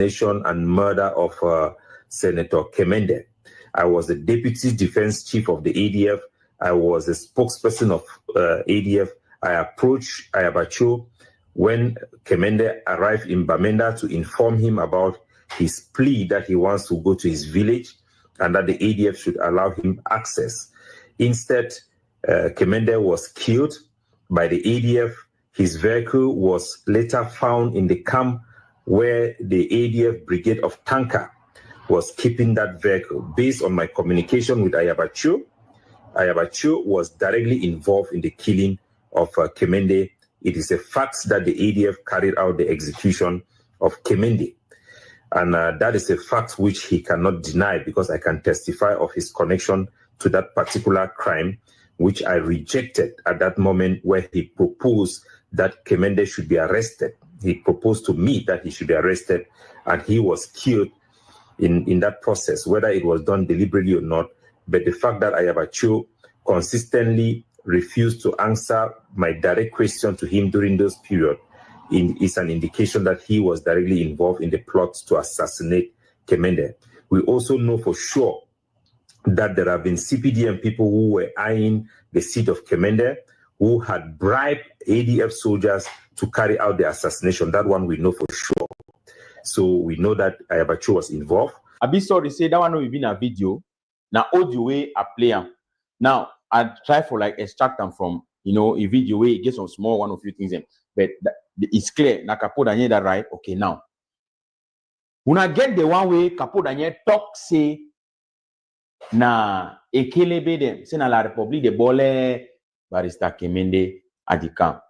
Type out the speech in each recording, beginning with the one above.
and murder of Senator Kemende. I was the Deputy Defense Chief of the ADF. I was a spokesperson of ADF. I approached Ayabacho when Kemende arrived in Bamenda to inform him about his plea that he wants to go to his village and that the ADF should allow him access. Instead, Kemende was killed by the ADF. His vehicle was later found in the camp where the ADF Brigade of Tanka was keeping that vehicle. Based on my communication with Ayabacho, Ayabacho was directly involved in the killing of Kemende. It is a fact that the ADF carried out the execution of Kemende. And that is a fact which he cannot deny because I can testify of his connection to that particular crime, which I rejected at that moment where he proposed that Kemende should be arrested. He proposed to me that he should be arrested, and he was killed in that process, whether it was done deliberately or not. But the fact that Ayabacho consistently refused to answer my direct question to him during those periods is an indication that he was directly involved in the plot to assassinate Kemende. We also know for sure that there have been CPDM people who were eyeing the seat of Kemende, who had bribed ADF soldiers to carry out the assassination. That one we know for sure. So we know that Ayabacho was involved. I be sorry say that one will be in a video. Now audio way I play them. Now I try for like extract them from a video way get some small one or few things in. But it's clear. Na Capo Daniel that right. Okay, now when I get the one way Capo Daniel talk say na ekelebe dem say na la République de Bole Barrister Kemende at the camp.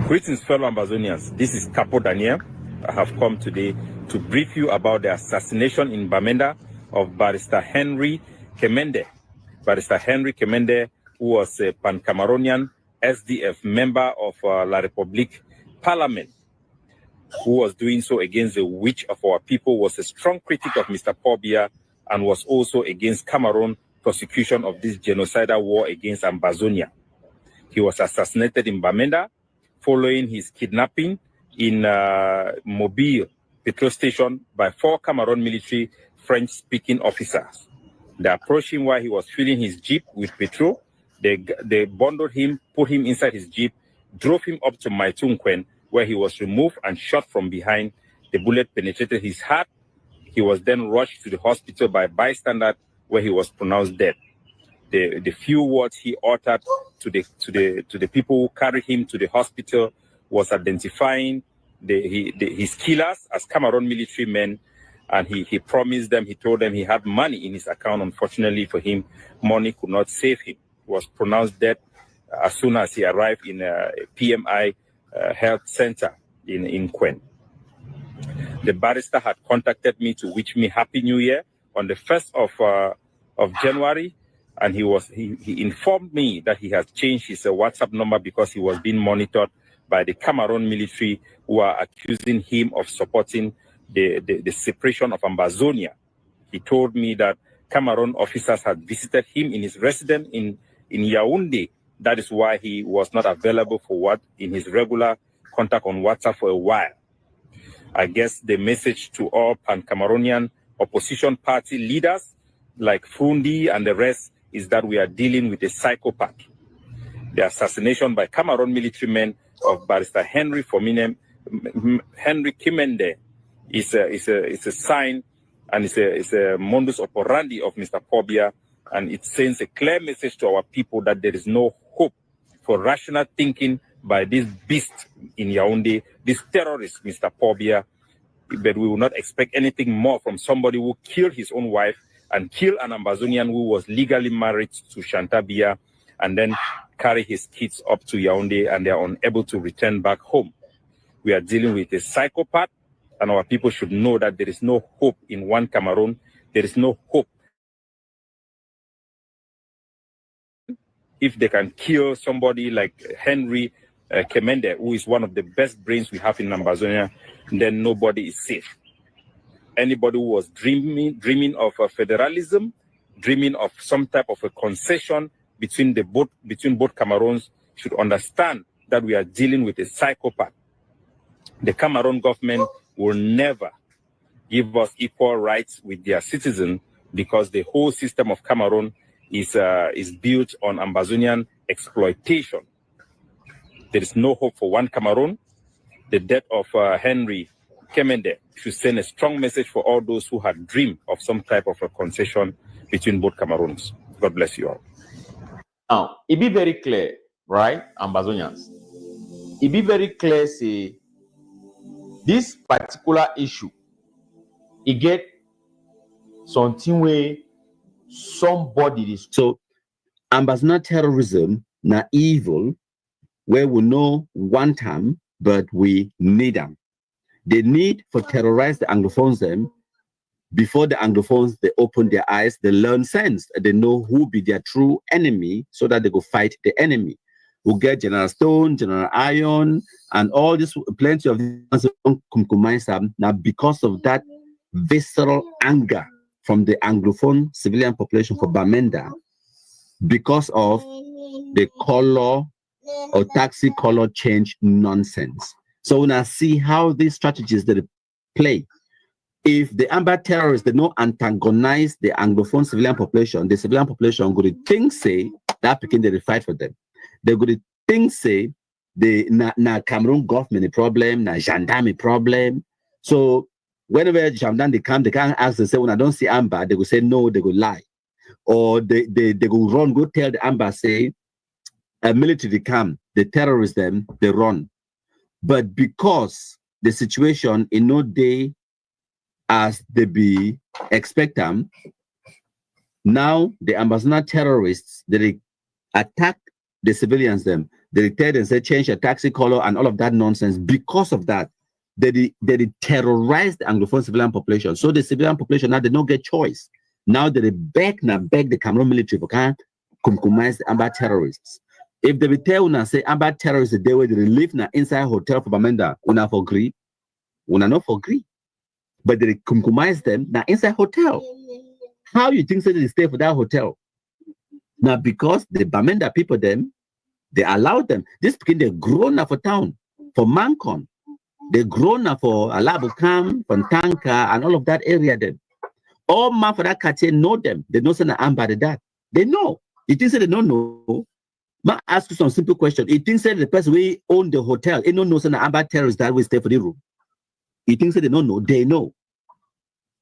Greetings, fellow Ambazonians. This is Capo Daniel. I have come today to brief you about the assassination in Bamenda of Barrister Henry Kemende. Barrister Henry Kemende, who was a Pan-Cameroonian SDF member of La République Parliament, who was doing so against the wish of our people, was a strong critic of Mr. Paul Biya, and was also against Cameroon prosecution of this genocidal war against Ambazonia. He was assassinated in Bamenda following his kidnapping in Mobile petrol station by 4 Cameroon military French-speaking officers. They approached him while he was filling his jeep with petrol. They bundled him, put him inside his jeep, drove him up to Maitunkwen, where he was removed and shot from behind. The bullet penetrated his heart. He was then rushed to the hospital by bystander, where he was pronounced dead. The few words he uttered to the people who carried him to the hospital was identifying his killers as Cameroon military men, and he promised them, he told them he had money in his account. Unfortunately for him, money could not save him. He was pronounced dead as soon as he arrived in a PMI health center in Kwen. The barrister had contacted me to wish me Happy New Year on the 1st of January, and he informed me that he has changed his WhatsApp number because he was being monitored by the Cameroon military, who are accusing him of supporting the separation of Ambazonia. He told me that Cameroon officers had visited him in his residence in Yaoundé. That is why he was not available for in his regular contact on WhatsApp for a while. I guess the message to all Pan-Cameroonian opposition party leaders like Fundi and the rest is that we are dealing with a psychopath. The assassination by Cameroon military men of Barrister Henry Kemende is a sign, and it's a modus operandi of Mr. Paul Biya, and it sends a clear message to our people that there is no hope for rational thinking by this beast in Yaoundé, this terrorist, Mr. Paul Biya. But we will not expect anything more from somebody who killed his own wife and killed an Ambazonian who was legally married to Shanta Biya, and then carry his kids up to Yaoundé, and they are unable to return back home. We are dealing with a psychopath, and our people should know that there is no hope in one Cameroon. There is no hope. If they can kill somebody like Henry Kemende, who is one of the best brains we have in Ambazonia, then nobody is safe. Anybody who was dreaming of federalism, dreaming of some type of a concession between both Cameroons, should understand that we are dealing with a psychopath. The Cameroon government will never give us equal rights with their citizens because the whole system of Cameroon is built on Ambazonian exploitation. There is no hope for one Cameroon. The death of Henry Kemende should send a strong message for all those who had dreamed of some type of a concession between both Cameroons. God bless you all. Now, it be very clear, right, Ambazonians? It be very clear, say, this particular issue, it get something where somebody is. So, Ambazonian terrorism, na evil, where we know one time, but we need them. The need for terrorize the Anglophones them, before the Anglophones, they open their eyes, they learn sense, they know who be their true enemy so that they go fight the enemy. Who get General Stone, General Iron, and all this, plenty of these now because of that visceral anger from the Anglophone civilian population for Bamenda, because of the color or taxi color change nonsense. So when I see how these strategies that they play, if the Amba terrorists did not antagonize the Anglophone civilian population, the civilian population would think say that became the fight for them. They would think say the na Cameroon government a problem, na gendarme problem. So whenever gendarme they can't ask they say when I don't see Amba, they will say no, they will lie. Or they will run, go tell the Amba, say a military come, the terrorists them, they run. But because the situation in no day as they be expect them, now the Ambazonian terrorists, they attack the civilians them. They tell and say change your taxi color and all of that nonsense. Because of that, they terrorize the Anglophone civilian population. So the civilian population now they don't get choice. Now they beg the Cameroon military for can compromise the Amba terrorists. If they tell una say Amba terrorists the day where they live na inside hotel for Bamenda, una for agree, una not for agree. But they compromise them now inside hotel. How you think so they stay for that hotel? Now because the Bamenda people them, they allowed them. This became they grown up for town, for Mancon. They grown up for Alabukam, for Tanka, and all of that area then. All man for that cartier know them. They know send an Amba that. They know. You think so they don't know? Ma ask you some simple question. You think so the person we own the hotel, they don't know send an Amba terrorists that will stay for the room. You think so they don't know? They know.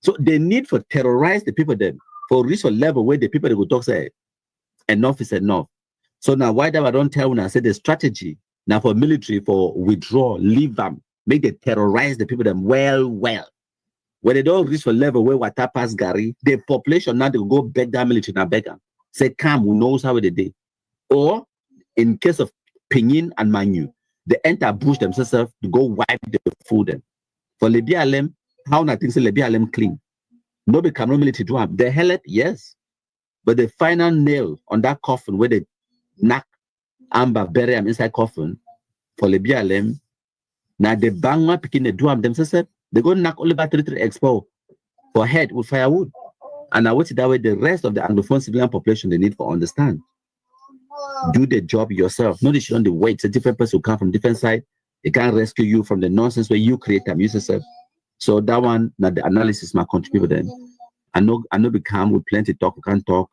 So they need for terrorize the people then for reach a level where the people they go talk say enough is enough. So now why that I don't tell when I say the strategy now for military for withdraw, leave them, make they terrorize the people them well. When they don't reach a level where water pass Gary, the population now they will go beg that military now beg them. Say come, who knows how they did. Or in case of Pinyin and Manu, they enter bush themselves to go wipe the food them. For Libya Alem, how nothing say Libya Alem clean. Nobody Cameroon military do them. They hell it, yes. But the final nail on that coffin where they knock Amba bury them inside coffin for Libya Alem, now they bang up picking the do them themselves. They go knock Oliver 33 Expo for head with firewood. And I watch it that way the rest of the Anglophone civilian population they need for understand. Do the job yourself. Not that you don't wait. It's a different person who come from different side. They can't rescue you from the nonsense where you create them yourself. So that one, now the analysis might contribute then. I know become with plenty talk, we can't talk.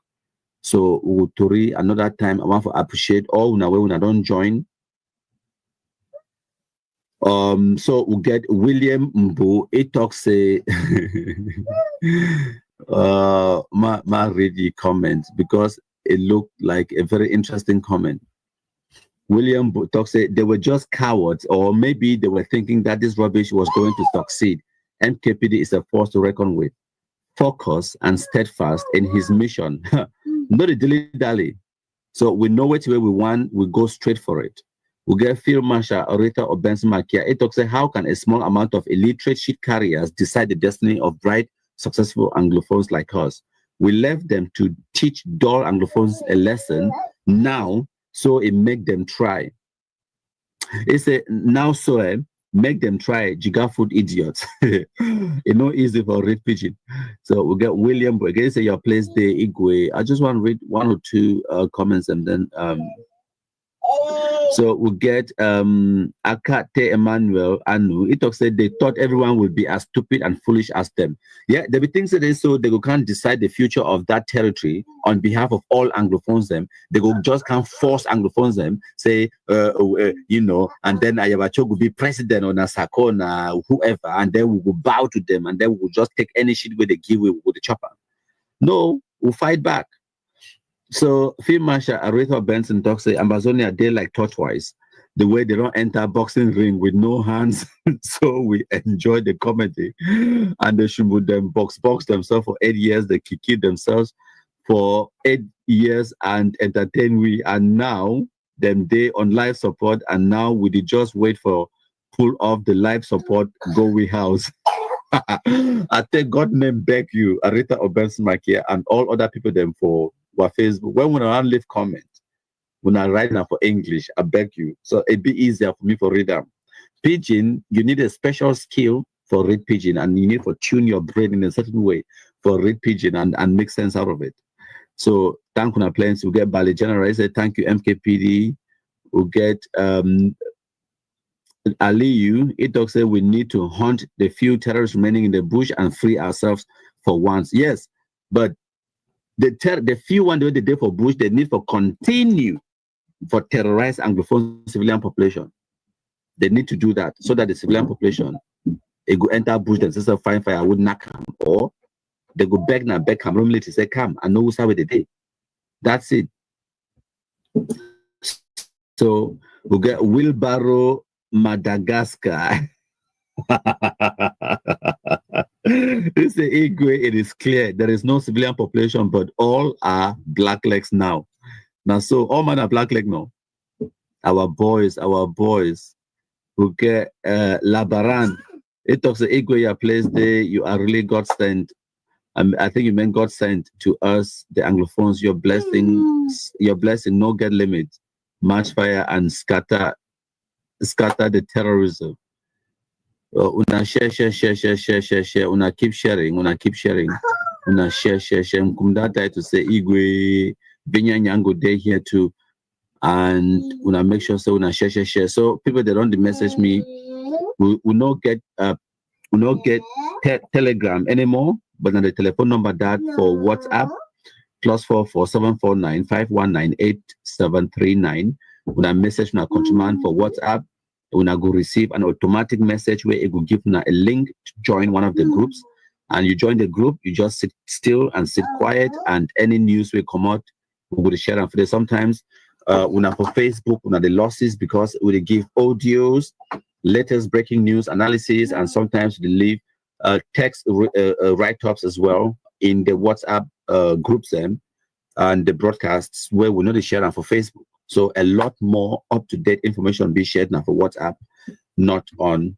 So we will Tori another time. I want to appreciate all when I don't join. So we get William Mbu. It talks say my read the comments because it looked like a very interesting comment. William Mbu talks say they were just cowards, or maybe they were thinking that this rubbish was going to succeed. MKPD is a force to reckon with. Focus and steadfast in his mission. Not a dilly-dally. So we know which way we want, we go straight for it. We get Field Marshal Orita or Benson Makia. It talks how can a small amount of illiterate sheet carriers decide the destiny of bright, successful Anglophones like us? We left them to teach dull Anglophones a lesson now, so it make them try. It's a now so make them try Jiga food idiots. It's not easy for red pigeon. So we get William again say your place there Igwe. I just want to read one or two comments and then So we get Akate Emmanuel Anu. It talks said they thought everyone would be as stupid and foolish as them. Yeah, there be things that they so they can't decide the future of that territory on behalf of all Anglophones them. They go just can't force Anglophones them, say you know, and then Ayabacho will be president or Nasakona or whoever, and then we will bow to them, and then we will just take any shit where they give with the chopper. No, we'll fight back. So Field Marshal Aretha Benson talks say Amazonia they like tortoise, the way they don't enter boxing ring with no hands. So we enjoy the comedy, and they should them box themselves for 8 years. They kick themselves for 8 years and entertain we. And now them they on life support, and now we did just wait for pull off the life support go we house. I take God name beg you, Aretha Benson Makia, and all other people them for Facebook. When we don't leave comment, when I write now for English, I beg you. So it'd be easier for me for read them. Pidgin, you need a special skill for read Pidgin, and you need to tune your brain in a certain way for read Pidgin and make sense out of it. So thank you, plans. We get Bali General. Say thank you, MKPD. We get Aliyu. It talks say we need to hunt the few terrorists remaining in the bush and free ourselves for once. Yes, but the few one they did for Bush, they need for continue for terrorize Anglophone civilian population. They need to do that so that the civilian population they go enter Bush themselves find fire would not come, or they go beg now beg come room to say come and know what's how they did. That's it. So we get Wheelbarrow Madagascar. This is Igwe. It is clear there is no civilian population, but all are blacklegs now. Now, so all men are blackleg now. Our boys who get Labaran. It talks the Igwe your place there. You are really God sent. I think you meant God sent to us, the Anglophones. Your blessing, no get limit. Match fire and scatter the terrorism. Una share. Una keep sharing. Una share. Kumdata to say Igwe Binya Nyango Day here too, and una make sure so una share. So people that don't message me, we not get Telegram anymore, but on the telephone number that for WhatsApp +44 749 519 8739. Una message na command for WhatsApp. Una go receive an automatic message where it will give una a link to join one of the groups, and you join the group. You just sit still and sit quiet, and any news will come out. We will share and for sometimes una for Facebook una the losses because we give audios, latest breaking news analysis, and sometimes we leave text write-ups as well in the WhatsApp groups them and the broadcasts where we know the share and for Facebook. So a lot more up-to-date information be shared now for WhatsApp, not on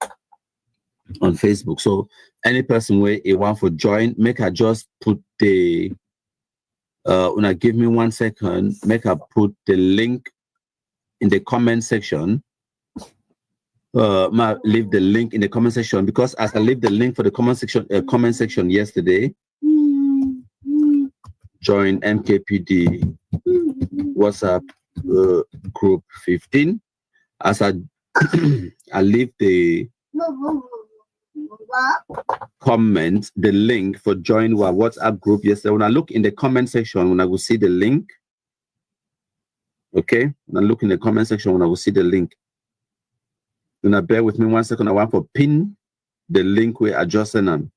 Facebook. So any person where you want to join, make her just put the una give me 1 second, make her put the link in the comment section. Leave the link in the comment section, because as I leave the link for the comment section yesterday, join MKPD WhatsApp group 15. As I leave the comment, the link for join our WhatsApp group yesterday. When I look in the comment section, when I will see the link, okay, when I look in the comment section, when I will see the link. When I bear with me 1 second, I want to pin the link where I just sent them.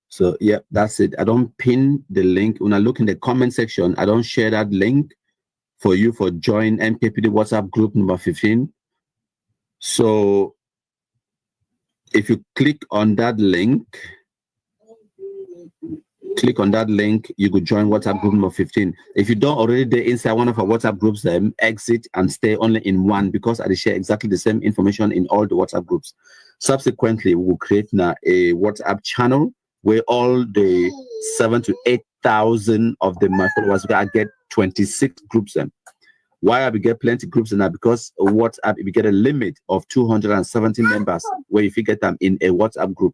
So yeah, that's it. I don't pin the link. When I look in the comment section, I don't share that link for you for join MKPD WhatsApp group number 15. So if you click on that link, you could join WhatsApp group number 15. If you don't already there inside one of our WhatsApp groups, then exit and stay only in one, because I share exactly the same information in all the WhatsApp groups. Subsequently, we will create now a WhatsApp channel where all the 7,000 to 8,000 of my followers I get 26 groups then. Why I get plenty groups in that? Because WhatsApp, if you get a limit of 270 members, where if you get them in a WhatsApp group,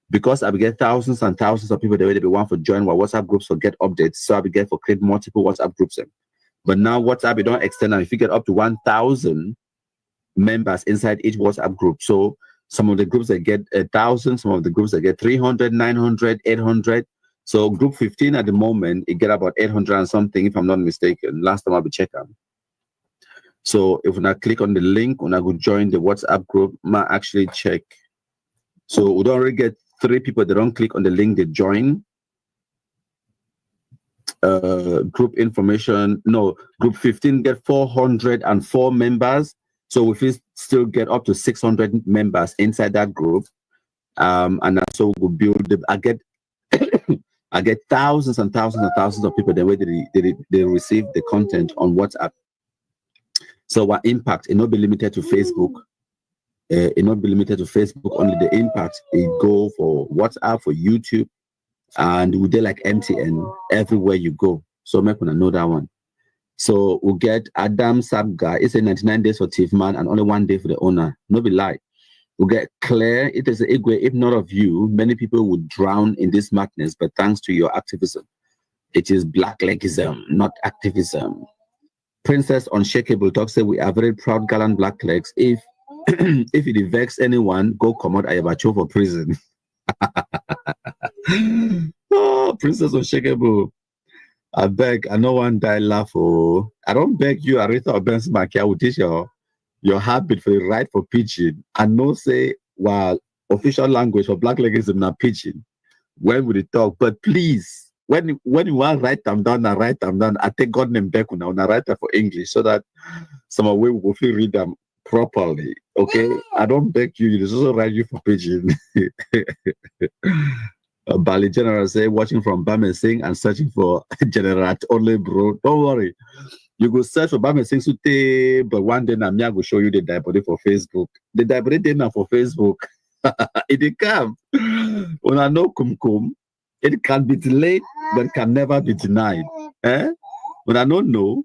because I get thousands and thousands of people that will want to join our WhatsApp groups for get updates, so I get for create multiple WhatsApp groups then. But now WhatsApp, you don't extend, and if you get up to 1,000 members inside each WhatsApp group. So some of the groups that get 1,000, some of the groups that get 300, 900, 800. So group 15 at the moment, it get about 800 and something, if I'm not mistaken. Last time I'll be checking. So if I click on the link, when I go join the WhatsApp group, I actually check. So we don't really get 3 people that don't click on the link, they join. Group information, no, group 15 get 404 members. So we still get up to 600 members inside that group. And so we'll build the, I get thousands and thousands and thousands of people the way they receive the content on WhatsApp. So our impact, it not be limited to Facebook. It not be limited to Facebook, only the impact, it go for WhatsApp, for YouTube, and we do like MTN everywhere you go. So make one know that one. So we'll get Adam Sabga, it's a 99 days for Thief Man and only 1 day for the owner. No be lie. We'll get Claire, it is a Igwe, if not of you, many people would drown in this madness, but thanks to your activism. It is blacklegism, not activism. Princess Unshakable talks say we are very proud gallant blacklegs. If if it vex anyone, go come out Ayabacho for prison. Oh, Princess Unshakable. I beg, I no one die laugh. Oh, I don't beg you, Aretha or Ben Smaki, I will teach your habit for the right for pidgin. I know say, well, official language for blacklegism not pidgin. When would it talk? But please, when you want to write them down, I take God name back now, and I write them for English so that some of we will feel read them properly. Okay? I don't beg you, it is also write you for pidgin. Bali General say, watching from Bamensing and searching for General only, bro. Don't worry. You go search for Bamensing Sute, but one day Namia will show you the diabetes for Facebook. The diabetes now for Facebook. It can. When I know kum, it can be delayed, but can never be denied. When I don't know,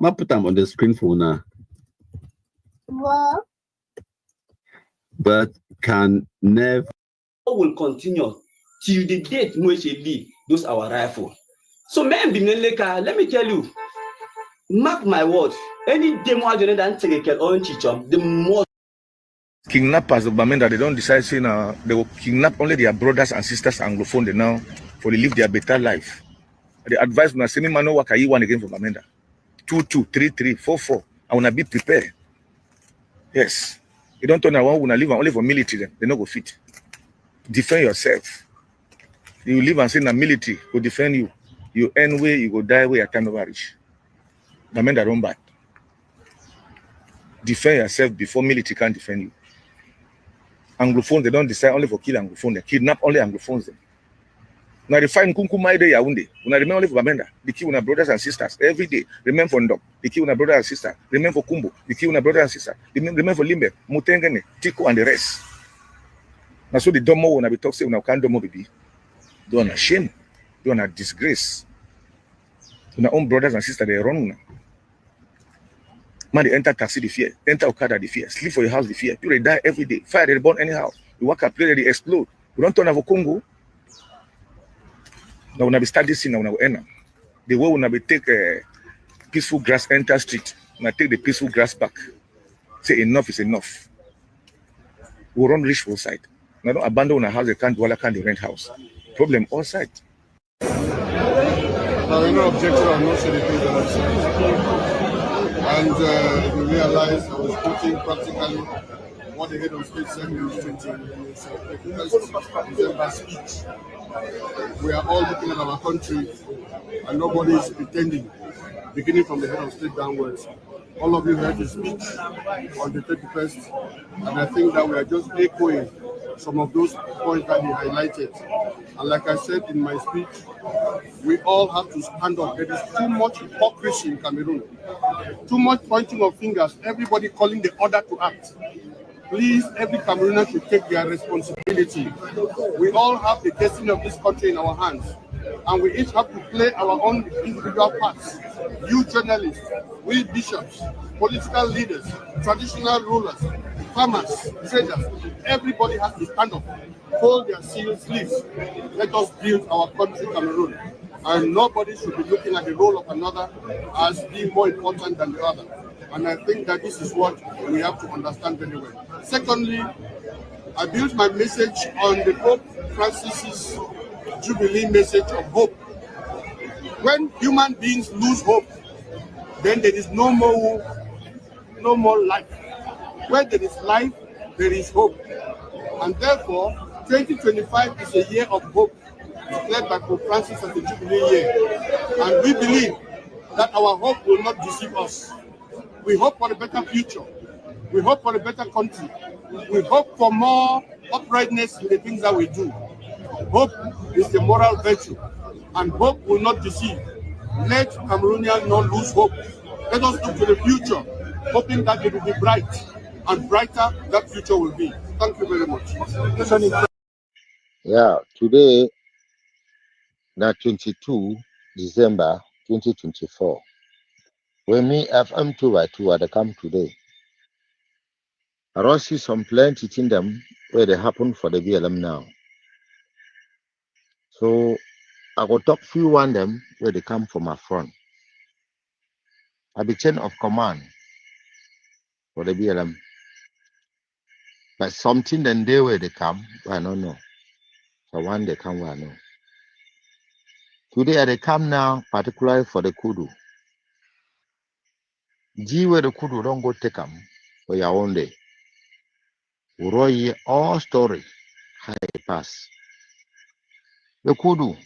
I put them on the screen for now. What? But can never. Will continue till the date which it be. Those our rifle. So man, let me tell you, mark my words. Any demo than take a on chichom, the more kidnappers of Bamenda, they don't decide saying they will kidnap only their brothers and sisters Anglophone they now for to live their better life. They advise me, say me man no work I one again for Bamenda. 2-2, 3-3, 4-4. I wanna be prepared. Yes. You don't turn around when I live only for military, then they not go fit. Defend yourself. You live and say na military will defend you. You end way, you go die way at time over reach. Bamenda don't bad. Defend yourself before military can defend you. Anglophones, they don't decide only for kill Anglophones, they kidnap only Anglophones. Now they find Kunkumaide Yaounde. When I remember only for Bamenda, they kill our brothers and sisters every day. Remember for Ndok, they kill our brothers and sisters. Remember for Kumbo, they kill our brothers and sisters. Remember for Limbe, Mutengene, Tiko, and the rest. Now so the domo when I be talk say when I can't domo baby. Don't a shame, don't a disgrace. When our own brothers and sisters they run. Man, they enter taxi the fear, enter Okada the fear, sleep for your house the fear. People they die every day. Fire they burn anyhow. You walk up, play they explode. We don't turn over Congo. Now when I be start this thing, now when I will end, the way when I be take peaceful grass enter street, when I take the peaceful grass back, say enough is enough. We run reach for side. Now don't abandon a house they can't dwell, can't rent house. Problem all side. Now we're not objecting or not saying the things that I said. And we realized I was putting practically what the head of state said in his December speech. We are all looking at our country and nobody is pretending, beginning from the head of state downwards. All of you heard his speech on the 31st, and I think that we are just echoing some of those points that he highlighted. And like I said in my speech, we all have to stand up. There is too much hypocrisy in Cameroon, too much pointing of fingers, everybody calling the other to act. Please, every Cameroonian should take their responsibility. We all have the destiny of this country in our hands, and we each have to play our own individual parts. You journalists, we bishops, political leaders, traditional rulers, farmers, traders, everybody has to stand up, hold their sleeves. Let us build our country, Cameroon. and nobody should be looking at the role of another as being more important than the other. And I think that this is what we have to understand very well. Secondly, I built my message on the Pope Francis's Jubilee message of hope. When human beings lose hope, then there is no more life. Where there is life, there is hope. And therefore, 2025 is a year of hope, declared by Pope Francis as the Jubilee year. And we believe that our hope will not deceive us. We hope for a better future. We hope for a better country. We hope for more uprightness in the things that we do. Hope is the moral virtue, and hope will not deceive. Let Cameroonians not lose hope. Let us look to the future, hoping that it will be bright, and brighter that future will be. Thank you very much. Yeah, today, na 22 December 2024. When me FM 2 by 2 they come today, I don't see some plenty in them where they happen for the BLM now. So I go talk few one them where they come from my front. I be chain of command for the BLM. But something then they where they come, I don't know. So one they come, I know. Today they come now, particularly for the Kudu. G where the Kudu don't go take them for your own day. Uroye all story high pass. The Kudu,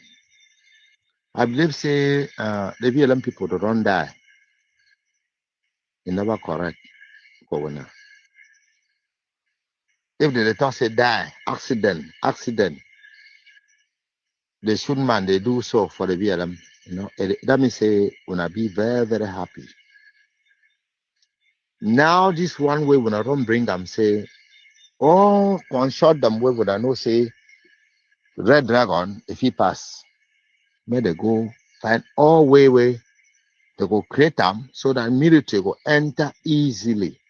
I believe say the BLM people don't die. It never correct for winner. If they don't say die, accident, the shoot man they do so for the BLM, that means say wanna be very, very happy. Now this one way when I don't bring them say, oh, one shot them way when I know say Red Dragon, if he pass, may they go find all way they go create them so that military go enter easily.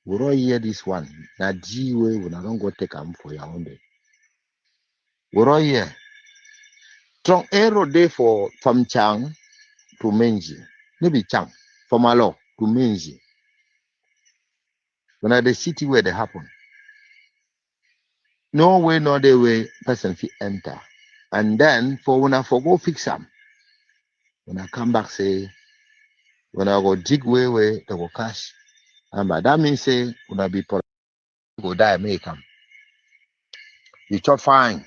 We don't hear this one. Now G way when I don't go take them for your own day. We don't hear. Strong arrow day from Chang to Menji. Maybe Chang, from Alo to Menji. When at the city where they happen. No way, no the way person fit enter. And then for when I go fix them, when I come back say, when I go dig way, they go cash. And by that means say, when I be go die, may come. You chop fine.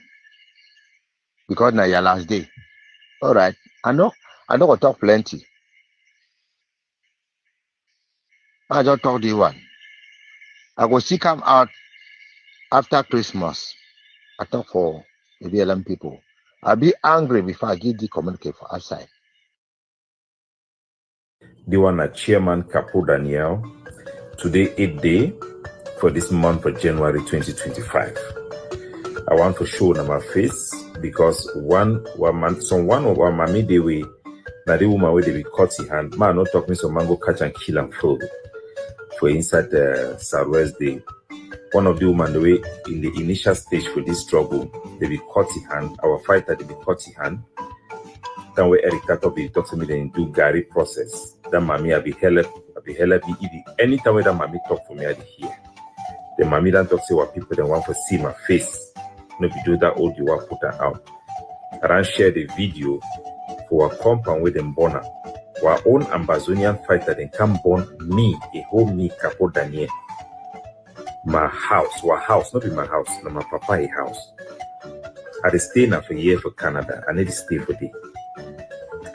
Because now your last day. All right. I know go talk plenty. I just talk the one. I go see come out after Christmas. I talk for the BLM people. I'll be angry before I give the communicate for outside. The one at Chairman Capo Daniel. Today, 8th day for this month of January 2025. I want to show my face because one of our mommy they way, now the woman where they be cut his hand. Man, not talking so mango catch and kill and fold. For inside the Southwest Day, one of the women the way in the initial stage for this struggle, they be cut his hand. Our fighter they be cut his hand. Then where Eric Tato be talk to me then do Gary process. That mommy I be hella be anytime where that mommy talk for me I be here. The mommy don't talk say what people then want to see my face. No be do that old you want put her out. I don't share the video for a compound with them born. Our own Ambazonian fighter then come born me, a whole me Capo Daniel. My house, not be my house, no my papa a house. I dey stay now for a year for Canada. I need to stay for day.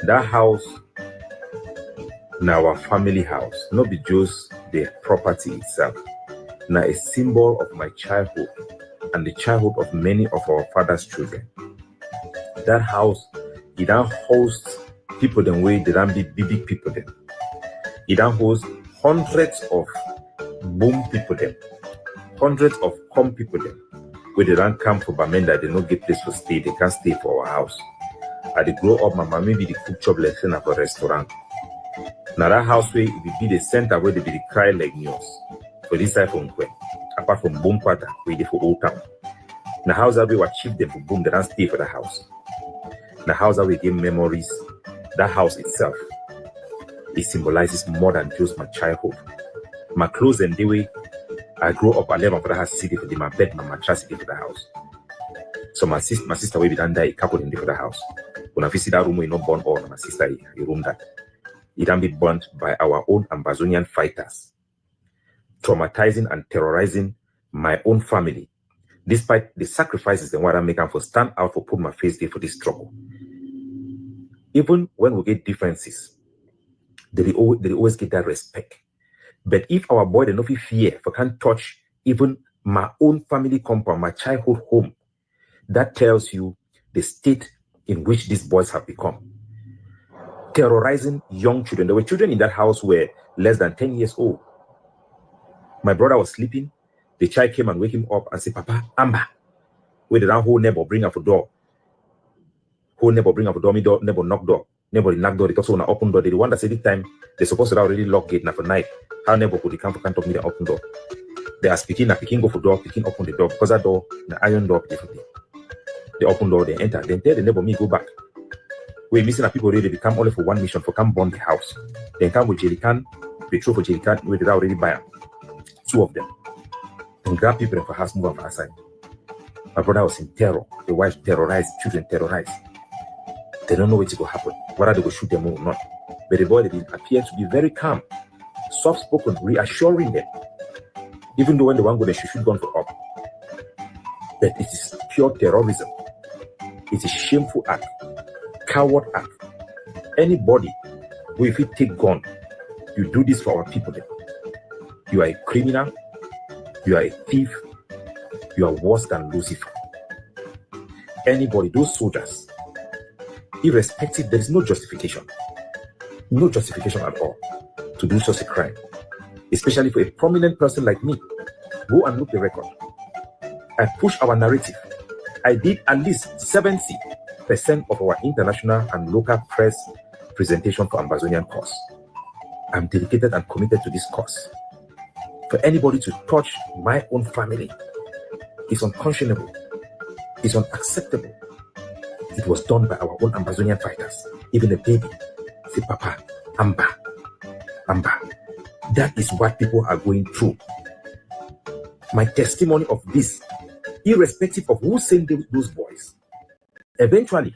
That house now our family house, not be just the property itself. Now a symbol of my childhood and the childhood of many of our father's children. That house, it don't host people the way they don't be big people then. It don't host hundreds of boom people then. Hundreds of come people then. Where they don't come for Bamenda, they don't get place to stay, they can't stay for our house. As they grow up, my mommy be the cook job lesson at a restaurant. Now that house where it will be the center where they be the cry like news. For this side from Kwe. Apart from boom pattern, where they for old town. Now house that we achieve them for boom, they don't stay for the house. The house that we give memories, that house itself, it symbolizes more than just my childhood. My clothes and the way I grew up, I never for the city for my bed, my mattress for the house. So my sister will be done there, a couple in the house. When I visit that room, we not born or my sister a room that it can be burnt by our own Ambazonian fighters, traumatizing and terrorizing my own family, despite the sacrifices and what I'm making for stand out for put my face there for this struggle. Even when we get differences, they always get that respect. But if our boy they no fit fear, if I can't touch even my own family compound, my childhood home, that tells you the state in which these boys have become. Terrorizing young children. There were children in that house were less than 10 years old. My brother was sleeping. The child came and wake him up and said, Papa, Amba. Where the whole neighbor bring up a door. Whole neighbor bring up a door, me door, neighbor knock door. Neighbor knock door, they also want to open door. They the one that said this time they're supposed to already lock gate now for night. How neighbor could come for can't talk me the open door? They are speaking, now picking go for door, picking open the door because that door, the iron door, differently. They open door, they enter, then tell the neighbor me go back. We're missing people really become only for one mission for come burn the house. Then come with jerrycan, petrol for jerrycan, we did already buy them. 2 of them. And grab people for house, move on for outside. My brother was in terror. The wife terrorized, children terrorized. They don't know what's going to happen. Whether they will shoot them or not. But the boy, they appear to be very calm, soft-spoken, reassuring them. Even though when the one go, they shoot gun for up. But it is pure terrorism. It's a shameful act, coward act. Anybody who if you take gun, you do this for our people. Then. You are a criminal. You are a thief. You are worse than Lucifer. Anybody, those soldiers, irrespective, there is no justification. No justification at all to do such a crime. Especially for a prominent person like me. Go and look the record. I push our narrative. I did at least 70% of our international and local press presentation for Ambazonian cause. I'm dedicated and committed to this cause. For anybody to touch my own family is unconscionable. It's unacceptable. It was done by our own Ambazonian fighters. Even a baby. Say, Papa, Amba. Amba. That is what people are going through. My testimony of this, irrespective of who sent those boys, eventually,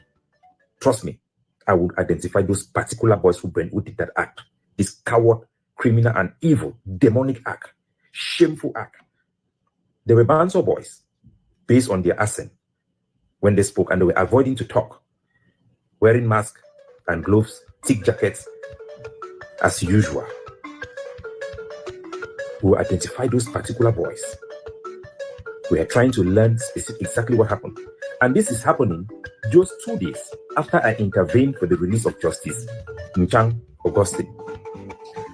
trust me, I would identify those particular boys who did that act. This coward, criminal, and evil, demonic act, shameful act. They were Banso boys, based on their accent, when they spoke, and they were avoiding to talk, wearing masks and gloves, thick jackets, as usual. We will identify those particular boys. We are trying to learn exactly what happened. And this is happening just 2 days after I intervened for the release of Justice Nchang Augustine,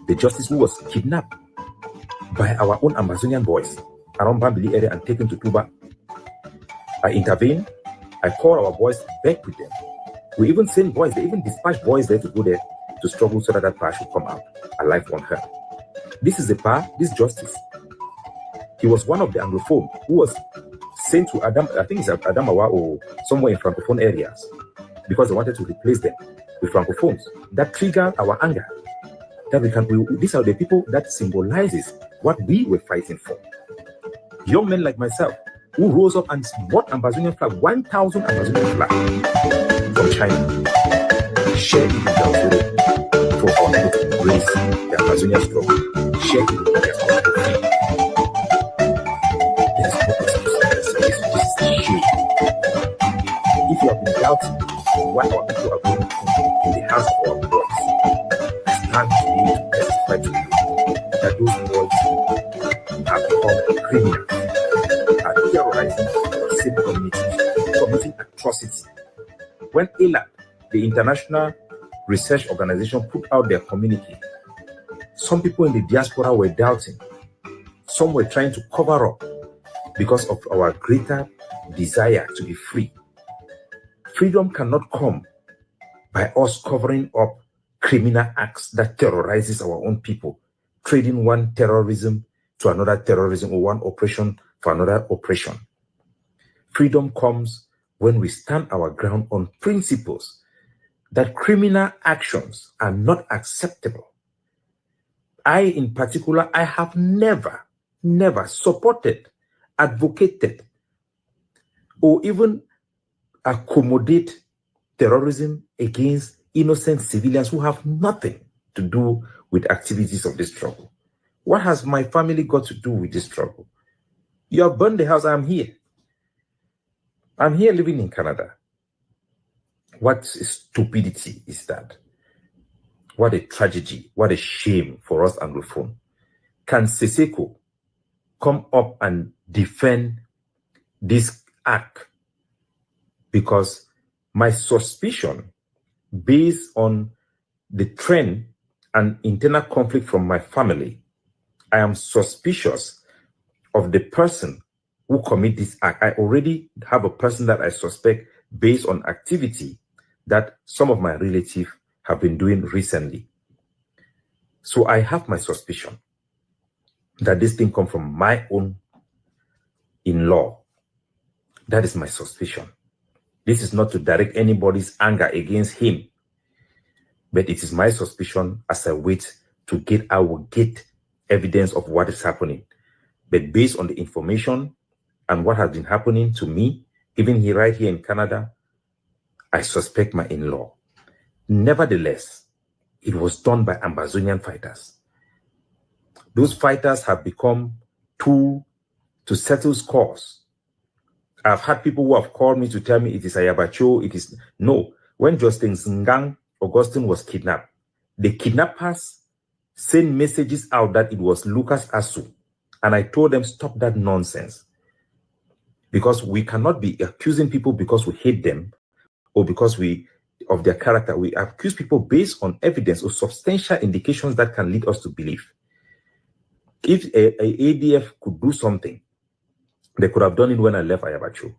the justice who was kidnapped by our own Ambazonian boys around Bambili area and taken to Tuba. I intervened. I called our boys back with them. We even sent boys, they even dispatched boys there to go there to struggle so that Pa should come out alive on her. This is the Pa, this justice. He was one of the Anglophone who was sent to Adam, I think it's Adamawa or somewhere in Francophone areas because they wanted to replace them with Francophones. That triggered our anger. That these are the people that symbolizes what we were fighting for. Young men like myself who rose up and bought Ambazonian flag, 1,000 Ambazonian flag from China. Share it with us for our people to embrace the Ambazonian struggle. Share it with us. There's no excuse. This is shame. If you have been doubting what our people are going through in the hands of our boys, I stand today to testify to you that those boys have become criminals, are terrorizing our same communities, committing atrocities. When ELAP, the International Research Organization, put out their communique, some people in the diaspora were doubting. Some were trying to cover up because of our greater desire to be free. Freedom cannot come by us covering up criminal acts that terrorizes our own people, trading one terrorism to another terrorism or one oppression for another oppression. Freedom comes when we stand our ground on principles that criminal actions are not acceptable. I, in particular, I have never supported, advocated, or even accommodate terrorism against innocent civilians who have nothing to do with activities of this struggle. What has my family got to do with this struggle? You have burned the house. I'm here. I'm here living in Canada. What stupidity is that? What a tragedy. What a shame for us Anglophone. Can Seseko come up and defend this act? Because my suspicion, based on the trend and internal conflict from my family, I am suspicious of the person who commit this act. I already have a person that I suspect based on activity that some of my relatives have been doing recently. So I have my suspicion that this thing comes from my own in-law. That is my suspicion. This is not to direct anybody's anger against him, but it is my suspicion as I wait to get evidence of what is happening. But based on the information and what has been happening to me, even here, right here in Canada, I suspect my in-law. Nevertheless, it was done by Ambazonian fighters. Those fighters have become tool to settle scores. I've had people who have called me to tell me it is Ayabacho, it is... No. When Justin Ngang Augustine was kidnapped, the kidnappers sent messages out that it was Lucas Asu. And I told them, stop that nonsense. Because we cannot be accusing people because we hate them or because of their character. We accuse people based on evidence or substantial indications that can lead us to believe. If a ADF could do something, they could have done it when I left Ayabacho.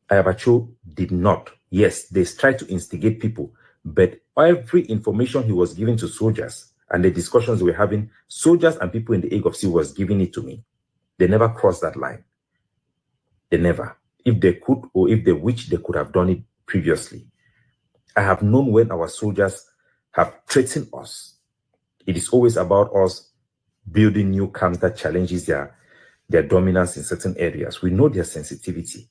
Ayabacho did not. Yes, they tried to instigate people, but every information he was giving to soldiers and the discussions we were having, soldiers and people in the Ague of Sea was giving it to me. They never crossed that line. They never. If they could, or if they wished, they could have done it previously. I have known when our soldiers have threatened us. It is always about us building new camps that challenges their dominance in certain areas. We know their sensitivity.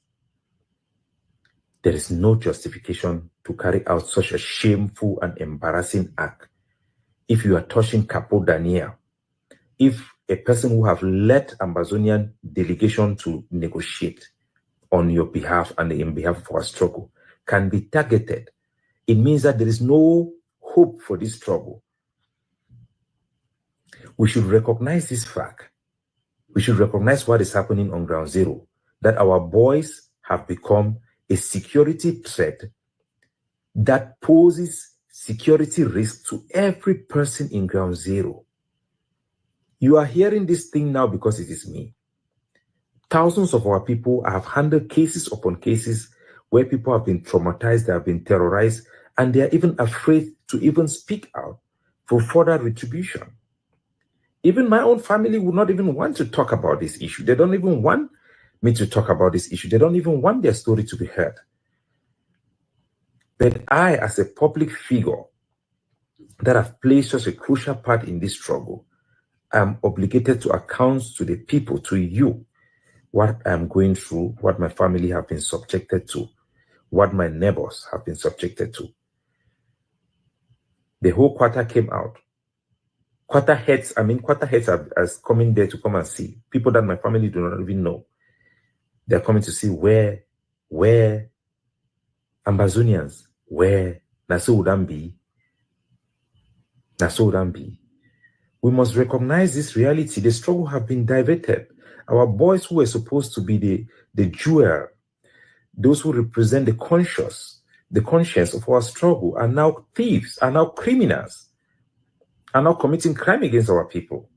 There is no justification to carry out such a shameful and embarrassing act. If you are touching Capo Daniel, if a person who have led Ambazonian delegation to negotiate on your behalf and in behalf of our struggle can be targeted, it means that there is no hope for this struggle. We should recognize this fact. We should recognize what is happening on ground zero, that our boys have become a security threat that poses security risk to every person in ground zero. You are hearing this thing now because it is me. Thousands of our people have handled cases upon cases where people have been traumatized, they have been terrorized, and they are even afraid to even speak out for further retribution. Even my own family would not even want to talk about this issue. They don't even want me to talk about this issue. They don't even want their story to be heard. But I, as a public figure that have played such a crucial part in this struggle, I'm obligated to account to the people, to you, what I'm going through, what my family have been subjected to, what my neighbors have been subjected to. The whole quarter came out. Quarter heads are coming there to come and see. People that my family do not even know. They're coming to see where Ambazonians, where Naso Udambi. We must recognize this reality. The struggle have been diverted. Our boys who were supposed to be the jewel, those who represent the conscience of our struggle, are now thieves, are now criminals, are now committing crime against our people.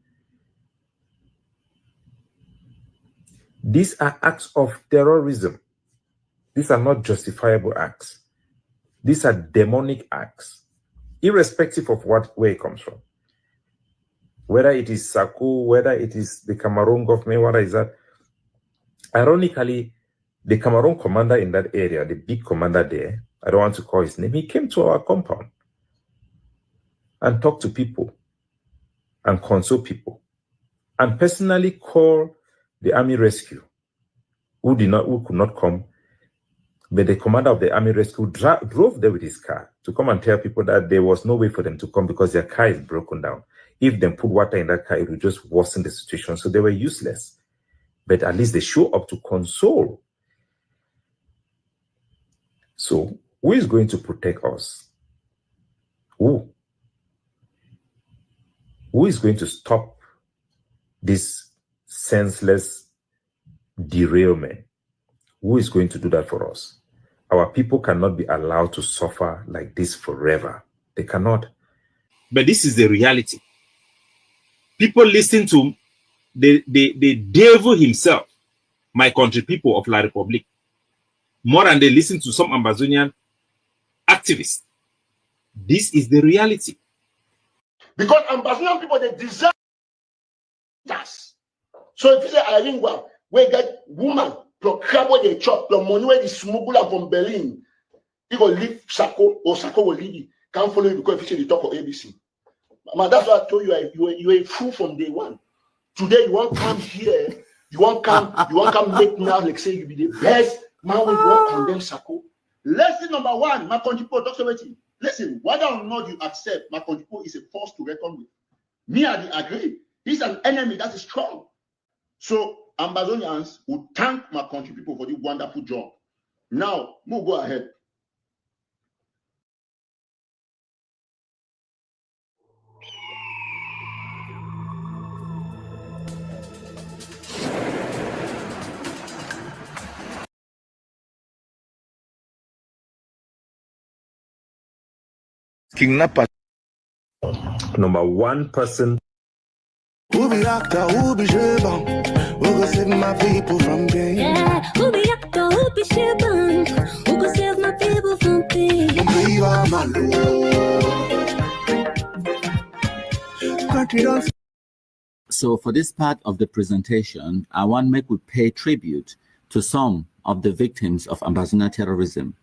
These are acts of terrorism. These are not justifiable acts. These are demonic acts, irrespective of where it comes from. Whether it is Sako, whether it is the Cameroon government, whether it is that. Ironically, The Cameroon commander in that area, the big commander there, I don't want to call his name, he came to our compound and talked to people and console people and personally called the army rescue who could not come. But the commander of the army rescue drove there with his car to come and tell people that there was no way for them to come because their car is broken down. If they put water in that car, it would just worsen the situation. So they were useless. But at least they show up to console. So who is going to protect us? Who? Who is going to stop this senseless derailment? Who is going to do that for us? Our people cannot be allowed to suffer like this forever. They cannot. But this is the reality. People listen to the devil himself, my country people of La Republique, more than they listen to some Ambazonian activists. This is the reality. Because Ambazonian people, they deserve us. So if you say Alingua, we get woman, the crab where they chop, the money where they smuggle from Berlin, he will leave Sako, or Sako will leave you. Can't follow you because if you talk of ABC. Man, that's what I told you. You were a fool from day one. Today you want to come here, you want to come make now like say you be the best man when you want to condemn Sako. Lesson number one, my country people talk about it. Listen, whether or not you accept my country people is a force to reckon with. Me, I agree. He's an enemy that is strong. So Ambazonians will thank my country people for the wonderful job. Now, we'll go ahead. Kidnapper. Number one person. Who be actor, who be Sheban? Who go save my people from pain? Yeah, who be actor, who be Sheban? Who go save my people from pain? So for this part of the presentation, I want to make we pay tribute to some of the victims of Amba terrorism.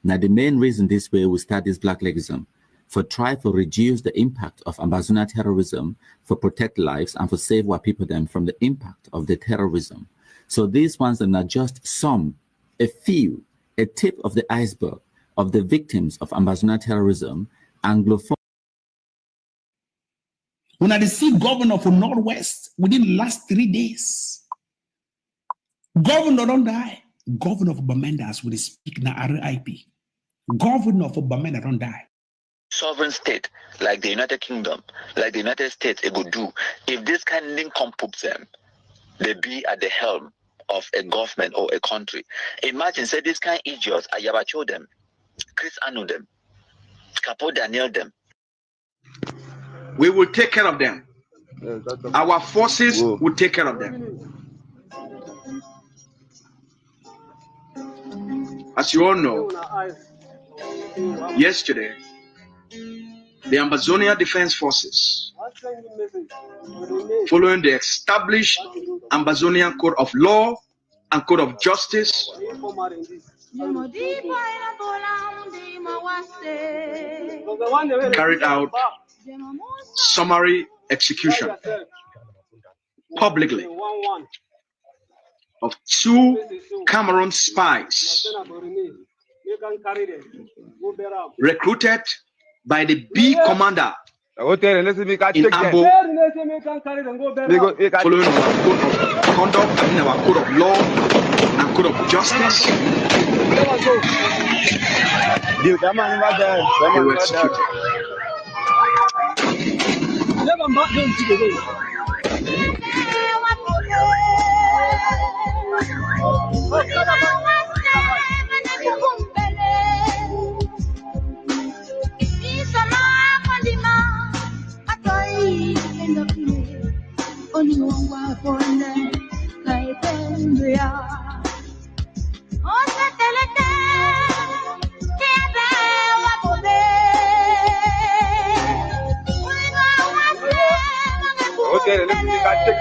Now the main reason this way we start this black legism for try to reduce the impact of Amba terrorism, for protect lives and for save our people them from the impact of the terrorism. So these ones are not just some, a few, a tip of the iceberg of the victims of Amba terrorism, Anglophone. When I see governor for Northwest within the last 3 days, governor don't die. Governor of Bamendas will speak na RIP. Governor of Bamenda don't die. Sovereign state like the United Kingdom, like the United States, it would do. If this kind of thing compoops them, they be at the helm of a government or a country. Imagine, say, this kind of idiots, Ayabacho them, Chris Anu them, Capo Daniel them. We will take care of them. Our forces will take care of them. As you all know, yesterday, the Ambazonia Defense Forces, following the established Ambazonian Code of Law and Code of Justice, carried out summary execution publicly of 2 Cameroon spies recruited by the B commander in Ambo, following our code of conduct, our code of law and code of justice. They were executed.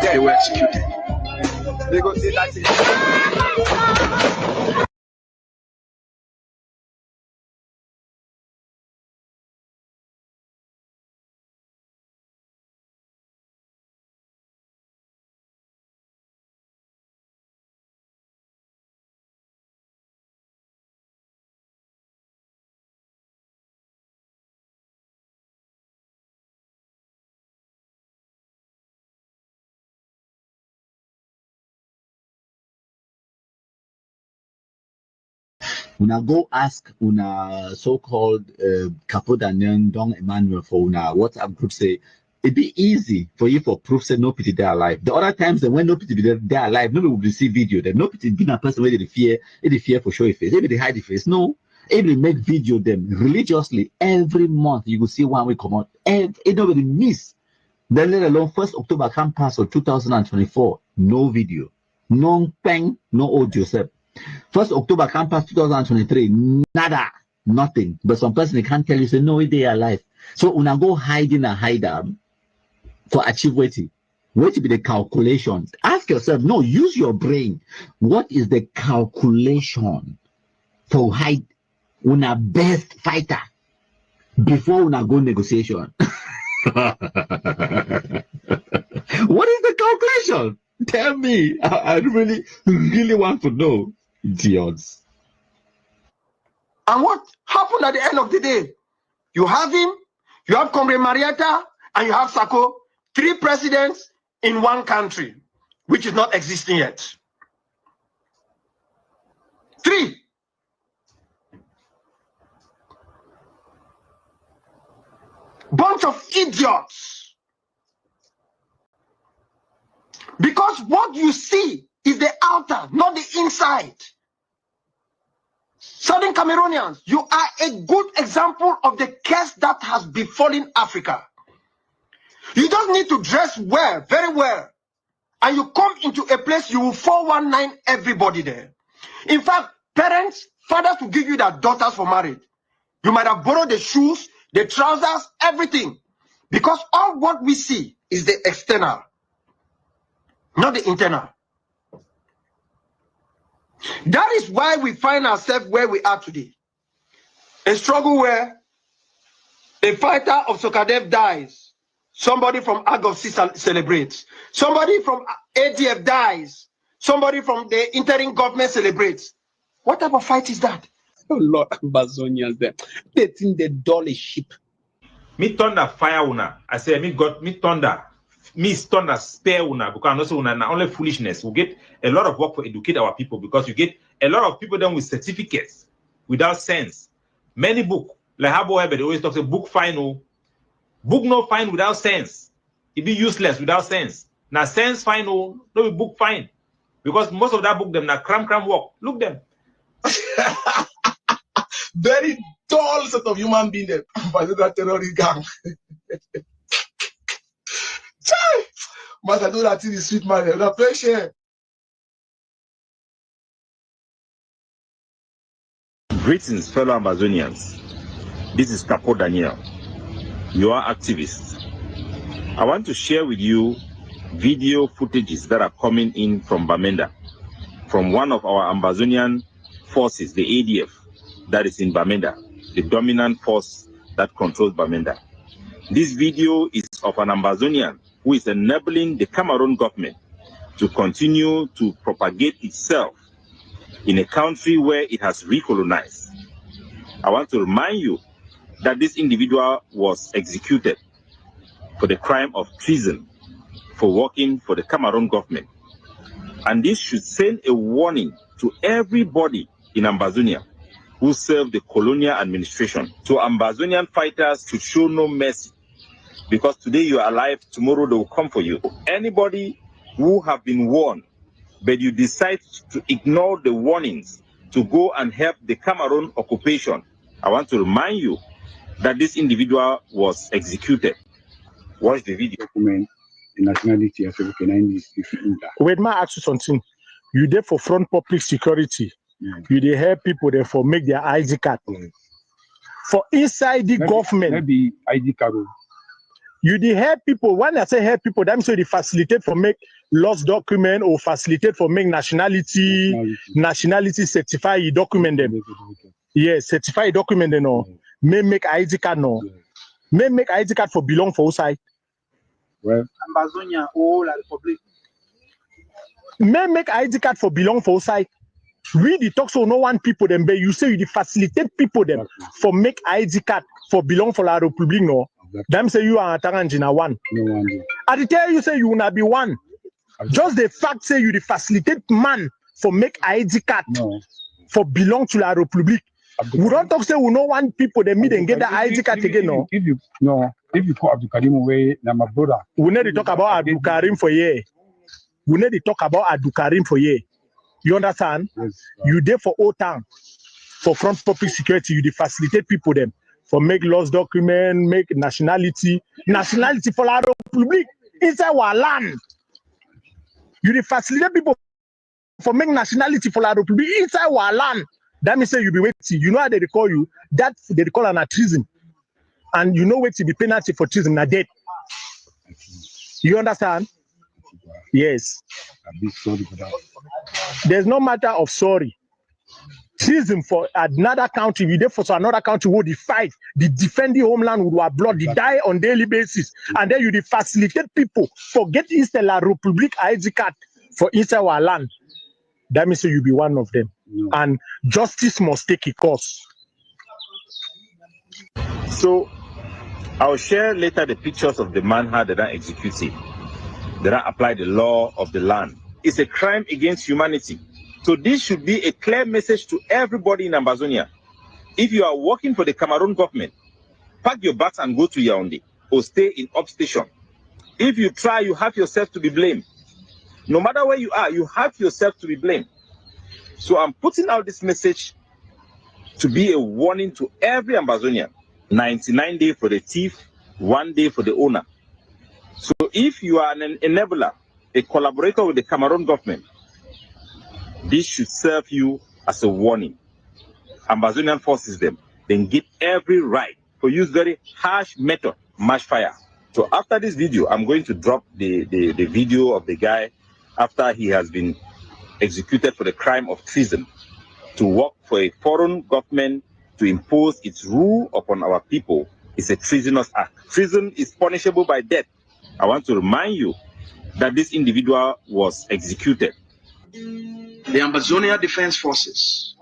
They were executed. They go say that thing. Una go ask una so-called Capodanyan Don Emmanuel for una WhatsApp group say it be easy for you for proof say no pity they alive. The other times that when no pity they alive, nobody will receive video. Then no pity being a person where they fear for show a face. Maybe they hide the face. No, if they make video them religiously every month, you will see one will come out. It nobody miss. Then let alone 1st October can pass or 2024, no video, no pen, no audio set. 1st October campus 2023, nada, nothing. But some person they can't tell you, say, no, they are alive. So when I go hiding and hide them for achieve waiting. What be the calculations? Ask yourself, no, use your brain. What is the calculation for hide una best fighter before una go negotiation? What is the calculation? Tell me. I really, really want to know. Idiots. And what happened at the end of the day? You have him, you have Comrade Marietta, and you have Sako, 3 presidents in one country, which is not existing yet. 3. Bunch of idiots. Because what you see is the outer, not the inside. Southern Cameroonians, you are a good example of the curse that has befallen Africa. You just need to dress well, very well, and you come into a place you will 419 everybody there. In fact, parents, fathers will give you their daughters for marriage. You might have borrowed the shoes, the trousers, everything. Because all what we see is the external, not the internal. That is why we find ourselves where we are today. A struggle where a fighter of Sokadev dies. Somebody from AGOC celebrates. Somebody from ADF dies. Somebody from the interim government celebrates. What type of fight is that? Oh Lord, Ambazonians there. They think they dull a sheep. Me thunder fire una. I say me thunder spare una because also una not only foolishness. We get a lot of work for educate our people because you get a lot of people done with certificates without sense. Many book like Habo Hebe, they always talk say book final, book no fine without sense. It be useless without sense. Now sense final, no be book fine because most of that book them na cram work. Look them. Very dull set of human being there by the terrorist gang. But I know that it is sweet man. The pressure. Greetings, fellow Ambazonians. This is Capo Daniel. You are activists. I want to share with you video footages that are coming in from Bamenda, from one of our Ambazonian forces, the ADF, that is in Bamenda, the dominant force that controls Bamenda. This video is of an Ambazonian who is enabling the Cameroon government to continue to propagate itself in a country where it has recolonized. I want to remind you that this individual was executed for the crime of treason for working for the Cameroon government. And this should send a warning to everybody in Ambazonia who serve the colonial administration, to Ambazonian fighters to show no mercy. Because today you are alive, tomorrow they will come for you. Anybody who have been warned, but you decide to ignore the warnings to go and help the Cameroon occupation, I want to remind you that this individual was executed. Watch the video. Wait, may I ask you something? You there for front public security. You dey help people there for make their ID card. For inside the government. Maybe ID card. You the help people. When I say help people, that means they facilitate for make lost document or facilitate for make nationality certify you document them. Yes, certify you document them. No, may make ID card no. May make ID card for belong for outside. Well, Ambazonia or La Republic. May make ID card for belong for outside. We the talk so no one people them, but you say you the facilitate people them for make ID card for belong for La Republic no. Them say you are Taranjina one. No one. I tell you say you will not be one. Just the fact say you the facilitate man for make ID card for belong to La Republic. We don't talk say we no one people they meet and get the ID card again no. If you call Abdul Karim away, na my brother. We need to talk about Abdul Karim for ye. We need to talk about Abdul Karim for ye. You understand? Yes. You there for OTAN for front public security. You the facilitate people them for make lost document, make nationality for La Republic inside our land. You the facilitate people for make nationality for La Republic inside our land. That means say you be waiting. You know how they call you? That they call an treason. And you know what to be penalty for treason na death. You understand? Yes. I'm big sorry for that. There's no matter of sorry. Treason for another country, you there for another country who they fight, they defend the homeland with our blood, they die on daily basis, and then you they facilitate people forget Eastern La Republic ID card for inside our land. That means you be one of them. And justice must take a course. So I'll share later the pictures of the manhunt that are executed, that are apply the law of the land. It's a crime against humanity. So this should be a clear message to everybody in Ambazonia. If you are working for the Cameroon government, pack your bags and go to Yaoundé or stay in upstation. If you try, you have yourself to be blamed. No matter where you are, you have yourself to be blamed. So I'm putting out this message to be a warning to every Ambazonian. 99 days for the thief, 1 day for the owner. So if you are an enabler, a collaborator with the Cameroon government, this should serve you as a warning. Ambazonian forces them, then get every right to use very harsh method, mash fire. So after this video, I'm going to drop the video of the guy after he has been executed for the crime of treason, to work for a foreign government to impose its rule upon our people is a treasonous act. Treason is punishable by death. I want to remind you that this individual was executed. The Ambazonia Defense Forces,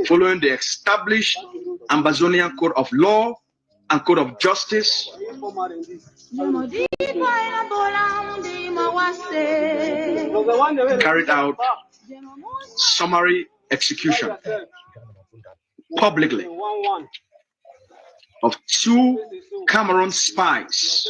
following the established Ambazonian Code of Law and Code of Justice, carried out summary execution publicly of 2 Cameroon spies.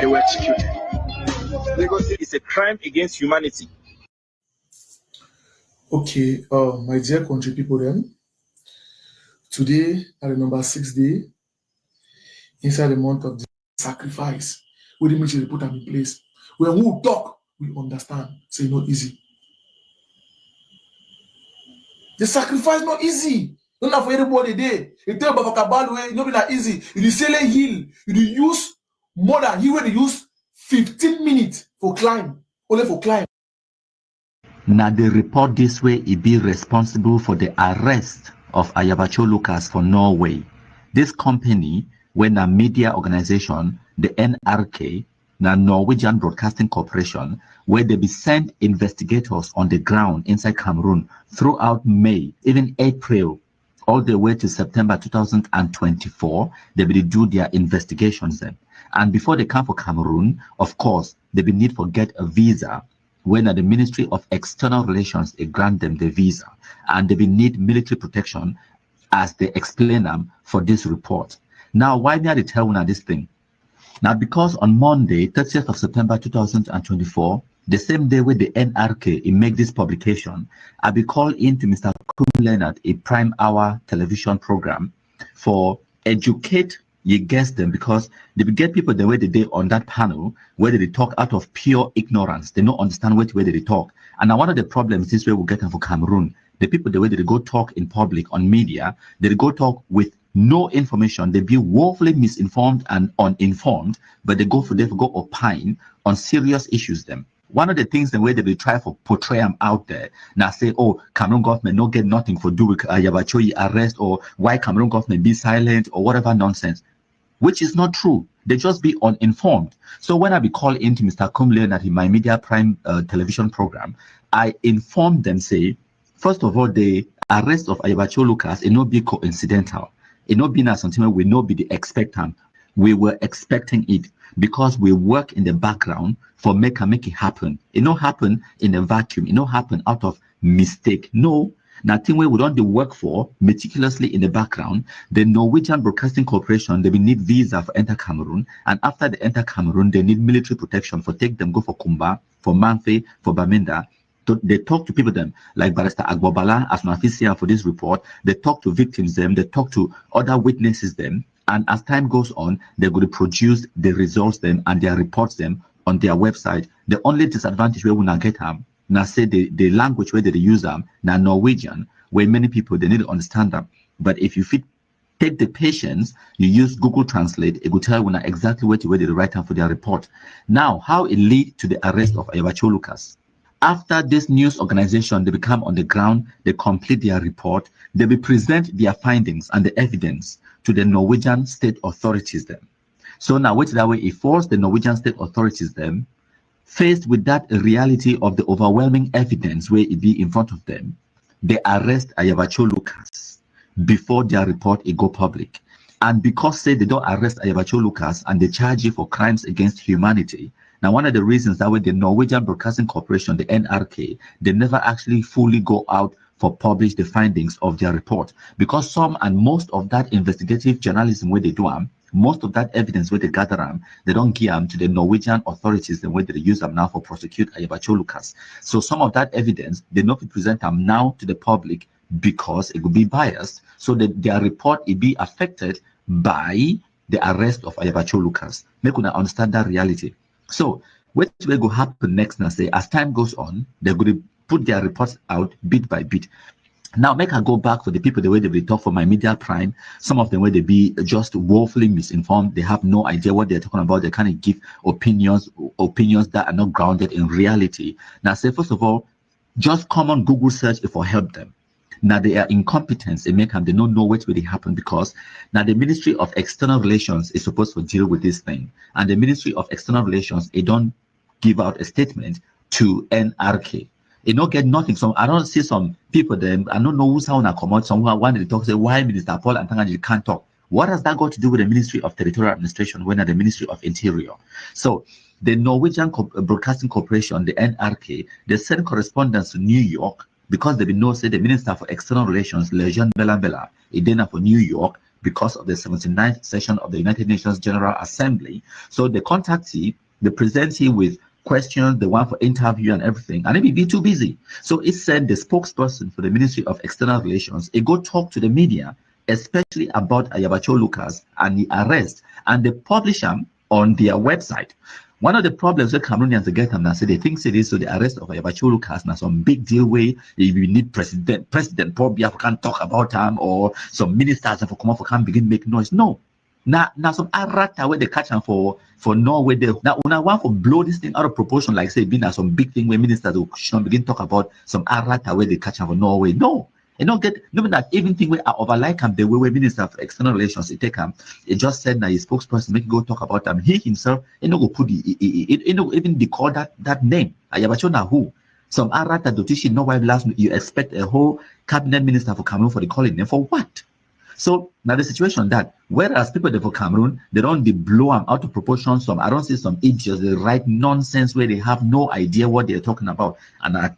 They were executed. It's a crime against humanity. Okay, my dear country people, then today are the number 6 day inside the month of the sacrifice. We didn't make sure we put them in place. When we talk, we understand. Say not easy. The sacrifice not easy. Not for everybody there. You tell about Kabal way, not be that easy. You sell a hill, you use more than he will use 15 minutes for climb, only for climb. Now they report this way it be responsible for the arrest of Ayabacho Lucas for Norway. This company, when a media organization, the NRK, the Norwegian Broadcasting Corporation, where they be sent investigators on the ground inside Cameroon throughout May, even April, all the way to September 2024, they will do their investigations then. And before they come for Cameroon, of course, they will need to get a visa when the Ministry of External Relations they grant them the visa. And they will need military protection as they explain them for this report. Now, why they are telling this thing? Now, because on Monday, 30th of September 2024, the same day with the NRK, it make this publication, I be called into Mr. Kum Leonard, a prime hour television program for educate you guess them, because they get people the way they did on that panel, whether they talk out of pure ignorance, they don't understand where they talk. And now one of the problems is where we get them for Cameroon. The people the way they go talk in public on media, they go talk with no information, they be woefully misinformed and uninformed, but they go opine on serious issues them. One of the things the way they try to portray them out there, now say, oh, Cameroon government no get nothing for do with Yabachoyi arrest, or why Cameroon government be silent, or whatever nonsense, which is not true. They just be uninformed. So when I be called into Mr. Kum Leonard in my Media Prime television program, I informed them, say, first of all, the arrest of Ayabacho Lucas, it not be coincidental. It not be something we not be the expectant. We were expecting it because we work in the background for make it happen. It not happen in a vacuum. It not happen out of mistake. No. Nothing we don't do work for meticulously in the background. The Norwegian Broadcasting Corporation, they will need visa for enter Cameroon, and after they enter Cameroon, they need military protection for take them go for Kumba, for Manfe, for Bamenda. They talk to people them like Barrister Agbobala as an official for this report. They talk to victims them. They talk to other witnesses them. And as time goes on, they're going to produce the results them and their reports them on their website. The only disadvantage we will not get them now say the language where they use them now Norwegian, where many people they need to understand them. But if you take the patience, you use Google Translate, it will tell you now exactly where they write down for their report. Now, how it lead to the arrest of Ayabacho Lucas. After this news organization, they become on the ground, they complete their report, they will present their findings and the evidence to the Norwegian state authorities then. So now which that way it forced the Norwegian state authorities then, faced with that reality of the overwhelming evidence where it be in front of them, they arrest Ayabacho Lucas before their report it go public. And because say they don't arrest Ayabacho Lucas and they charge you for crimes against humanity. Now, one of the reasons that way the Norwegian Broadcasting Corporation, the NRK, they never actually fully go out for publish the findings of their report, because some and most of that investigative journalism where they do most of that evidence where they gather them, they don't give them to the Norwegian authorities the way they use them now for prosecute Ayabacho Lucas. So some of that evidence they not present them now to the public because it would be biased. So that their report it be affected by the arrest of Ayabacho Lucas. Make una understand that reality. So what will go happen next now say as time goes on, they're going to put their reports out bit by bit. Now, make I go back for the people the way they talk for my Media Prime. Some of them where they be just woefully misinformed. They have no idea what they're talking about. They kind of give opinions that are not grounded in reality. Now, say first of all, just common Google search for help them. Now they are incompetence. They make them they don't know what really happened, because now the Ministry of External Relations is supposed to deal with this thing, and the Ministry of External Relations they don't give out a statement to NRK. It not get nothing. So I don't see some people then. I don't know who's how come out. Someone wanted to talk, say why Minister Paul Antangaji can't talk. What has that got to do with the Ministry of Territorial Administration when at the Ministry of Interior? So the Norwegian Broadcasting Corporation, the NRK, they send correspondence to New York because they know say the Minister for External Relations, Lejean Belambela, is then for New York because of the 79th session of the United Nations General Assembly. So they contact he, they present he with questions, the one for interview and everything, and it be too busy. So it sent the spokesperson for the Ministry of External Relations, it go talk to the media, especially about Ayabacho Lucas and the arrest, and they publish them on their website. One of the problems that Cameroonians get them now say they think it is so the arrest of Ayabacho Lucas now some big deal way we need President Paul Biya can't talk about him, or some ministers for come up for can begin make noise. No. Now some arata where they catch them for Norway. Now when I want to blow this thing out of proportion, like say being some big thing where ministers will begin talk about some arata where they catch them for Norway. No, you don't get no that even thing where I overlike him the way where Minister of External Relations he take him. He just said that his spokesperson make go talk about him. He himself he no go put even decall that name. Ayabacho na who? Some arata dotishi no why last you expect a whole cabinet minister for Cameroon for the calling name for what? So now the situation that whereas people there for Cameroon, they don't blow them out of proportion. Some I don't see some idiots they write nonsense where they have no idea what they're talking about. And I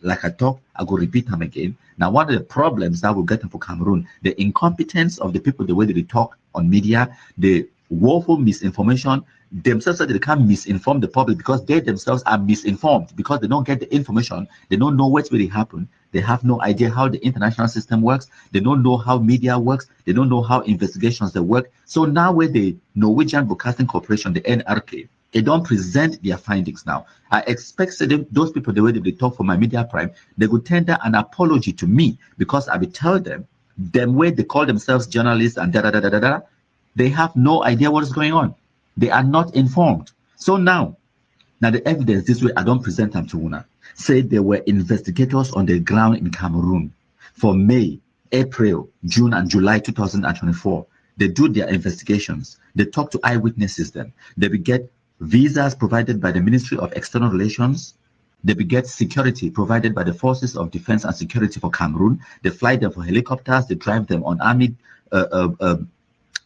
go repeat them again. Now one of the problems that we're getting for Cameroon, the incompetence of the people, the way they talk on media, the woeful misinformation. Themselves that they can't misinform the public because they themselves are misinformed because they don't get the information. They don't know what's really happened. They have no idea how the international system works. They don't know how media works. They don't know how investigations they work. So now with the Norwegian Broadcasting Corporation, the NRK, they don't present their findings now. I expect those people, the way they talk for my media prime, they would tender an apology to me because I will tell them way they call themselves journalists and they have no idea what is going on. They are not informed. So now the evidence this way, I don't present them to Una. Say there were investigators on the ground in Cameroon for May, April, June, and July 2024. They do their investigations. They talk to eyewitnesses then. They will get visas provided by the Ministry of External Relations. They will get security provided by the Forces of Defense and Security for Cameroon. They fly them for helicopters. They drive them on army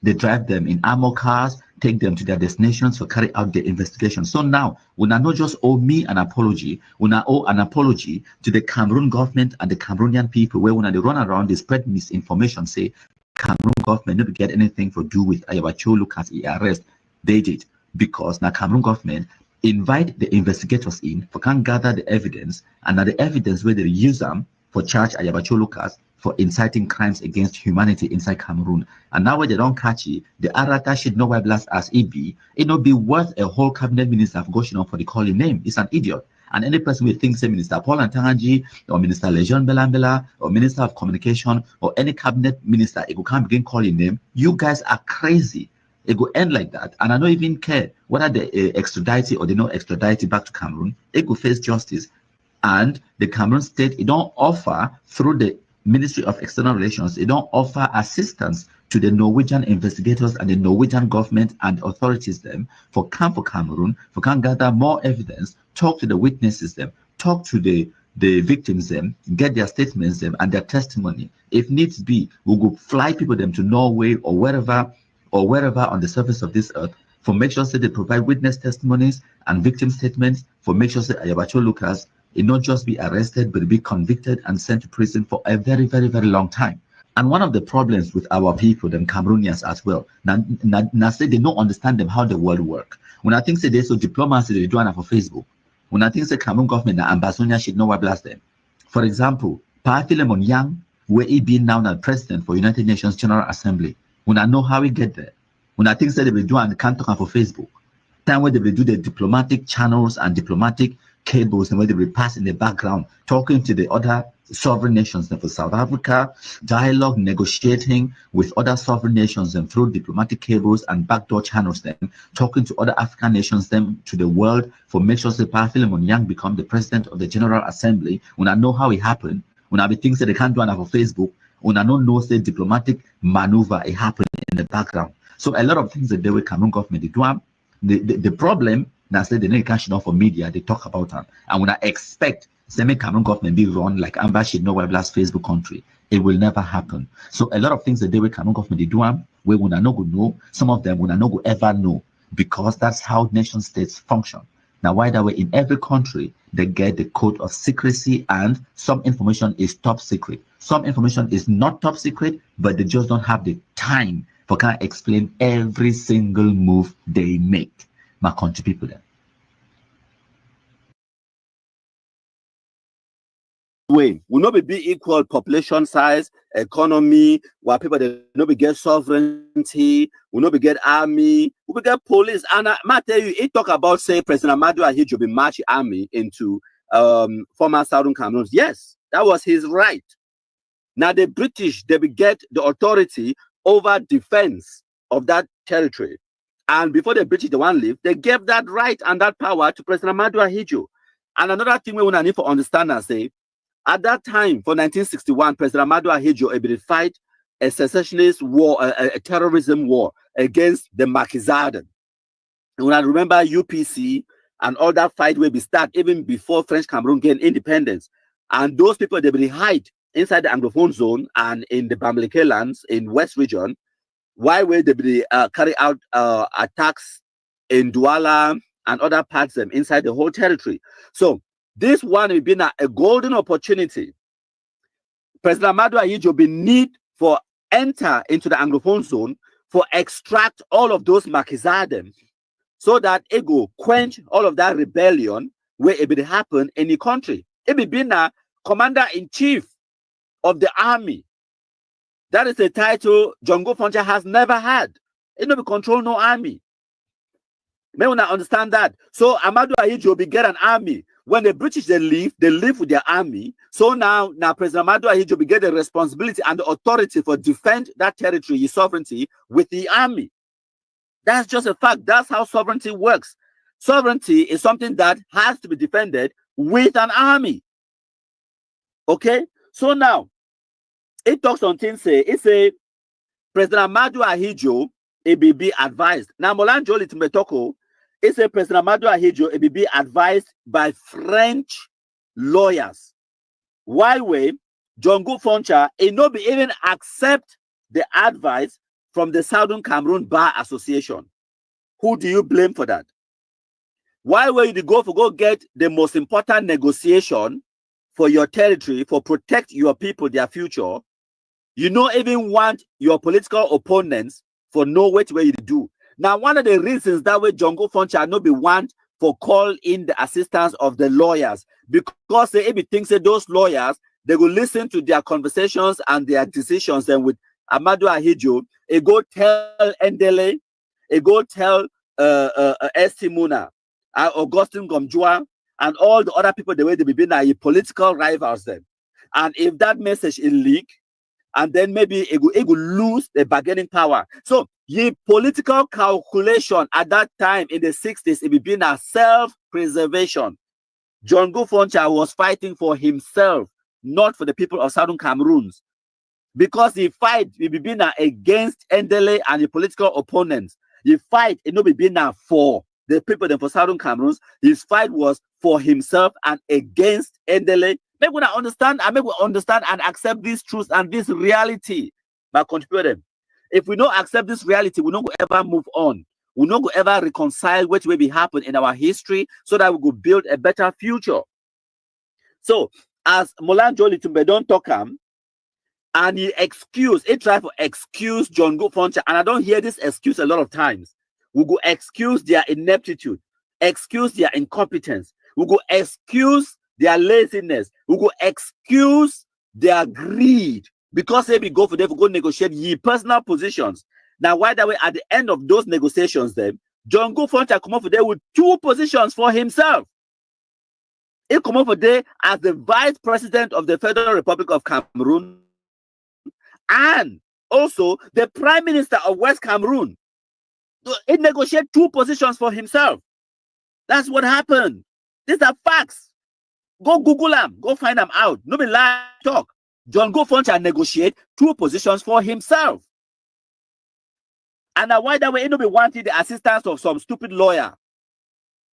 they drive them in armor cars, take them to their destinations to carry out the investigation. So now, we not just owe me an apology, we now owe an apology to the Cameroon government and the Cameroonian people, where when they run around, they spread misinformation, say Cameroon government never get anything to do with Ayabacho Lucas arrest. They did, because now Cameroon government invite the investigators in for can gather the evidence, and now the evidence where they use them for charge Ayabacho Lucas for inciting crimes against humanity inside Cameroon. And now when they don't catch it, the Arata should know why blast as EB, it not be worth a whole cabinet minister for going on for the calling name. It's an idiot. And any person will think, say, Minister Paul Antangaji, or Minister Lejeune Belambela, or Minister of Communication, or any cabinet minister, it will can't begin calling name. You guys are crazy. It will end like that. And I don't even care whether they extradite or they not extradite back to Cameroon. It will face justice. And the Cameroon state, it don't offer through the Ministry of External Relations, it don't offer assistance to the Norwegian investigators and the Norwegian government and authorities them for Cameroon, for can gather more evidence, talk to the witnesses them, talk to the victims them, get their statements them and their testimony. If needs be, we will fly people them to Norway or wherever on the surface of this earth for make sure that they provide witness testimonies and victim statements, for make sure that Ayabacho Lucas it not just be arrested, but be convicted and sent to prison for a very, very, very long time. And one of the problems with our people, them Cameroonians as well, now say they don't understand them how the world work. When I think say they so diplomacy they do it for Facebook. When I think say Cameroon government the ambassador should know what blast them. For example, Pa Philemon Yang, where he been now the president for United Nations General Assembly. When I know how we get there. When I think say they will do and can't talk for Facebook. Time where they will do the diplomatic channels and diplomatic cables and where they will pass in the background, talking to the other sovereign nations and for South Africa, dialogue, negotiating with other sovereign nations and through diplomatic cables and backdoor channels, then talking to other African nations, then to the world for make sure that Pa Philemon Yang become the president of the General Assembly. When I know how it happened, when I be things that they can't do on Facebook, when I don't know the diplomatic maneuver it happened in the background. So a lot of things that they will Cameroon government they do. The problem now say the name cash for media, they talk about them. And when I expect semi Cameroon government be run like Amba should know why last Facebook country, it will never happen. So a lot of things that they will Cameroon government they do we will not go know, some of them will not go ever know, because that's how nation states function. Now why that way in every country they get the code of secrecy, and some information is top secret. Some information is not top secret, but they just don't have the time for can explain every single move they make. My country people then. Way will not be equal population size, economy, where people they not be get sovereignty, will not be get army, will be get police. And I might tell you, it talk about say President Amadou Ahidjo be march army into former Southern Cameroon. Yes, that was his right. Now the British they be get the authority over defense of that territory. And before the British the one leave, they gave that right and that power to President Amadou Ahidjo. And another thing we want to need to understand and say, at that time, for 1961, President Amadou Ahidjo able to fight a secessionist war, a terrorism war against the Maquisards. When I remember UPC and all that fight will be start even before French Cameroon gained independence. And those people, they will hide inside the Anglophone zone and in the Bamileke lands in West region. Why will they be carry out attacks in Douala and other parts of them inside the whole territory? So this one will be a golden opportunity. President Amadou Ahidjo will need for enter into the Anglophone zone for extract all of those Makizadem so that it go quench all of that rebellion where it will happen in the country. It will be a commander-in-chief of the army. That is a title Django Funcha has never had. It don't control no army. May we not understand that. So Amadou Ahidjo will get an army. When the British they live with their army. So now President Amadou Ahidjo will get the responsibility and the authority for defend that territory, his sovereignty, with the army. That's just a fact. That's how sovereignty works. Sovereignty is something that has to be defended with an army. Okay? So now, it talks on things, it say, President Amadou Ahidjo, ABB advised. Now, Molanjo Litimetoko, it say President Amadou Ahidjo, ABB advised by French lawyers. Why way, Django Funcha, it no be even accept the advice from the Southern Cameroon Bar Association. Who do you blame for that? Why were you go get the most important negotiation for your territory, for protect your people, their future? You don't even want your political opponents for know which way you do. Now, one of the reasons that way Django Funcha no be want for call in the assistance of the lawyers, because they thinks that those lawyers, they will listen to their conversations and their decisions, and with Amadou Ahidjo, it go tell Ndele, it go tell Estimuna, Augustine Gomjua, and all the other people the way they be being political rivals them. And if that message is leaked, and then maybe it will lose the bargaining power. So the political calculation at that time in the 60s, it be been a self-preservation. Django Funcha was fighting for himself, not for the people of Southern Cameroons. Because he fight, he be been against Ndele and the political opponents. He fight, it no be been for the people for Southern Cameroons. His fight was for himself and against Ndele. Maybe we understand and accept this truth and this reality by contributing. If we don't accept this reality, we don't go ever move on. We don't go ever reconcile what will be happen in our history so that we go build a better future. So as Molanjo Litumbe don't talk and he try to excuse Django Funcha, and I don't hear this excuse a lot of times. We go excuse their ineptitude, excuse their incompetence, we go excuse their laziness, we go excuse their greed, because they be go for them to go negotiate ye personal positions. Now, why that way at the end of those negotiations, then Django Funcha come up for there with 2 positions for himself. He come up for there as the Vice President of the Federal Republic of Cameroon and also the Prime Minister of West Cameroon. So he negotiated 2 positions for himself. That's what happened. These are facts. Go Google them. Go find them out. No be lie talk. Django Funcha negotiate 2 positions for himself. And now why that way he no be wanting the assistance of some stupid lawyer?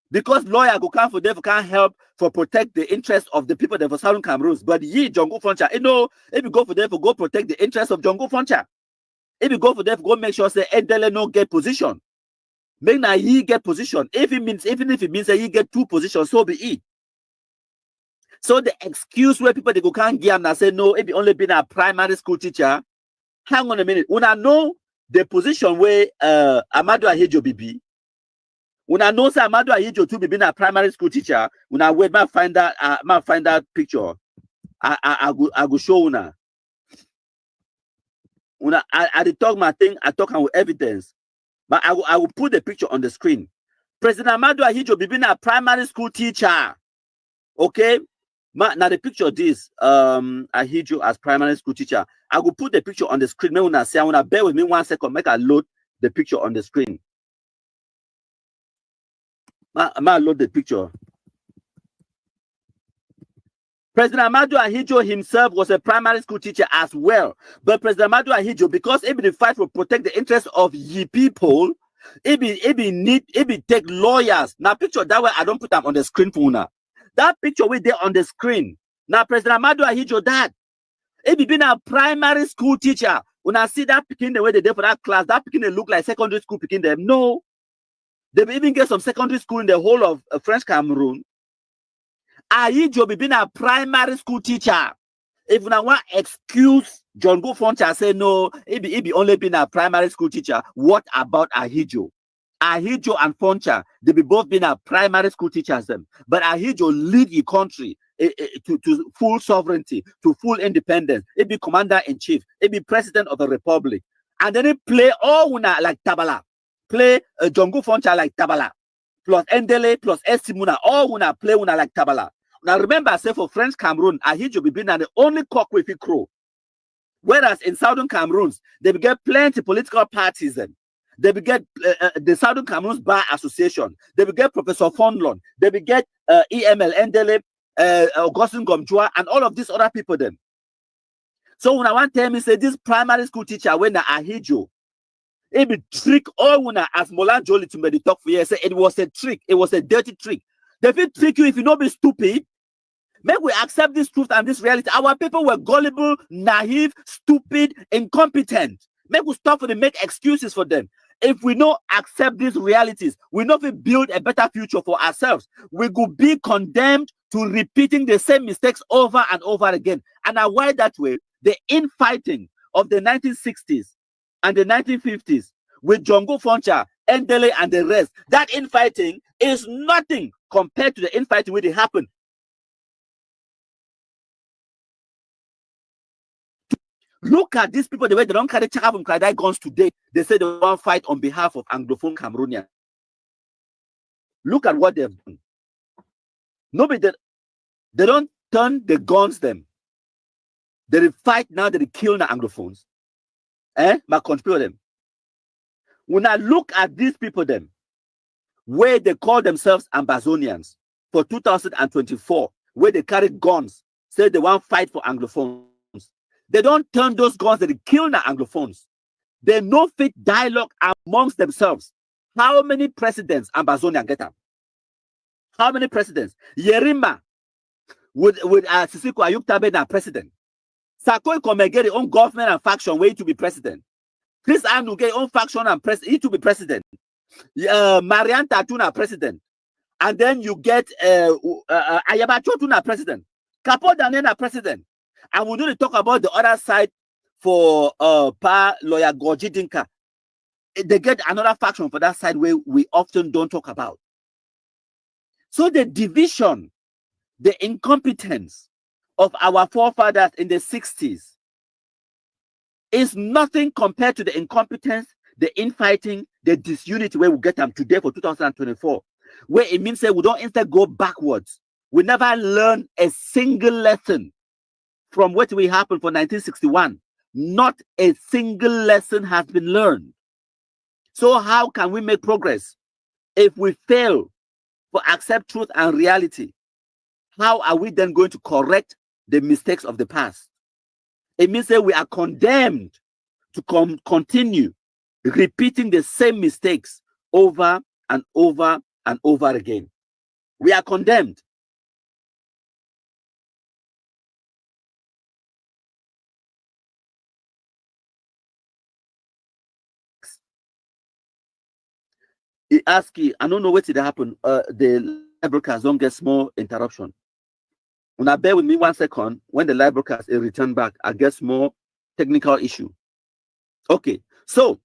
Because lawyer go come for them can't help for protect the interests of the people that for Southern Cameroons. But Django Funcha, if you go for them for go protect the interests of Django Funcha. If you go for them, go make sure say Ndele no get position. Make now he get position. Even if it means that he get 2 positions, so be it. So the excuse where people they go can't give and say no, if you only been a primary school teacher. Hang on a minute. When I know the position where Amadou Ahidjo be, when I know say Amadou Ahidjo to be being a primary school teacher, when I wait, might find that picture. I go show una. When I talk my thing, I talk with evidence. But I will put the picture on the screen. President Amadou Ahidjo be being a primary school teacher. Okay? Now the picture this Ahidjo as primary school teacher. I will put the picture on the screen. When I say I wanna bear with me 1 second, make I load the picture on the screen. I load the picture. President Amadou Ahidjo himself was a primary school teacher as well. But President Amadou Ahidjo, because he be fight to protect the interests of ye people, he be take lawyers. Now picture that way I don't put them on the screen for now. That picture we there on the screen. Now President Amadou Ahidjo that he be been a primary school teacher. When I see that picking the way they did for that class, that picking they look like secondary school picking them. No. They even get some secondary school in the whole of French Cameroon. Ahidjo be been a primary school teacher. If you want excuse John Go Foncha say no, it be only been a primary school teacher. What about Ahijo? Ahijo and Foncha, they be both been a primary school teachers them. But Ahijo lead the country to full sovereignty, to full independence. It be commander-in-chief. It be president of the republic. And then it play all una like Tabala. Play John Go Foncha like Tabala. Plus Endele, plus Esimuna, all una play una like Tabala. Now remember, I say for French Cameroon, Ahijo be been the only cock with a crow. Whereas in Southern Cameroons, they get plenty political parties then. They will get the Southern Cameroons Bar Association. They will get Professor Fonlon. They will get EML Endele, Augustine Gomjua, and all of these other people then. So when I want to tell me, say this primary school teacher when the Ahijo, it be trick all when as Molan Jolie to me talk for you. Say it was a trick. It was a dirty trick. They will trick you if you not be stupid. Make we accept this truth and this reality. Our people were gullible, naive, stupid, incompetent. Make we stop for them, make excuses for them. If we don't accept these realities, we not build a better future for ourselves. We could be condemned to repeating the same mistakes over and over again. And why that way? The infighting of the 1960s and the 1950s with Jongo Foncha, Endele, and the rest, that infighting is nothing compared to the infighting when it happened. Look at these people, the way they don't carry chaff and cry guns today. They say they want to fight on behalf of Anglophone Cameroonians. Look at what they've done. Nobody, they don't turn the guns them. They fight now, they kill the Anglophones. But control them. When I look at these people them, where they call themselves Ambazonians for 2024, where they carry guns, say they want to fight for Anglophones. They don't turn those guns that kill the Anglophones. They no fit dialogue amongst themselves. How many presidents Ambazonia get up? How many presidents? Yerima with Sisiko Ayuk Tabe na president. Sakoi Kome get his own government and faction way to be president. Chris Anu get his own faction and he to be president. Marian Tatuna president. And then you get Ayabacho Tuna president. Kapo Danena president. And we don't talk about the other side for lawyer Goji Dinka. They get another faction for that side where we often don't talk about. So the division, the incompetence of our forefathers in the 60s is nothing compared to the incompetence, the infighting, the disunity where we get them today for 2024. Where it means that we don't instead go backwards. We never learn a single lesson from what will happen for 1961. Not a single lesson has been learned. So how can we make progress if we fail to accept truth and reality? How are we then going to correct the mistakes of the past? It means that we are condemned to continue repeating the same mistakes over and over and over again. We are condemned. He asked you, I don't know what did happen. The live broadcast don't get small interruption. When I bear with me 1 second, when the live broadcast is returned back, I get small technical issue. Okay, so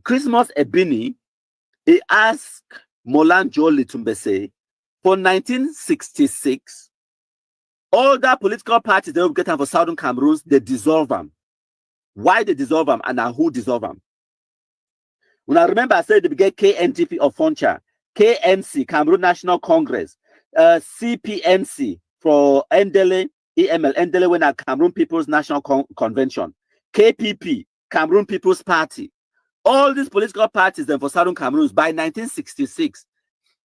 Christmas Ebini, he asked Molan Jolie Tumbese for 1966, all that political parties they will get them for Southern Cameroons, they dissolve them. Why they dissolve them and who dissolve them? When I remember, I said they get KNTP of Foncha, KNC, Cameroon National Congress, CPNC for Endele, EML, Endele when Cameroon People's National Convention, KPP, Cameroon People's Party. All these political parties then for Southern Cameroons by 1966.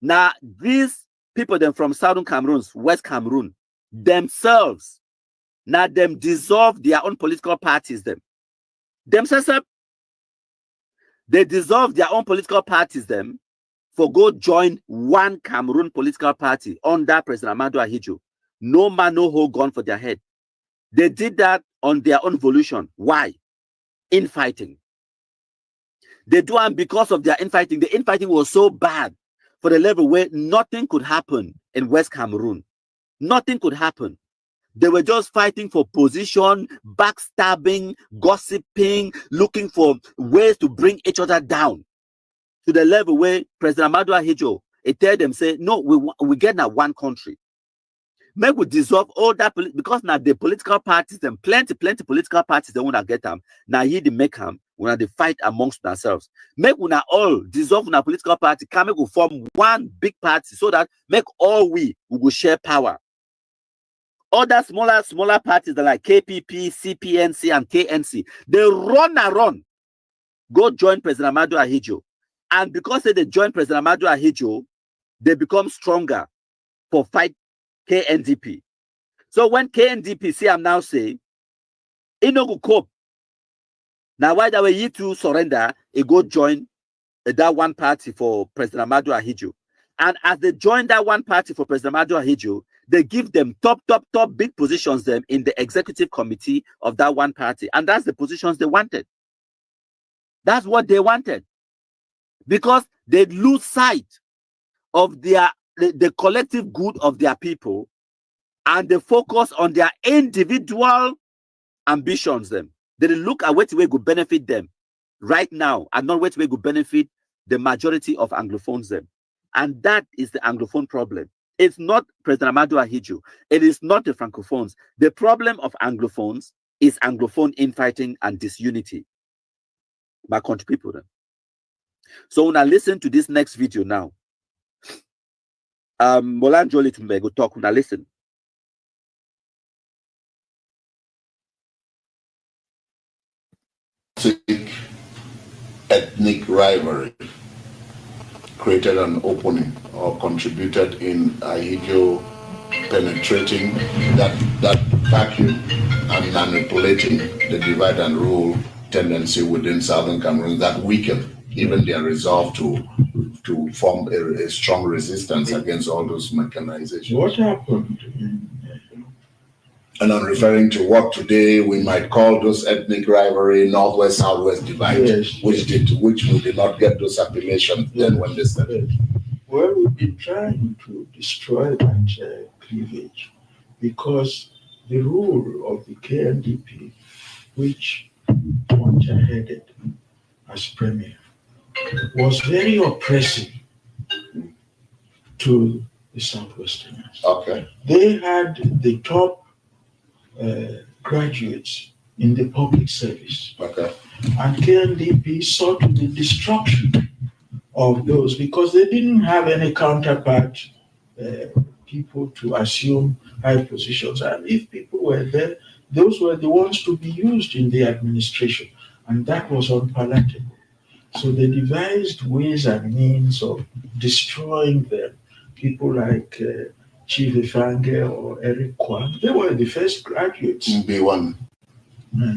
Now, these people then from Southern Cameroons, West Cameroon, themselves, now them dissolve their own political parties them. Themselves, they dissolve their own political parties them for go join one Cameroon political party under President Amadou Ahidjo. No man, no hold gun for their head. They did that on their own volition. Why? Infighting. They do it because of their infighting. The infighting was so bad for the level where nothing could happen in West Cameroon. Nothing could happen. They were just fighting for position, backstabbing, gossiping, looking for ways to bring each other down to the level where President Amadu Ahijo, it tell them, say, no, we get now one country. Make we dissolve all that, because now the political parties and plenty political parties, they want to get them. Now here they make them, when they fight amongst themselves. Make we now all dissolve our political party, can make we form one big party so that make all we will share power. Other smaller parties that like KPP, CPNC, and KNC, they run, go join President Amadu Ahijo. And because they join President Amadu Ahijo, they become stronger for fight KNDP. So when KNDP see I'm now saying, it no go cope. Now why that way you two surrender, it go join that one party for President Amadu Ahijo. And as they join that one party for President Amadu Ahijo, they give them top big positions them in the executive committee of that one party. And that's the positions they wanted. That's what they wanted. Because they lose sight of the collective good of their people, and they focus on their individual ambitions them. They look at what way could benefit them right now and not what way could benefit the majority of Anglophones them. And that is the Anglophone problem. It's not President Amadu Ahijo. It is not the Francophones. The problem of Anglophones is Anglophone infighting and disunity. My country people then. So when I listen to this next video now, Molan Joli Tumbe go talk when I listen. Ethnic rivalry created an opening or contributed in Ahijo penetrating that vacuum and manipulating the divide and rule tendency within Southern Cameroon that weakened even their resolve to form a strong resistance against all those mechanizations. What happened? And I'm referring to what today we might call those ethnic rivalry, Northwest Southwest divide, Yes, which we did not get those appellations then when they started. Well, we've been trying to destroy that cleavage because the rule of the KNDP, which Poncha headed as premier, was very oppressive to the Southwesterners. Okay. They had the top graduates in the public service. Okay. And KNDP sought the destruction of those because they didn't have any counterpart people to assume high positions. And if people were there, those were the ones to be used in the administration. And that was unpalatable. So they devised ways and means of destroying them. People like Chief Ifange or Eric Kwan, they were the first graduates. B1.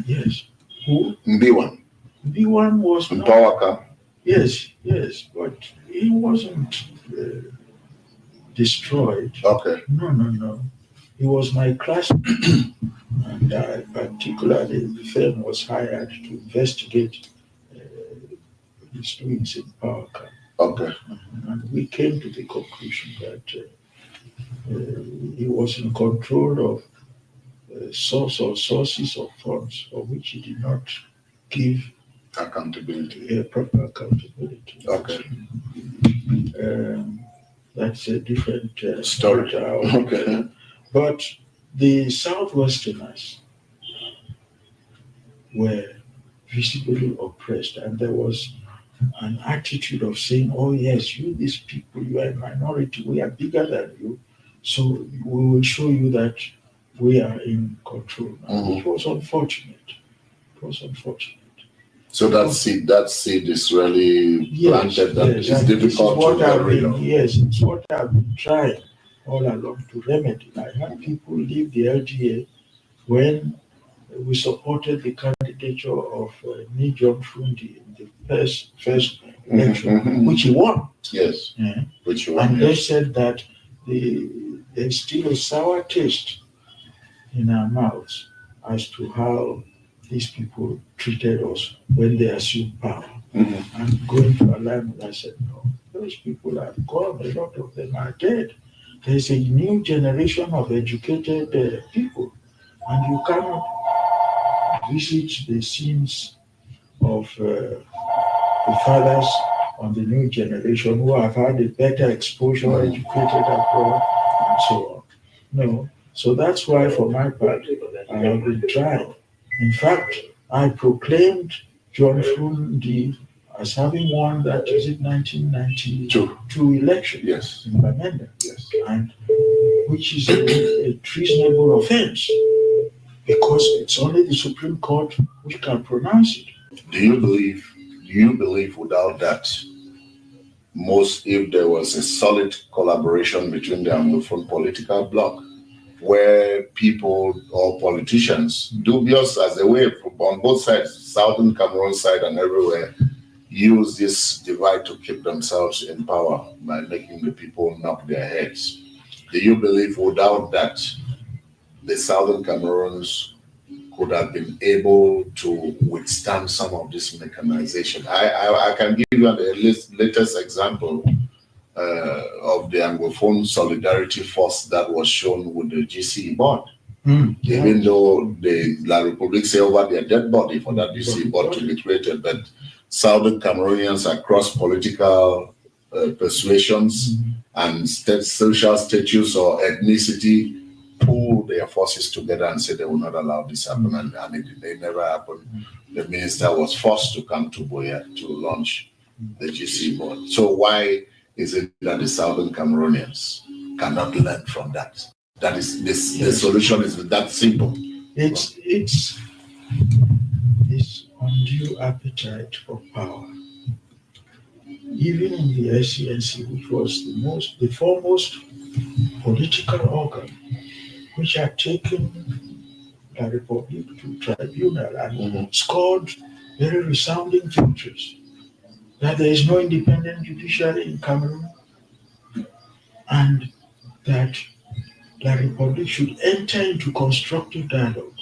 Yes. Who? B1. B1 was Ntawaka. Yes, but he wasn't destroyed. Okay. No. He was my classmate. And particularly the firm was hired to investigate his doings in power camp. Okay. And we came to the conclusion that he was in control of sources of funds for which he did not give accountability. Proper accountability. Okay. That's a different story. Okay. But the Southwesterners were visibly oppressed, and there was an attitude of saying, oh yes, you these people, you are a minority, we are bigger than you, so we will show you that we are in control. And it was unfortunate. So that seed is really planted, that is difficult to get rid of. Yes, it's what I've been trying all along to remedy. I had people leave the LGA when we supported the candidature of Nijon Fundi in the first election, which he won. Yes, which he won. And they said that there's still a sour taste in our mouths as to how these people treated us when they assumed power. And going to alignment, I said, no, those people have gone, a lot of them are dead. There's a new generation of educated people and you cannot visit the scenes of the fathers on the new generation who have had a better exposure, educated abroad, and so on. No. So that's why, for my part, I have been trying. In fact, I proclaimed John Fundi as having won that, is it 1992 election in Bamenda, and which is a treasonable offense because it's only the Supreme Court which can pronounce it. Do you believe without that, if there was a solid collaboration between the Anglophone political bloc, where people or politicians, dubious as they were on both sides, Southern Cameroon side and everywhere, use this divide to keep themselves in power by making the people knock their heads? Do you believe without that, the Southern Cameroons could have been able to withstand some of this mechanization? I can give you the latest example of the Anglophone Solidarity Force that was shown with the GCE board. Even though the La Republique say over their dead body for that GCE board to be created, but Southern Cameroonians across political persuasions and social status or ethnicity pull their forces together and say they will not allow this happen, and it never happened. The minister was forced to come to Boya to launch the GC board. So why is it that the Southern Cameroonians cannot learn from that? That is this. The solution is that simple. It's undue appetite for power. Even in the SCNC, which was the foremost political organ, which had taken the Republic to tribunal and scored very resounding victories, that there is no independent judiciary in Cameroon, and that the Republic should enter into constructive dialogue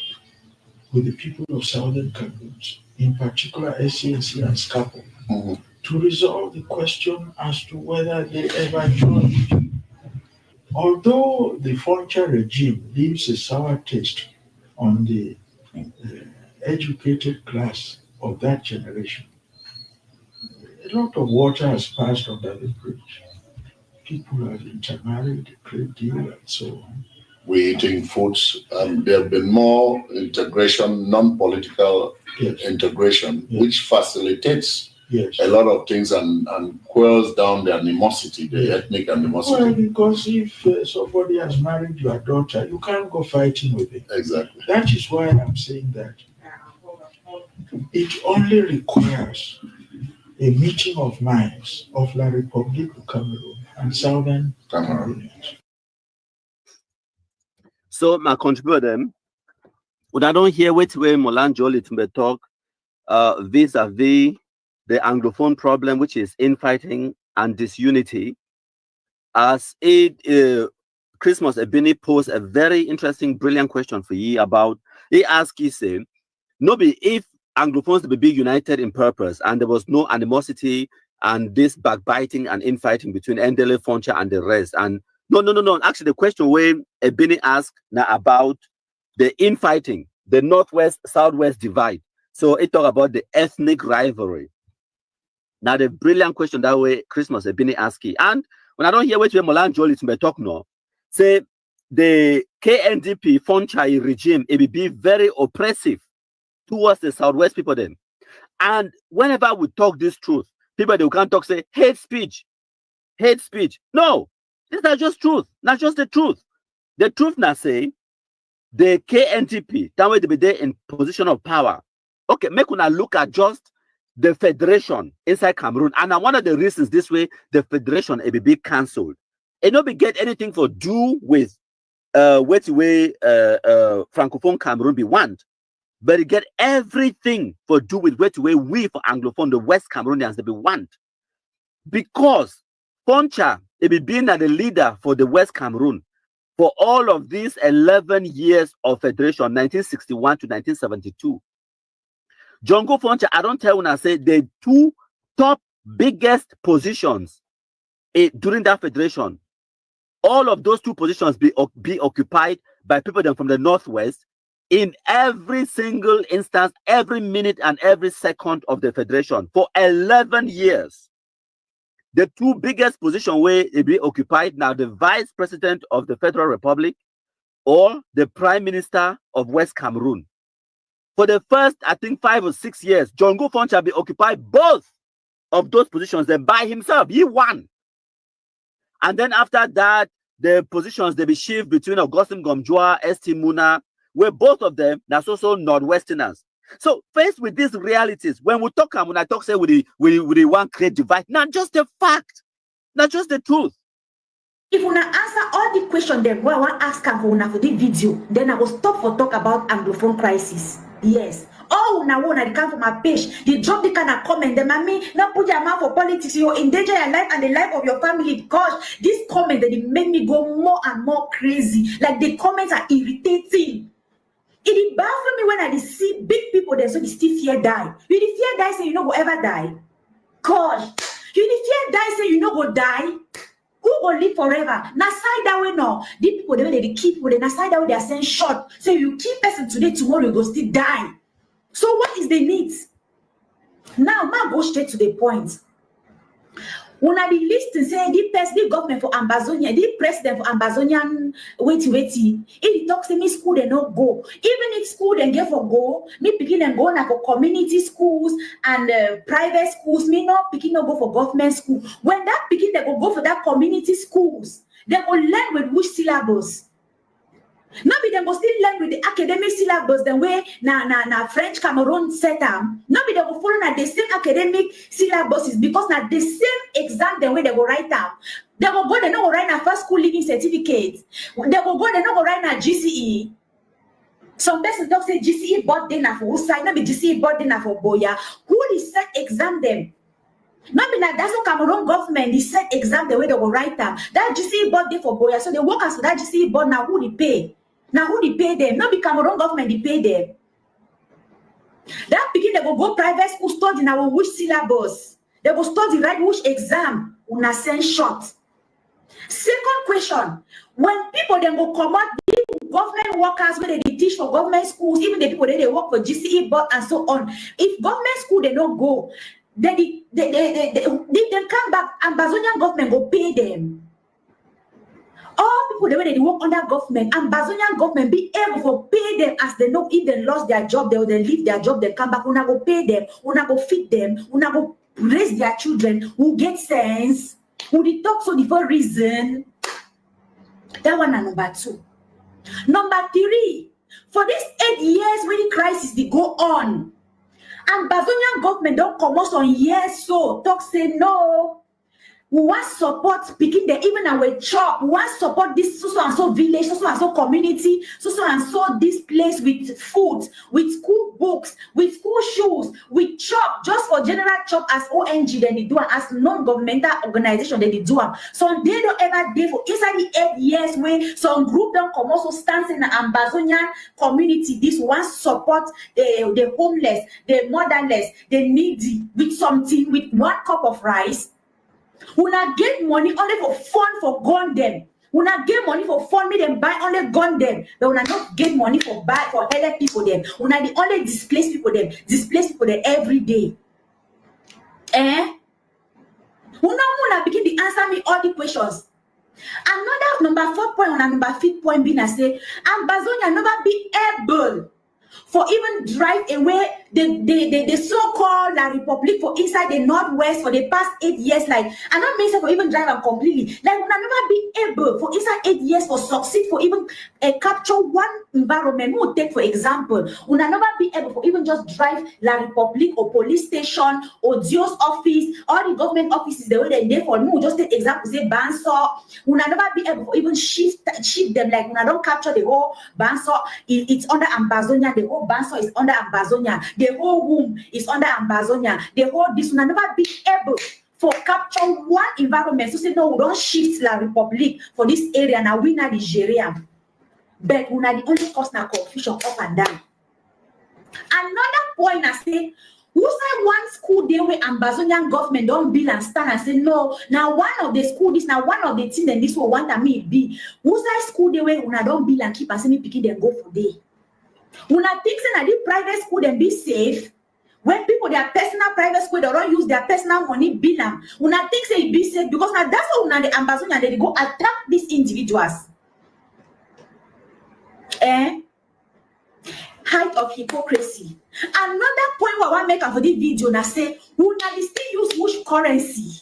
with the people of Southern Cameroon, in particular SCNC and SCAPO, to resolve the question as to whether they ever joined. Although the Foncha regime leaves a sour taste on the educated class of that generation, a lot of water has passed under the bridge. People have intermarried a great deal and so on. We're eating foods, and there have been more integration, non-political integration, which facilitates a lot of things and quells down the animosity, the ethnic animosity. Well, because if somebody has married your daughter, you can't go fighting with it. Exactly. That is why I'm saying that it only requires a meeting of minds of La Republique du Cameroon and Southern Cameroon. So my contributor them, when I don't hear which way Molanjo Litumbe talk vis-a-vis the Anglophone problem, which is infighting and disunity, as Christmas Ebini posed a very interesting, brilliant question for you about, he asked, he said, Nobi, if Anglophones to be united in purpose and there was no animosity and this backbiting and infighting between Ndele, Foncha and the rest, and no. Actually, the question where Ebini asked now about the infighting, the Northwest-Southwest divide. So it talk about the ethnic rivalry. Now, the brilliant question that way Christmas Ebini asking. And when I don't hear what Molan Jolie to talk now, say the KNDP Fonchai regime, it will be very oppressive towards the Southwest people then. And whenever we talk this truth, people they can't talk say hate speech. No, this is not just truth, not just the truth. The truth now say the KNDP, that way they be there in position of power. Okay, make una look at just the federation inside Cameroon. And one of the reasons this way the federation will be cancelled. It not be get anything for do with what way Francophone Cameroon be want. But it get everything for do with what way we for Anglophone, the West Cameroonians, they be want. Because Foncha, it be being the leader for the West Cameroon for all of these 11 years of federation, 1961 to 1972. Jongo Foncha, I don't tell when I say the two top biggest positions during that federation. All of those two positions be occupied by people from the Northwest, in every single instance, every minute and every second of the federation for 11 years. The two biggest positions where it be occupied now, the vice president of the Federal Republic or the prime minister of West Cameroon. For the first, I think, 5 or 6 years, John Gofon shall be occupied both of those positions. Then by himself, he won. And then after that, the positions they be shift between Augustine Gomjua, S.T. Muna, where both of them are also Northwesterners. So faced with these realities, when we talk and when I talk, say we want to create divide, not just the fact, not just the truth. If you answer all the questions then I want to ask for the video, then I will stop for talk about Anglophone crisis. Yes. Oh, now when I come from my page, they drop the kind of comment. They mommy, not put your mouth for politics. You endanger your life and the life of your family because this comment that they make me go more and more crazy. Like the comments are irritating. It baffles me when I see big people there, so they still fear die. You the fear die say you no go ever die. Gosh, you the fear die say you no go die. Who go live forever? Na side that way no. The people they keep with the side that way they are saying short. So you keep person today, tomorrow you go still die. So what is the need? Now, man, go straight to the point. When I be listening, say the government for Ambazonia, the president for Ambazonian, wait. If talks to me school, they not go. Even if school they get for go, me picking and go now for community schools and private schools. Me not picking no go for government school. When that picking they go for that community schools, they will learn with which syllabus. Not be them go still learn with the academic syllabus the way na French Cameroon set them. Not be them go follow na the same academic syllabuses because na the same exam the way they go write down. They go they no go write na first school living certificate. They go they no go write na GCE. Some persons don't say GCE board day na for outside, not be GCE board day na for Boya. Who is set exam them? Not be like that's what Cameroon government they set exam the way they go write them. That GCE board day for Boya, so the workers for that GCE board now who they pay. Now who they pay them? Not be Cameroon government they pay them. That begin they go private school study now which syllabus. They go study right which exam una send short. Second question, when people then go come out, the government workers where they teach for government schools, even the people that they work for GCE board and so on. If government school they don't go, then they come back and Ambazonian government go pay them. All people the way they work under government and Ambazonian government be able to pay them as they know if they lost their job, they will then leave their job, they come back, una go pay them, una go feed them, una go raise their children who get sense, who they talk so different reason. That one and number 2. Number 3, for this 8 years when the crisis they go on, and Ambazonian government don't come out on years so talk say no. We want support picking the even our chop. We want support this so and so village, so and so community, so and so this place with food, with school books, with school shoes, with chop, just for general chop as ONG then they do as non-governmental organization then they do them. So they don't ever do for inside the 8 years when some group don't come also stands in the Ambazonian community. This one support the homeless, the motherless, the needy with something, with 1 cup of rice. When I get money only for fun for gun them. When I get money for fun, me them buy only gun them. But when I not get money for buy for help people them. When I the only displace people them every day. When begin to answer me all the questions. Another number 4 point and number 5 point being I say, Ambazonia never be able for even drive away the so-called La Republic for inside the Northwest for the past 8 years. Like, I don't mean for even drive them completely. Like, we never be able for inside 8 years for succeed for even capture one environment. We would take for example, we never be able for even just drive La Republic or police station or Dio's office, all the government offices the way they there for. We just take example say Banso. We never be able for even shift them. Like, we don't capture the whole Banso. It's under Ambazonia. The whole Banso is under Ambazonia. The whole womb is under Ambazonia. The whole this will never be able for capture one environment. So say no, we don't shift La Republic for this area now. We na Nigeria, but we na the only cause na confusion up and down. Another point I say, who say one school there where Ambazonian government don't build and stand and say no. Now one of the school this now one of the things and this will want me be. Who say school there where una don't build and keep and say me picking them go for day. Una think say na the private school dem be safe? When people their personal private school, they don't use their personal money bill them. Una think say it be safe because now that's how una the Ambazonia they go attract these individuals. Height of hypocrisy. Another point where I want make for this video na say una dey still use which currency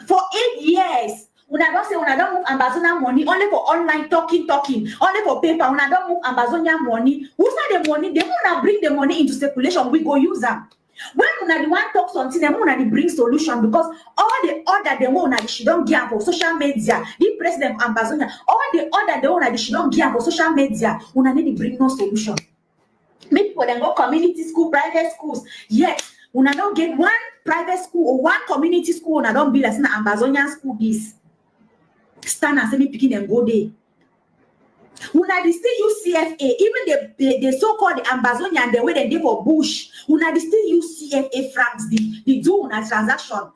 for 8 years. Una don't say una don't move Ambazonia money only for online talking, only for paper. Una don't move Ambazonia money. Who say the money? They wanna bring the money into circulation. We go use them. When una the one talk something, they wanna bring solution because all the order they want she don't give for social media. The president of Ambazonia, all the order they want she don't give for social media. Una need to bring no solution. Make people then go community school, private schools. Yes, una don't get one private school or one community school. Una don't be like Ambazonian school this. Stand and say me picking them go there. Una they still use CFA, even the so-called Ambazonian, the way they did for Bush. Una they still use CFA francs, the do una transaction.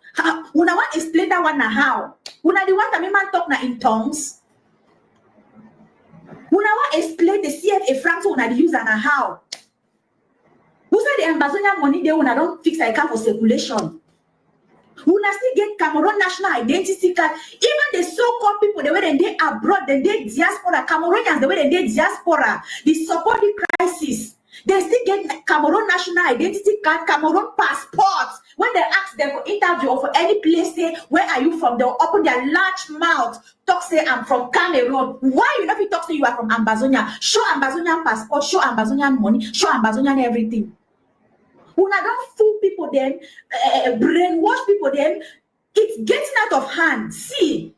Una want explain that one now how? Una the one that me man talk na in tongues. Una want explain the CFA francs una the use and how? Who said the Ambazonian money they una don't fix account for circulation? Una still get Cameroon national identity card. Even the so-called people, the way they abroad, they diaspora, Cameroonians, the way they diaspora, they support the crisis. They still get Cameroon national identity card, Cameroon passports. When they ask them for interview or for any place, say, where are you from? They'll open their large mouth, talk say, I'm from Cameroon. Why you not be talk say you are from Ambazonia? Show Ambazonian passport, show Ambazonian money, show Ambazonian everything. Una don't fool people then, brainwash people then. It's getting out of hand. See,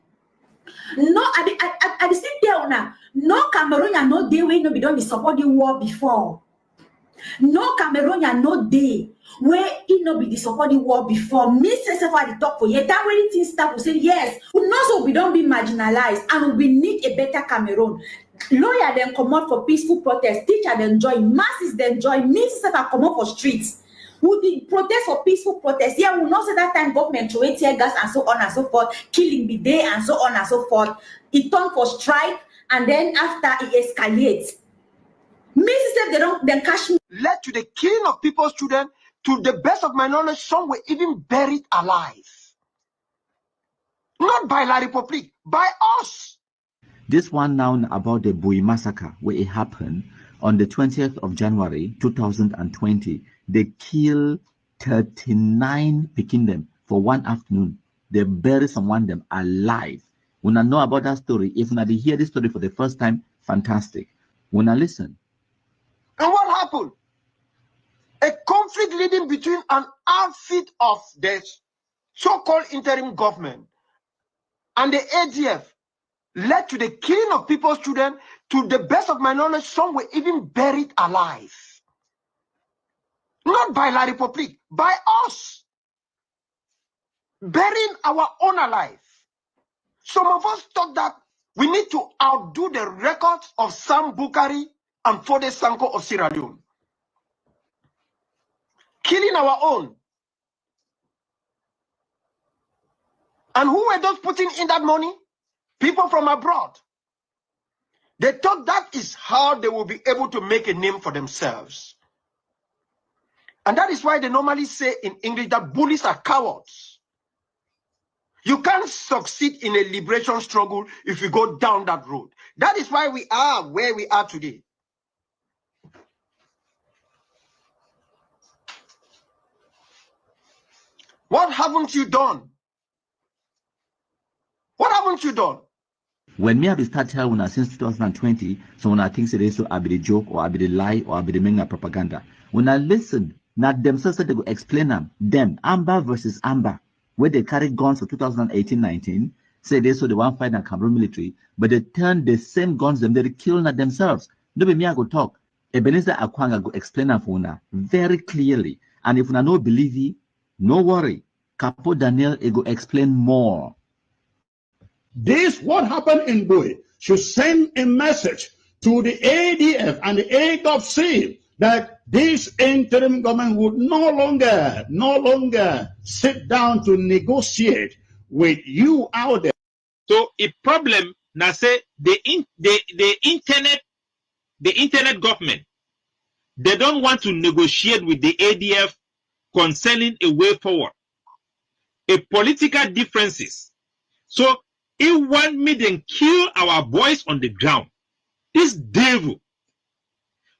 no, I the same there una. No Cameroonian, no day way no be done the support the war before. No Cameroonian, no day where it no be the support the war before. Me say so far the talk for you. That when things start, we say yes. We know so we don't be marginalized and we need a better Cameroon. Lawyer then come out for peaceful protest. Teacher then join. Masses then join. Me say come out for streets. We did protest for peaceful protest. Yeah, we know say that time government throw tear gas and so on and so forth, killing be there and so on and so forth. It turned for strike and then after it escalates. Mrs. They don't then cash me. Led to the killing of people's children. To the best of my knowledge, some were even buried alive. Not by La République, by us. This one now about the Bui massacre, where it happened on the 20th of January 2020. They killed 39 Pikindem for one afternoon. They buried someone them alive. When I know about that story, if I hear this story for the first time, fantastic. When I listen. And what happened? A conflict leading between an outfit of the so-called interim government and the ADF led to the killing of people's children. To the best of my knowledge, some were even buried alive. Not by La République, by us. Burying our own alive. Some of us thought that we need to outdo the records of Sam Bukari and Fode Sanko of Sierra Leone. Killing our own. And who were those putting in that money? People from abroad. They thought that is how they will be able to make a name for themselves. And that is why they normally say in English that bullies are cowards. You can't succeed in a liberation struggle if you go down that road. That is why we are where we are today. What haven't you done? What haven't you done? When me have started telling una since 2020, so when I think it is so I be the joke or I be the lie or I be the menga propaganda. When I listen, not themselves they go explain them Amba versus Amba, where they carry guns for 2018-19, say they so they want fight in Cameroon military, but they turn the same guns them, they kill themselves. No be me I go talk. Ebenezer Akwanga go explain for una very clearly. And if una no believe it, no worry. Capo Daniel go explain more. This, what happened in Bui, should send a message to the ADF and the AGOPC that this interim government would no longer sit down to negotiate with you out there. So a problem now say the internet government They don't want to negotiate with the ADF concerning a way forward. A political differences. So if one million kill our boys on the ground, this devil,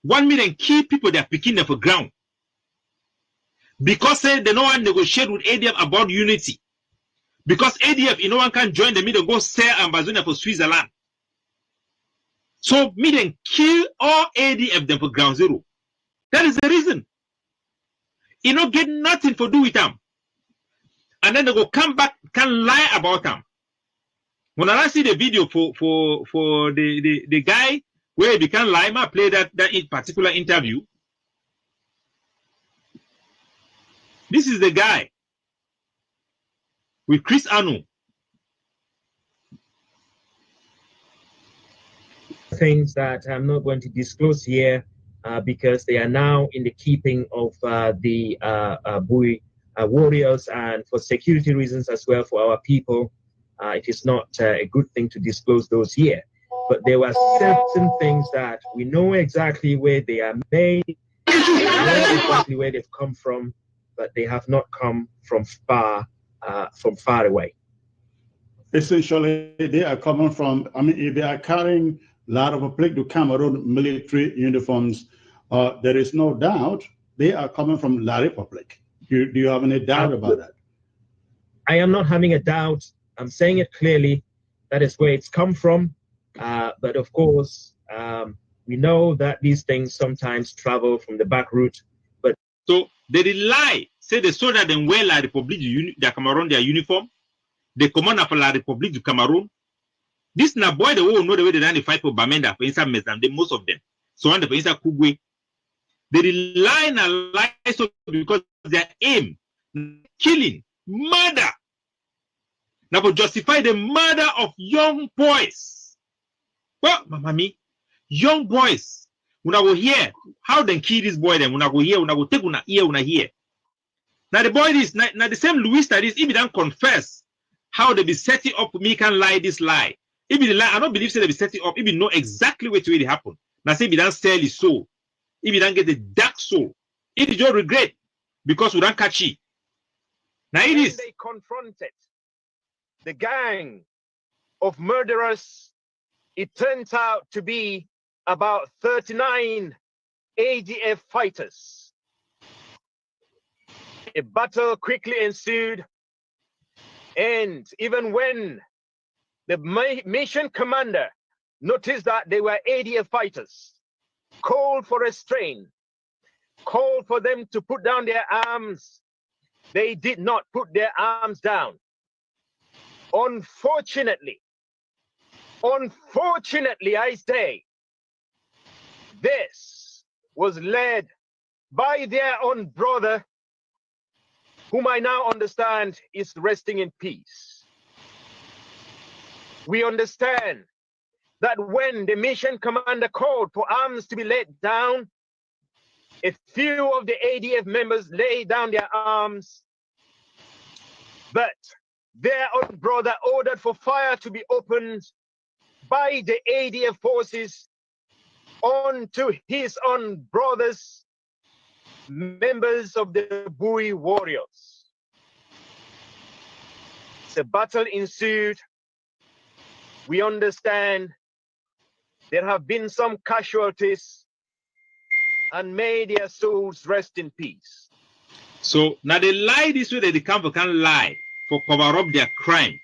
1 million kill people that are picking up a ground. Because they don't want to negotiate with ADF about unity. Because ADF, no one can join the middle, go sell Ambazonia for Switzerland. So million kill all ADF them for ground zero. That is the reason. You don't get nothing to do with them. And then they go come back, can lie about them. When I see the video for the guy where he can lie, I play that particular interview. This is the guy with Chris Anu. Things that I'm not going to disclose here because they are now in the keeping of the Bui warriors, and for security reasons as well for our people. It is not a good thing to disclose those here. But there were certain things that we know exactly where they are made, we know exactly where they've come from, but they have not come from far away. Essentially, they are coming from, I mean, if they are carrying a lot of Republic to Cameroon military uniforms, there is no doubt they are coming from La Republic. Do you have any doubt about that? I am not having a doubt. I'm saying it clearly. That is where it's come from. But of course, we know that these things sometimes travel from the back route. But so they lie. Say the soldiers then wear La Republique de Cameroon their uniform. The commander for La Republique du Cameroon. This na boy the will know the way they done the fight for Bamenda for inside Mesam, most of them. So on the for inside Kugwe. They lie and lie so because their aim killing, murder. Now to justify the murder of young boys. Well, mamami, young boys. When I go hear how they kill this boy, then when I go hear, when I go take una ear, una hear. Now the boy is now the same Louis that is, if he don't confess how they be setting up me can lie this lie. If he lie, I don't believe say they be setting up, if he know exactly what really happen. Now say if he don't sell his soul, if he don't get the dark soul, if he just regret because we don't catch it. Now it is. They confronted the gang of murderers. It turns out to be about 39 ADF fighters. A battle quickly ensued, and even when the mission commander noticed that they were ADF fighters, called for restraint, called for them to put down their arms, they did not put their arms down. Unfortunately, I say, this was led by their own brother, whom I now understand is resting in peace. We understand that when the mission commander called for arms to be laid down, a few of the ADF members laid down their arms, but their own brother ordered for fire to be opened by the ADF forces onto his own brothers, members of the Bui warriors. The battle ensued. We understand there have been some casualties, and may their souls rest in peace. So now they lie this way that the camp can lie for cover up their crime.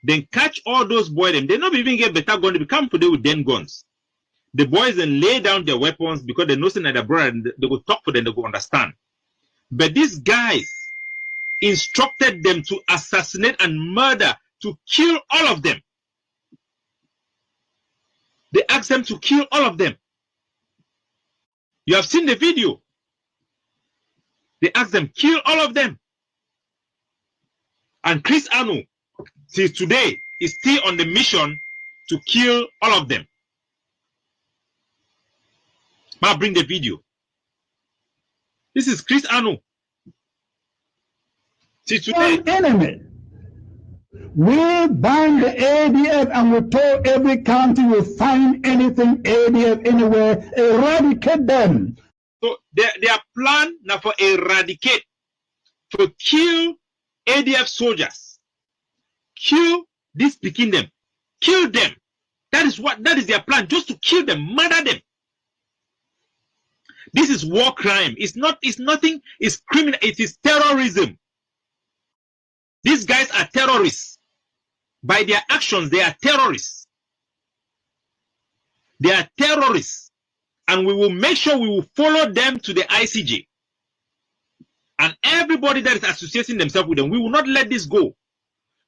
Then catch all those boys, they not even get better gun, they become for them with them guns. The boys then lay down their weapons because they know that their brother, they go talk for them, they go understand. But these guys instructed them to assassinate and murder, to kill all of them. They asked them to kill all of them. You have seen the video. They asked them, kill all of them. And Chris Anu, till today, is still on the mission to kill all of them. I'll bring the video. This is Chris Anu. Till today. Enemy. We bind the ADF and we told every county we find anything ADF anywhere, eradicate them. So their plan now for eradicate, for kill ADF soldiers, kill this picking them, kill them. That is their plan, just to kill them, murder them. This is war crime. It's nothing, it's criminal, it is terrorism. These guys are terrorists. By their actions, they are terrorists. They are terrorists. And we will make sure we will follow them to the ICJ. And everybody that is associating themselves with them, we will not let this go.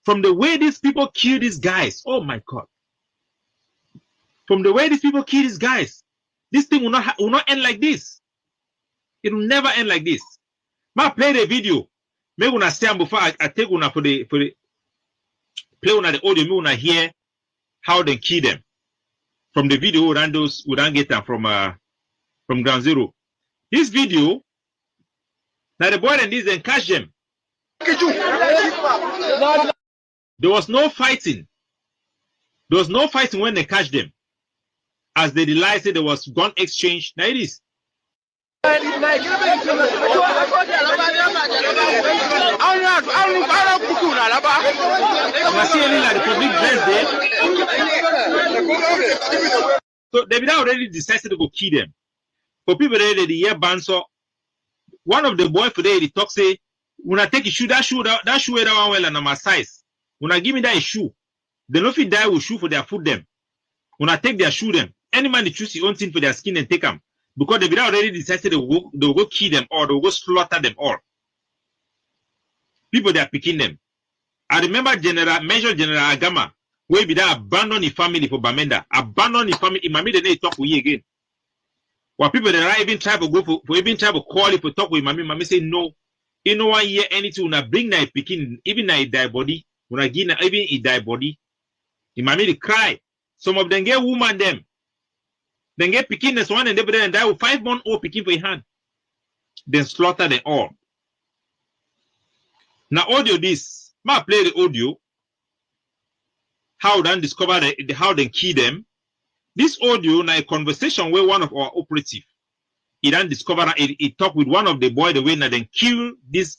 From the way these people kill these guys, oh my God. From the way these people kill these guys, this thing will not end like this. It will never end like this. Ma play the video. Me gonna stand before I take una for the play una the audio. Me gonna hear how they kill them. From the video, we don't get them from Ground Zero. This video, now the boy and this then catch them. There was no fighting. There was no fighting when they catch them. As they realized that there was gun exchange. Now it is. So they already decided to go kill them. For people there, the year ban, so one of the boys for there, he talk say, when I take a shoe, that shoe that one well and my size. When I give me that shoe, they know if he die will shoe for their food them. When I take their shoe them, any man they choose his own thing for their skin and take them. Because they already decided they will go kill them or they will go slaughter them all. People they are picking them. I remember Major General Agama, where be there abandon his family for Bamenda. Abandon his family. Imami they talk with you again. While people they are even try to go for even try to call it for talk with Mami. Mami say no. You know one year anything when I bring na picking even na die body. When I give na even a die body. Imami they cry. Some of them get woman them. Then get picking this one and they and die with 5 months old picking for your hand. Then slaughter them all. Now audio this. Ma play the audio. How then discover how they kill them. This audio now a conversation where one of our operative. He then discover he talk with one of the boy the way now then kill this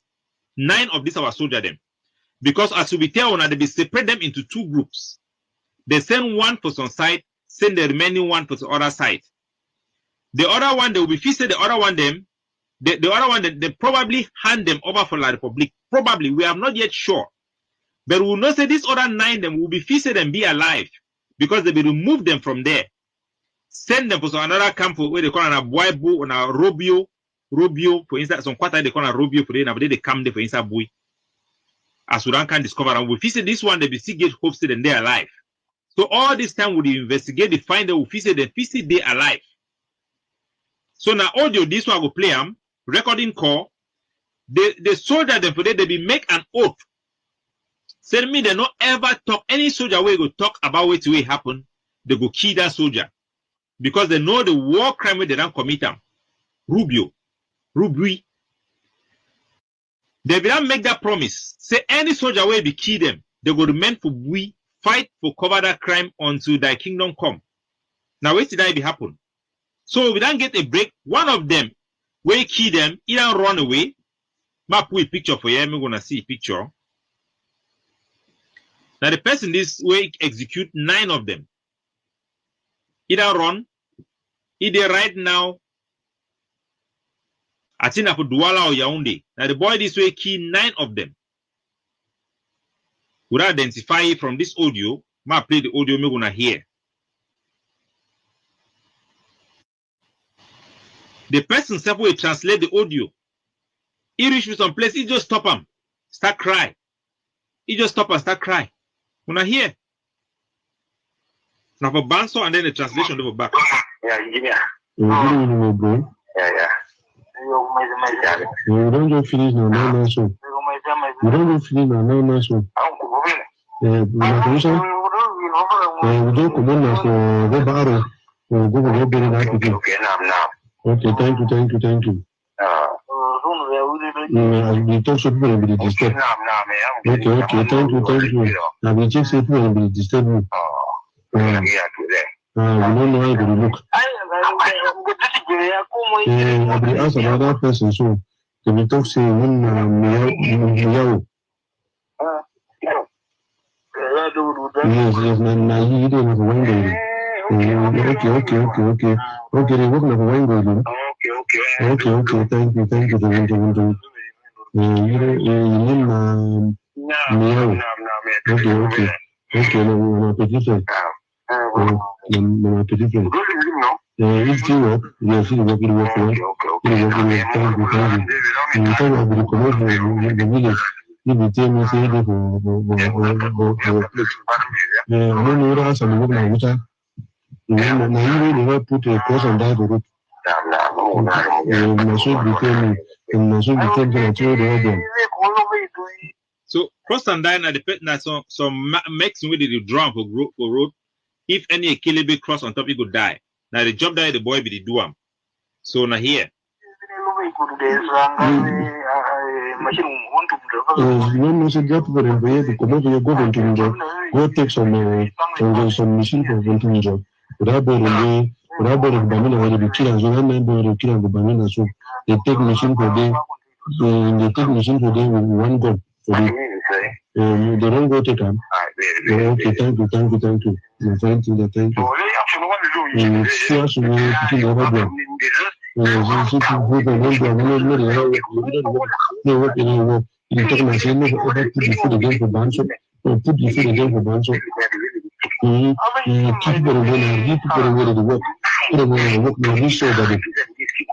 9 of these our soldier them. Because as we tell now they be separate them into 2 groups. They send one for some side. Send the remaining one to the other side. The other one, they will be feasted. The other one, they probably hand them over for La Republic. Probably, we are not yet sure. But we will not say this other 9 them will be feasted and be alive because they will remove them from there. Send them for another camp where they call an Abuaibu or a Robio, for instance, some quarter they call a Robio for them, but they come there for instance, boy. As Sudan can discover, and we feasted this one, they will still get hosted and they're alive. So all this time we investigate, they find the officer, the officer they alive. So now audio, this one will play them, recording call. The soldier them for they be make an oath. Send me they not ever talk any soldier where go talk about what will happen. They go kill that soldier because they know the war crime where they don't commit them. Rubio. They will make that promise. Say any soldier where be kill them, they go remain for we. Fight for cover that crime until thy kingdom come. Now wait till that be happen. So we don't get a break. One of them, where kill them, either run away. Map with a picture for you. I'm gonna see a picture. Now the person this way execute 9 of them. Either run, either right now. I think for Douala or Yaoundé. Now the boy this way kill 9 of them. Would identify it from this audio. Ma play the audio me gonna hear. The person self will translate the audio. He reach to some place, he just stop him, start cry. He just stop and start cry. Gonna hear. Now for Banso and then the translation over back. Yeah. You don't go finish now, no. You don't go finish now, no. We don't come on for the bar. Okay, thank you. We talk so people will be disturbed. Okay, thank you. Now we check so people will be disturbed. We don't know how to look. I will ask another person, so they will talk say when Miao. Yes, now you didn't have one day. Okay. Okay, they work like one day. Okay, thank you, the you know, Miao. Okay, no, petition. No, petition. If you work, yes, you work, thank you. You talk about the commercial, the village. You be telling me, say, for place. I don't know what else I'm working on, which I, now you really put a cross on that route. My soul became me, and my soul became the other. So cross and dine at the pet na some makes with the drum for road. If any killable cross on top, he could die. Now the job that the boy be the do am. So now here. When you say get for the way to come over, go into job, go take some machine for venting job. Without the way, without the banana, where the killers, one member the killer the banana, so they take machine for day. They take machine for day with one gun for day. They don't go take them. Okay, thank you. My friend, thank you. Sure, so we can never do. You take my son, put the food again for Banso, or put the food again for Banso. Keep people away, give people away to work. Put them away to work, no, we show that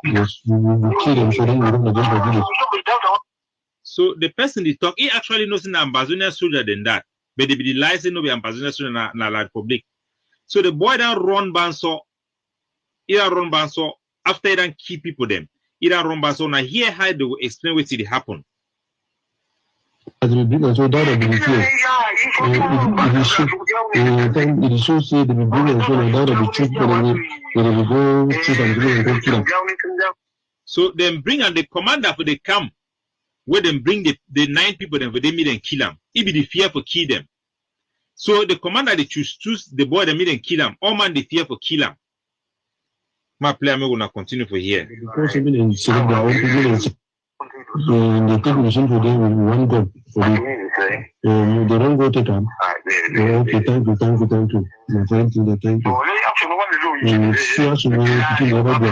yes, you kill them, so then you don't again for village. So the person they talk, he actually knows an Ambazonia soldier than that. But they be the lies no be Ambazonia soldier na la Republic. So the boy that run Banso, after he don't keep people them. He don't run Banso. Now here how they will explain what did happen. As we bring us all down at the field, it is so said that we bring us all down at the truth, but we go shoot and go kill them. So then bring and the commander for the camp, where them bring the 9 people them for they meet and kill them. It be the fear for kill them. So the commander they choose the boy that meet and kill them. All man the fear for kill them. My player may gonna continue for here. They take machine for them with one gun for them. They don't go take them. Okay, thank you. My friend, thank you. Sure, so we can never do.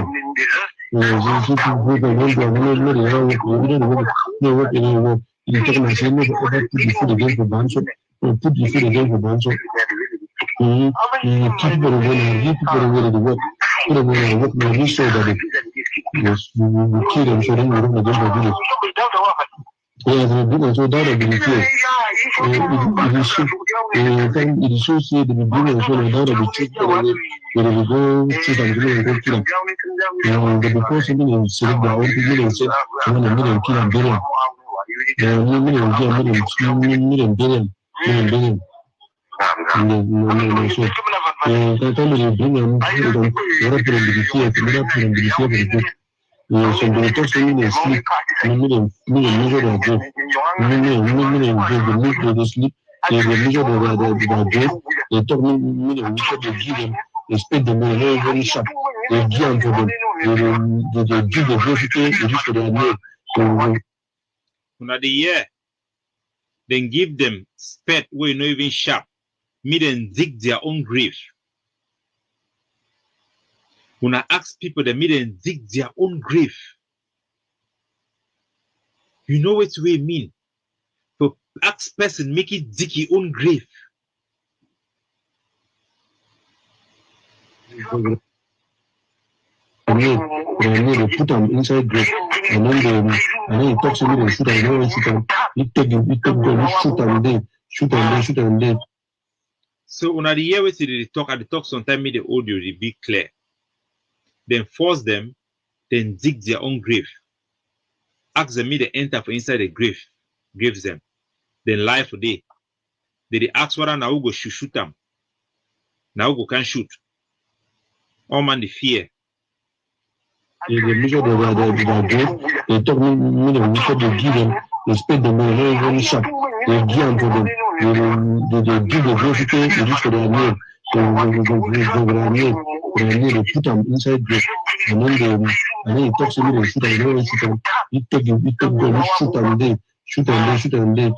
You take my son, put the food again for Banso, or put the food again for Banso. Keep people away, give people away to work. Put them away to work, no, we show that yes, you kill them, so then you don't again for village. Yes, we bring us all down at the field. It is so said that we bring us all down at the truth, where we go shoot and go kill them. But because something is select their own people and say, I want a million kill and billion. Million billion. No, so I told you bring them, what up in the field, what up in the field for the good. So they talk to me, they sleep, million measure of growth. Million growth, they sleep, they measure their growth, they talk million measure, they give them, they spend them very, very sharp, they give them for them, they give the growth, they use for their name. Now the year, then give them sped where you not even sharp, me then dig their own grave. When I ask people, they me then dig their own grave. You know what we mean? To ask person make it dig his own grave. They put them inside grave, and then he talks to me, they shoot them, they shoot them, he take them, shoot them. So when I hear what they talk sometimes me the audio will be clear. Then force them, then dig their own grave. Ask them me to enter for inside the graves them. Then lie for day. They ask whether now go shoot them. Now go can shoot. All man the fear. They measure their grave, they talk me the measure, they give them, they spend them very, very sharp, they give them for them, they dig the grave, they use for their name. They put them inside grave, and then and then he talks to me, they shoot and they shoot and he take gun, shoot and they shoot and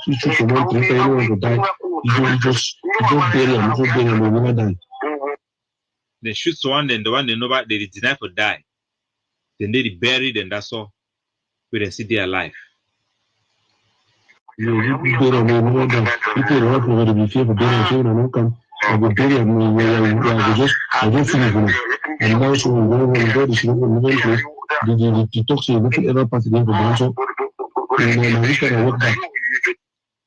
he shoot someone to anyone to die. He just bury him, they never die. They shoot someone, then the one they deny for die. Then they bury them, that's all. We don't see they alive. You bury them, never die. If you don't know whether be fear for burying someone and not come, I will bury them, I just finish them. And now so when we go to the talks you look ever pass again for Banso.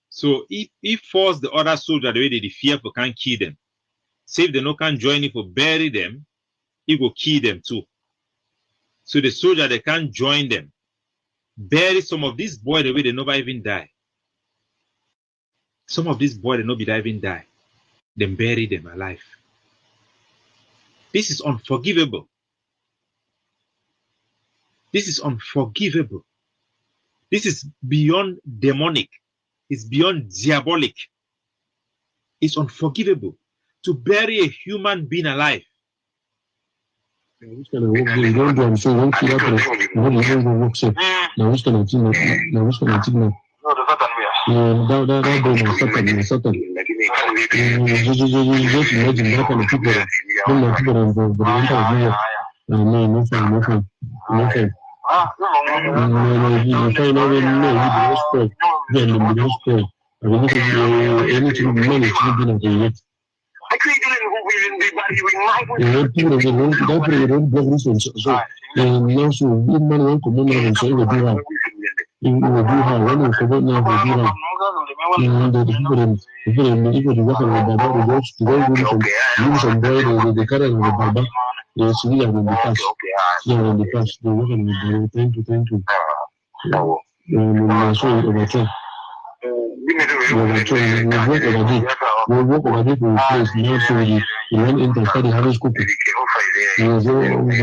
So if force the other soldier the way they fear for can't kill them. Say if they no can join it for bury them, he will kill them too. So the soldier they can't join them. Bury some of these boys the way they never even die. Some of these boys they never even die. Then bury them alive. This is unforgivable. This is unforgivable. This is beyond demonic. It's beyond diabolic. It's unforgivable to bury a human being alive. Yes, we are in the past. We are in the past. We're working with them. Thank you. We'll work over there to replace now. So we went into study harvest cooking. We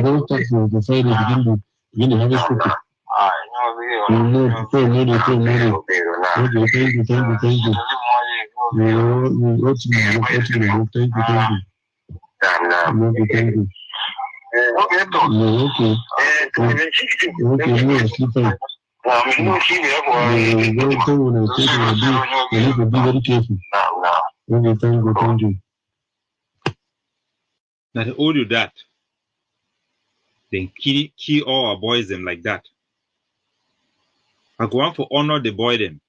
don't start from the Friday begin the harvest cooking. Okay, thank you. Thank you. Okay. You need to be very careful. Okay, thank you. Now they owe you that. Then kill all our boys them like that. I go on for honor the boy them,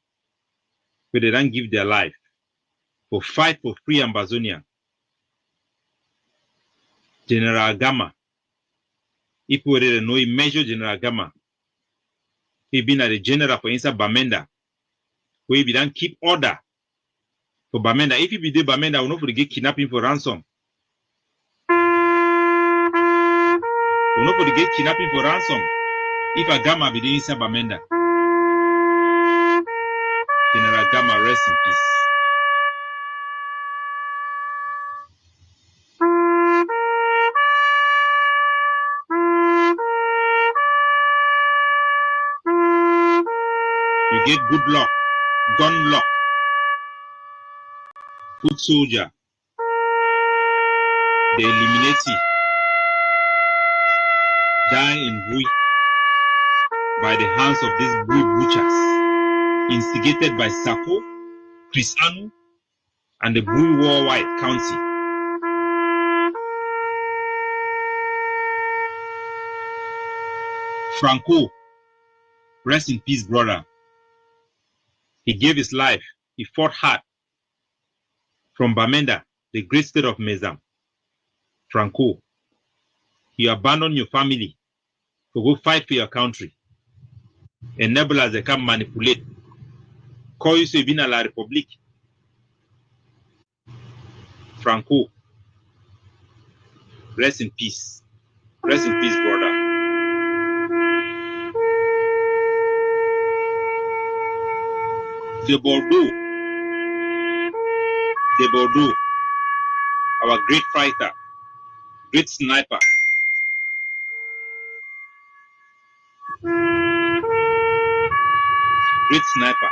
but they don't give their life for fight for free Ambazonia. General Gama. If we already know him, Major General Gama. He been at the general for inside Bamenda. Where we don't keep order for Bamenda. If he be the Bamenda, we'll not get kidnapping for ransom. We'll not get kidnapping for ransom. If a Gama be the inside Bamenda. General Gama, rest in peace. You get good luck, gun luck, foot soldier. They eliminate you. Dying in Bui by the hands of these Bui butchers, instigated by Sako, Chris Anu, and the Bui Worldwide Council. Franco, rest in peace, brother. He gave his life. He fought hard. From Bamenda, the great state of Mezam. Franco, you abandon your family to go fight for your country. Enablers they can manipulate. Call you to be in la Republique. Franco, rest in peace. Rest in peace, brother. De Bordeaux, our great fighter, great sniper. Great sniper.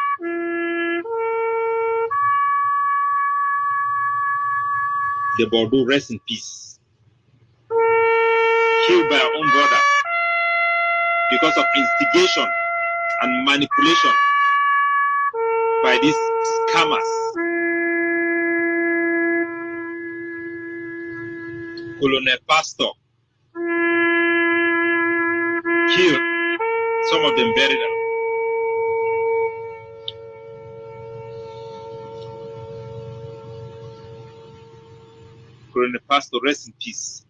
De Bordeaux, rest in peace. Killed by our own brother. because of instigation and manipulation by these scammers. Colonel Pastor killed, some of them buried them. Colonel Pastor, rest in peace.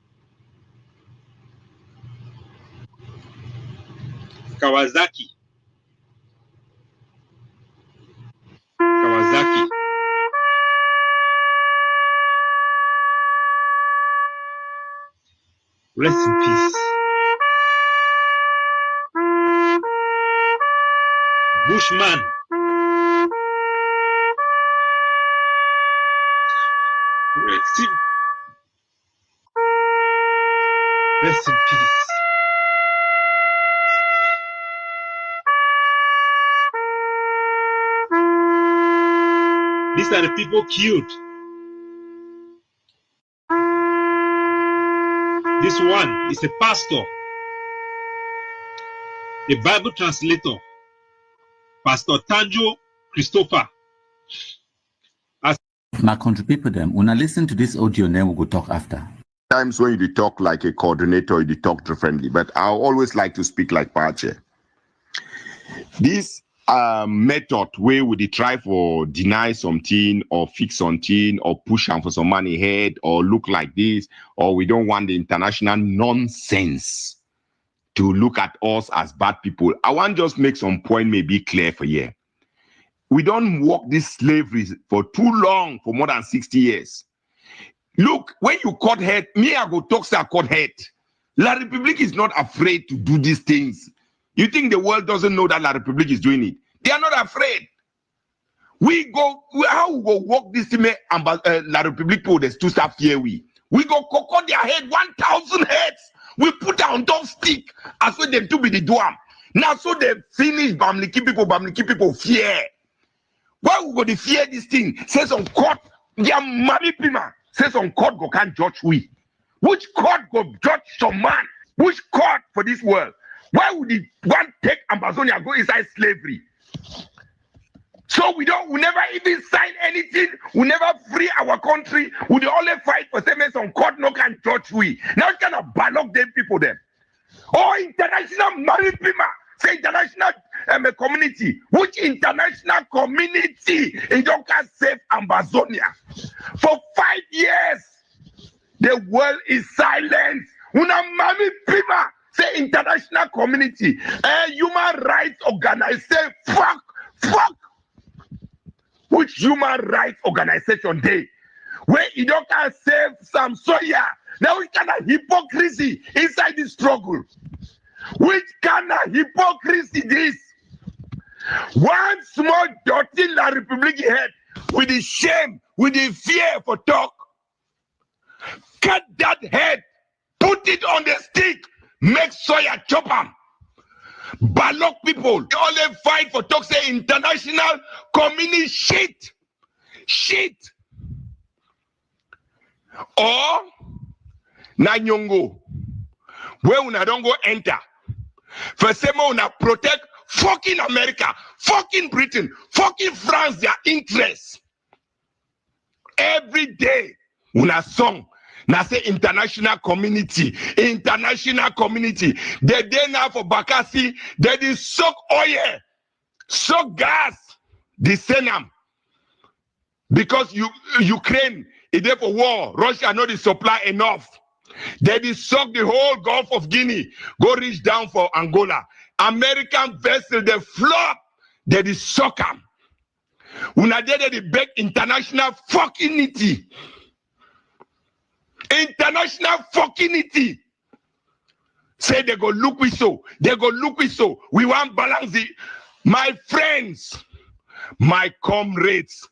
Kawasaki. Rest in peace. Bushman. Rest in peace. These are the people killed. This one is a pastor, a Bible translator, Pastor Tanjo Christopher. My country people, them, when I listen to this audio, then we will talk after. Times when you talk like a coordinator, you talk differently, but I always like to speak like Pache. This method where we try for deny something or fix something or push them for some money ahead or look like this, or we don't want the international nonsense to look at us as bad people. I want to just make some point maybe clear for you. We don't walk this slavery for too long, for more than 60 years. Look, when you cut head, me I go talk say I cut head. La République is not afraid to do these things. You think the world doesn't know that La République is doing it? They are not afraid. How we go walk this thing, La République pour des tout ça fear we go cocoa their head 1,000 heads. We put on top stick as well them to be the dwarf. Now so they finish Bamliki people fear. Why we go to fear this thing? Say some court, their mommy pima. Say some court go can't judge we. Which court go judge some man? Which court for this world? Why would the one take Amazonia go inside slavery? So we never even sign anything. We never free our country. We only fight for some court no can judge we. Now kind of ballock them people them. Oh, international married people. Say international community. Which international community in don't can save Amazonia? For 5 years, the world is silent. Una mami pima. Say international community. Human rights organization. Fuck. Which human rights organization they? Where you don't can save some soya. Now which kind of hypocrisy inside this struggle? Which kind of hypocrisy this? One small dirty La République head with the shame, with the fear for talk. Cut that head, put it on the stick, make soya chop 'em. Ballock people, they only fight for talk say international community shit. Or Nanyongo, where una don't go enter. First una protect fucking America, fucking Britain, fucking France, their interests. Every day, una song. Now say international community. They day now for Bakassi, they did suck oil, suck gas, they send them. Because Ukraine is there for war. Russia not the supply enough. They did suck the whole Gulf of Guinea, go reach down for Angola. American vessel, they flop, they did suck them. Una did the big international fuckingity. International fuckingity. Say they go look we so. We want balance it. My friends, my comrades,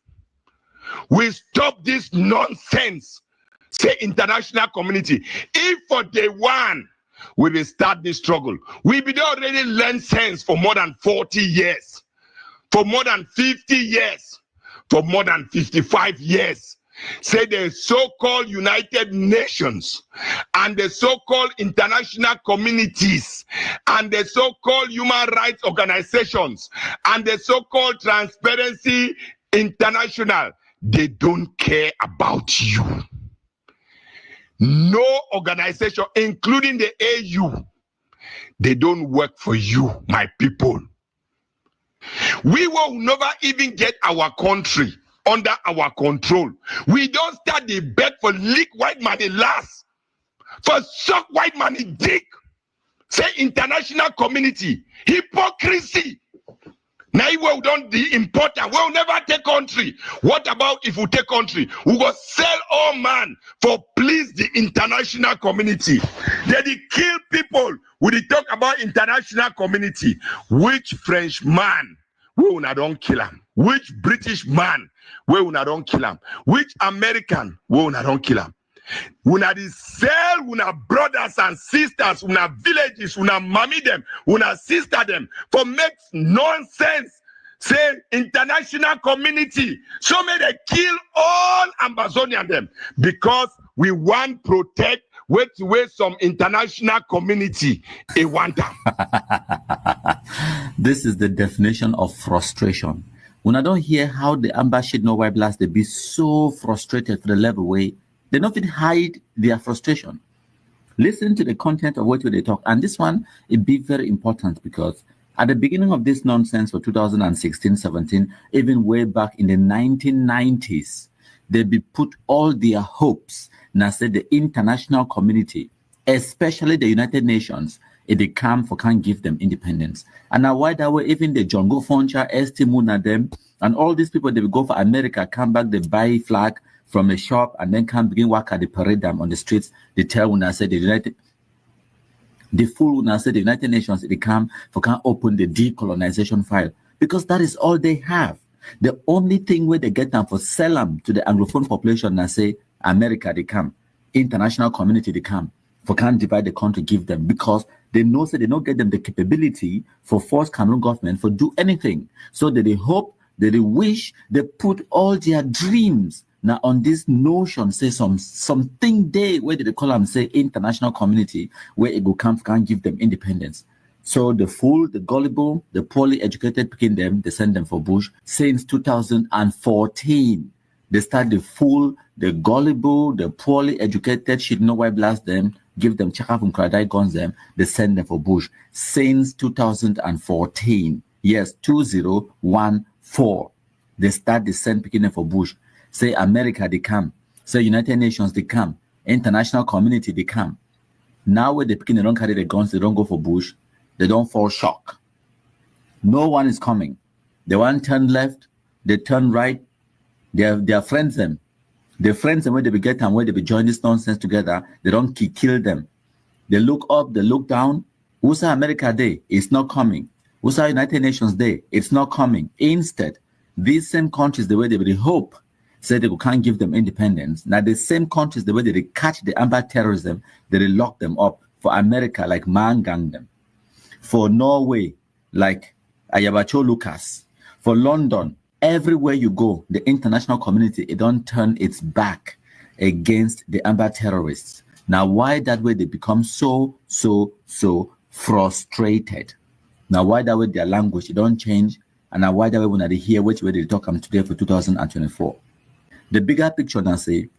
we stop this nonsense. Say international community. If for day one we will start this struggle, we will already learn sense for more than 40 years, for more than 50 years, for more than 55 years. say the so-called United Nations and the so-called international communities and the so-called human rights organizations and the so-called Transparency International, they don't care about you. No organization, including the AU, they don't work for you, my people. We will never even get our country under our control. We don't start the bet for leak white money last, for suck white money dick. Say international community, hypocrisy. Now we don't the important. We'll never take country. What about if we take country? We go sell all man for please the international community. They kill people. We talk about international community. Which French man we will not don't kill him? Which British man we will not don't kill him? Which American we will not don't kill him? Una di sell una brothers and sisters, una villages, una mommy them, una sister them for make nonsense. Say international community. So may they kill all Ambazonian them because we want protect wait some international community. A want them. This is the definition of frustration. When I don't hear how the Amba shit no white blast, they be so frustrated to the level where they don't even hide their frustration. Listen to the content of what they talk. And this one, it be very important because at the beginning of this nonsense for 2016-17, even way back in the 1990s, they be put all their hopes, now said the international community, especially the United Nations, if they come for can't give them independence. And now why that way, even the John Go Foncha, ST Muna them, and all these people, they will go for America, come back, they buy flag from a shop and then come begin work at the parade them on the streets. They tell when I said the fool when I said the United Nations they come for can't open the decolonization file because that is all they have. The only thing where they get them for sell them to the Anglophone population and say America they come, international community they come for can't divide the country give them because they know that they don't get them the capability for force Cameroon government for do anything. So that they hope, that they wish, they put all their dreams now on this notion, say something day where they call them say international community where it go come can't give them independence. So the fool, the gullible, the poorly educated picking them, they send them for bush. Since 2014, they start the fool, the gullible, the poorly educated shit no white blast them, give them check up from Kradai guns them, they send them for bush. Since 2014, yes, 2014, they start the send picking them for bush. Say America, they come. Say United Nations, they come. International community, they come. Now when they begin, they don't carry the guns, they don't go for bush, they don't fall shock. No one is coming. They want turn left, they turn right, they are friends them. They friends them where they be get and where they be join this nonsense together, they don't kill them. They look up, they look down. USA America Day, it's not coming. USA United Nations Day, it's not coming. Instead, these same countries, the way they really hope, say they can't give them independence. Now the same countries, the way they catch the Amba terrorism, they lock them up. For America, like man-gang them. For Norway, like Ayabacho Lucas. For London, everywhere you go, the international community, it don't turn its back against the Amba terrorists. Now why that way they become so frustrated? Now why that way their language, it don't change? And now why that way when they hear which way they talk today for 2024? The bigger picture now say,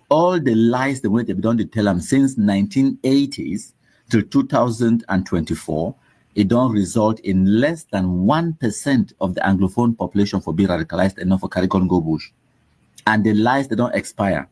all the lies the way they've done to tell them since 1980s till 2024, it don't result in less than 1% of the Anglophone population for being radicalized enough for Caricon go bush. And the lies, they don't expire,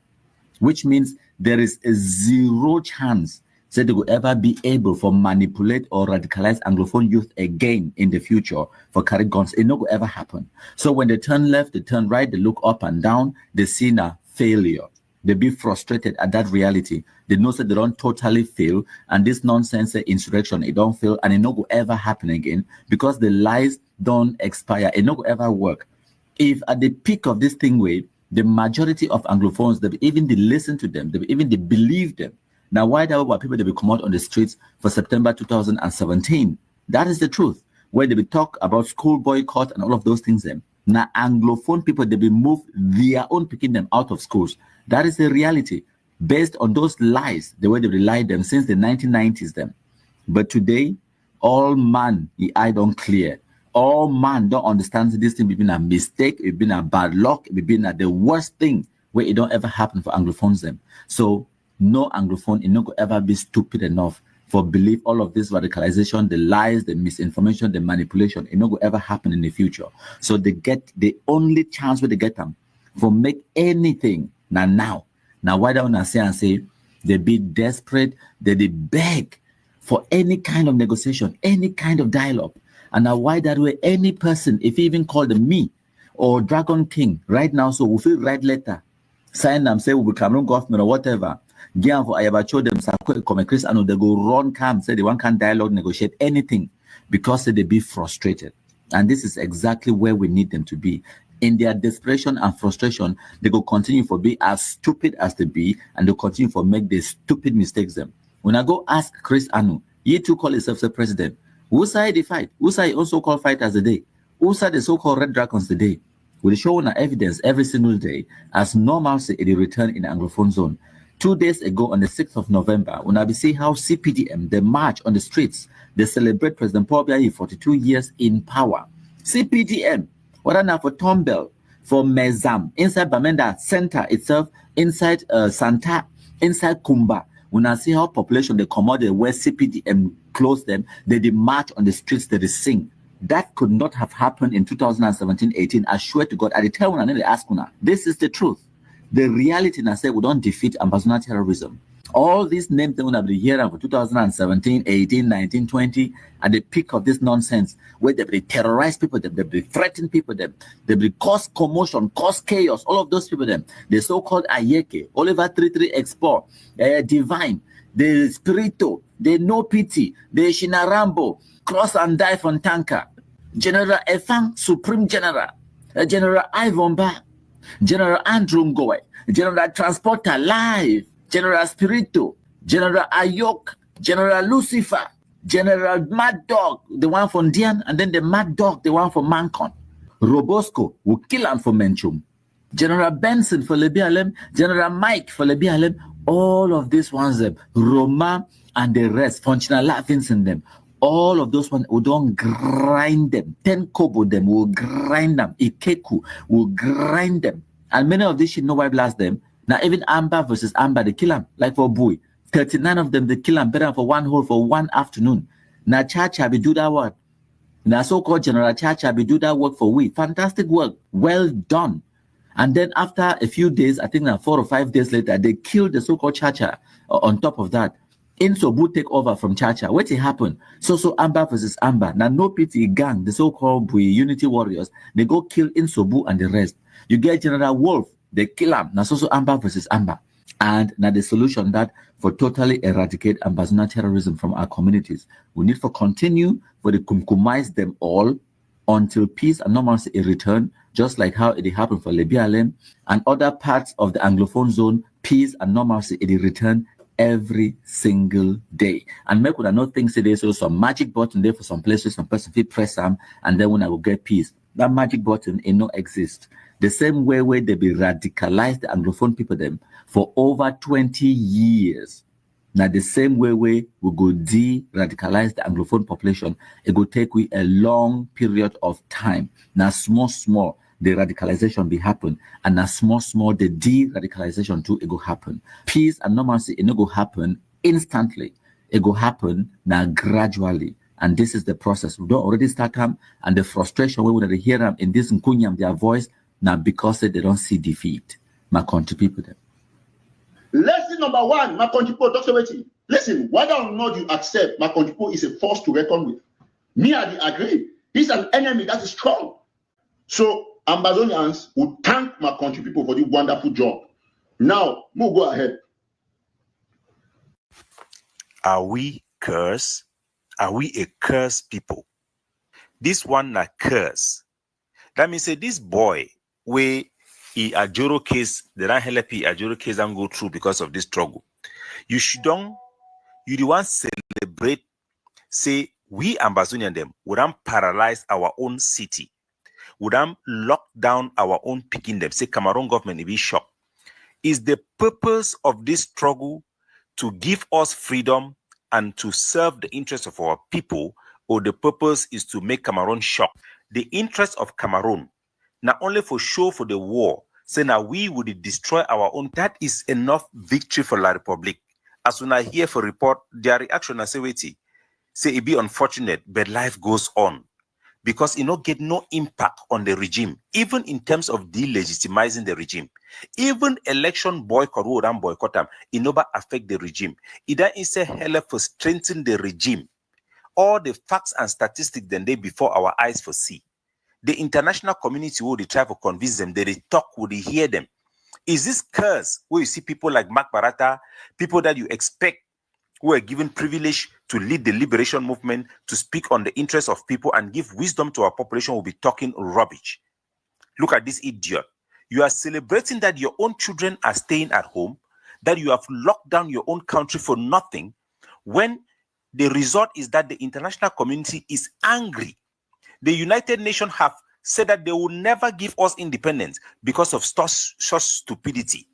which means there is a zero chance that they will ever be able for manipulate or radicalize Anglophone youth again in the future for carry guns. It not will ever happen. So when they turn left, they turn right, they look up and down, they see a failure. They be frustrated at that reality. They know that they don't totally fail, and this nonsense insurrection, it don't fail, and it not will ever happen again because the lies don't expire. It not will ever work. If at the peak of this thing way, the majority of Anglophones, they even they listen to them, they even they believe them. Now, why there were people that will come out on the streets for September 2017? That is the truth. Where they will talk about school boycott and all of those things. Then Now, Anglophone people, they be moved their own picking them out of schools. That is the reality. Based on those lies, the way they relied them since the 1990s them. But today, all man, the eye don't clear. All man don't understand this thing. It's been a mistake. It's been a bad luck. It's been the worst thing where it don't ever happen for Anglophones them. So no Anglophone, it not go ever be stupid enough for believe all of this radicalization, the lies, the misinformation, the manipulation. It not go ever happen in the future. So they get the only chance where they get them for make anything now. Now why don't I say they be desperate, they beg for any kind of negotiation, any kind of dialogue. And now why that way any person, if he even called me or Dragon King right now, so we feel write letter, sign them, say we Cameroon government or whatever, give for Ayabacho them come Chris and they go run camp, say they want can dialogue, negotiate anything because they be frustrated. And this is exactly where we need them to be. In their desperation and frustration, they go continue for be as stupid as they be, and they continue for make the stupid mistakes them. When I go ask Chris Anu, he too call himself the president. Who side they fight? Who side also call fighters today? Who side the so-called Red Dragons today? We show on evidence every single day as normalcy in the return in the Anglophone zone. 2 days ago on the 6th of November, when I be see how CPDM, they march on the streets, they celebrate President Paul Biya 42 years in power. CPDM, what are now for Tombell, for Mezam, inside Bamenda Center itself, inside Santa, inside Kumba. When I see how population they come out where CPDM close them, they march on the streets, they sing. That could not have happened in 2017-18. I swear to God, I tell when I ask una, this is the truth. The reality, and I say we don't defeat Amba terrorism. All these names that we have been hearing for 2017, 18, 19, 20, at the peak of this nonsense, where they terrorize people, they threaten people, they cause commotion, cause chaos, all of those people, the so-called Ayeke, Oliver 33 Export, Divine, the Spirito, the No Pity, the Shinarambo, Cross and Die from Tanka, General Efang, Supreme General, General Ivan Ba, General Andrew Ngoy, General Transporter Live, General Spirito, General Ayok, General Lucifer, General Mad Dog, the one from Dian, and then the Mad Dog, the one from Mancon. Robosco will kill him for Menchum. General Benson for Lebialem, General Mike for Lebialem, all of these ones, Roma and the rest, functional laughings in them. All of those ones, we don't grind them. 10 kobo them, we'll grind them. Ikeku, we'll grind them. And many of these shit, nobody blast them. Now, even Amba versus Amba, they kill them. Like for Boy, 39 of them, they kill them better for one hole for one afternoon. Now, Chacha, we do that work. Now, so-called General Chacha, we do that work for we. Fantastic work. Well done. And then after a few days, I think 4 or 5 days later, they killed the so-called Chacha on top of that. Insobu take over from Chacha. What happened? So Amba versus Amba. Now, no pity gang, the so-called Bui Unity Warriors, they go kill Insobu and the rest. You get General Wolf, they kill him. Now, so Amba versus Amba. And now the solution that for totally eradicate Amba terrorism from our communities, we need for continue for the kumkumize them all until peace and normalcy return, just like how it happened for Lebialem and other parts of the Anglophone zone, peace and normalcy return every single day. And make would not think say there's also some magic button there for some places, some person will press them, and then when I will get peace. That magic button it no exist. The same way where they be radicalized the Anglophone people them for over 20 years. Now the same way we go de-radicalize the Anglophone population, it will take we a long period of time. Now small, the radicalization be happen, and now small, the de-radicalization too, it go happen. Peace and normalcy, it no go happen instantly. It go happen now gradually. And this is the process. We don't already start them, and the frustration we would hear them in this Nkunyam, their voice, now because they don't see defeat. My country people them. Lesson number one, my country people, Dr. Weti. Listen, whether or not you accept my country people is a force to reckon with. Me, I agree. He's an enemy that is strong. So Ambazonians would thank my country people for the wonderful job. Now, we'll go ahead. Are we cursed? Are we a cursed people? This one a curse. That means say this boy where he Ajoro case, the help Ajoro case and go through because of this struggle. You shouldn't, you the one celebrate, say we Ambazonian them would paralyze our own city. would lock down our own picking them, say Cameroon government will be shocked. Is the purpose of this struggle to give us freedom and to serve the interests of our people, or the purpose is to make Cameroon shocked? The interest of Cameroon, not only for show for the war, say now we would destroy our own, that is enough victory for La Republic. As soon as I hear for report, their reaction, I say, wait, say it be unfortunate, but life goes on. Because it not get no impact on the regime, even in terms of delegitimizing the regime. Even election boycott, would boycott them, it never affect the regime. It is a hell for strengthening the regime. All the facts and statistics then they before our eyes for see. The international community would try to convince them, they talk, would they hear them. Is this curse where you see people like Mark Barata, people that you expect who are given privilege to lead the liberation movement, to speak on the interests of people and give wisdom to our population, will be talking rubbish? Look at this idiot. You are celebrating that your own children are staying at home, that you have locked down your own country for nothing, when the result is that the international community is angry. The United Nations have said that they will never give us independence because of such stupidity.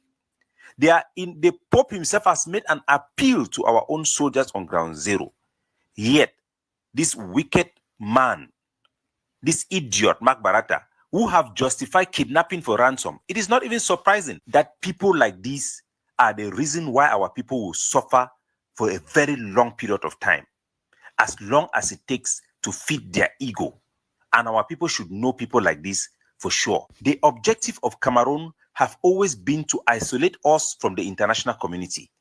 The Pope himself has made an appeal to our own soldiers on ground zero. Yet, this wicked man, this idiot, Mark Barata, who have justified kidnapping for ransom, it is not even surprising that people like this are the reason why our people will suffer for a very long period of time, as long as it takes to feed their ego. And our people should know people like this for sure. The objective of Cameroon have always been to isolate us from the international community.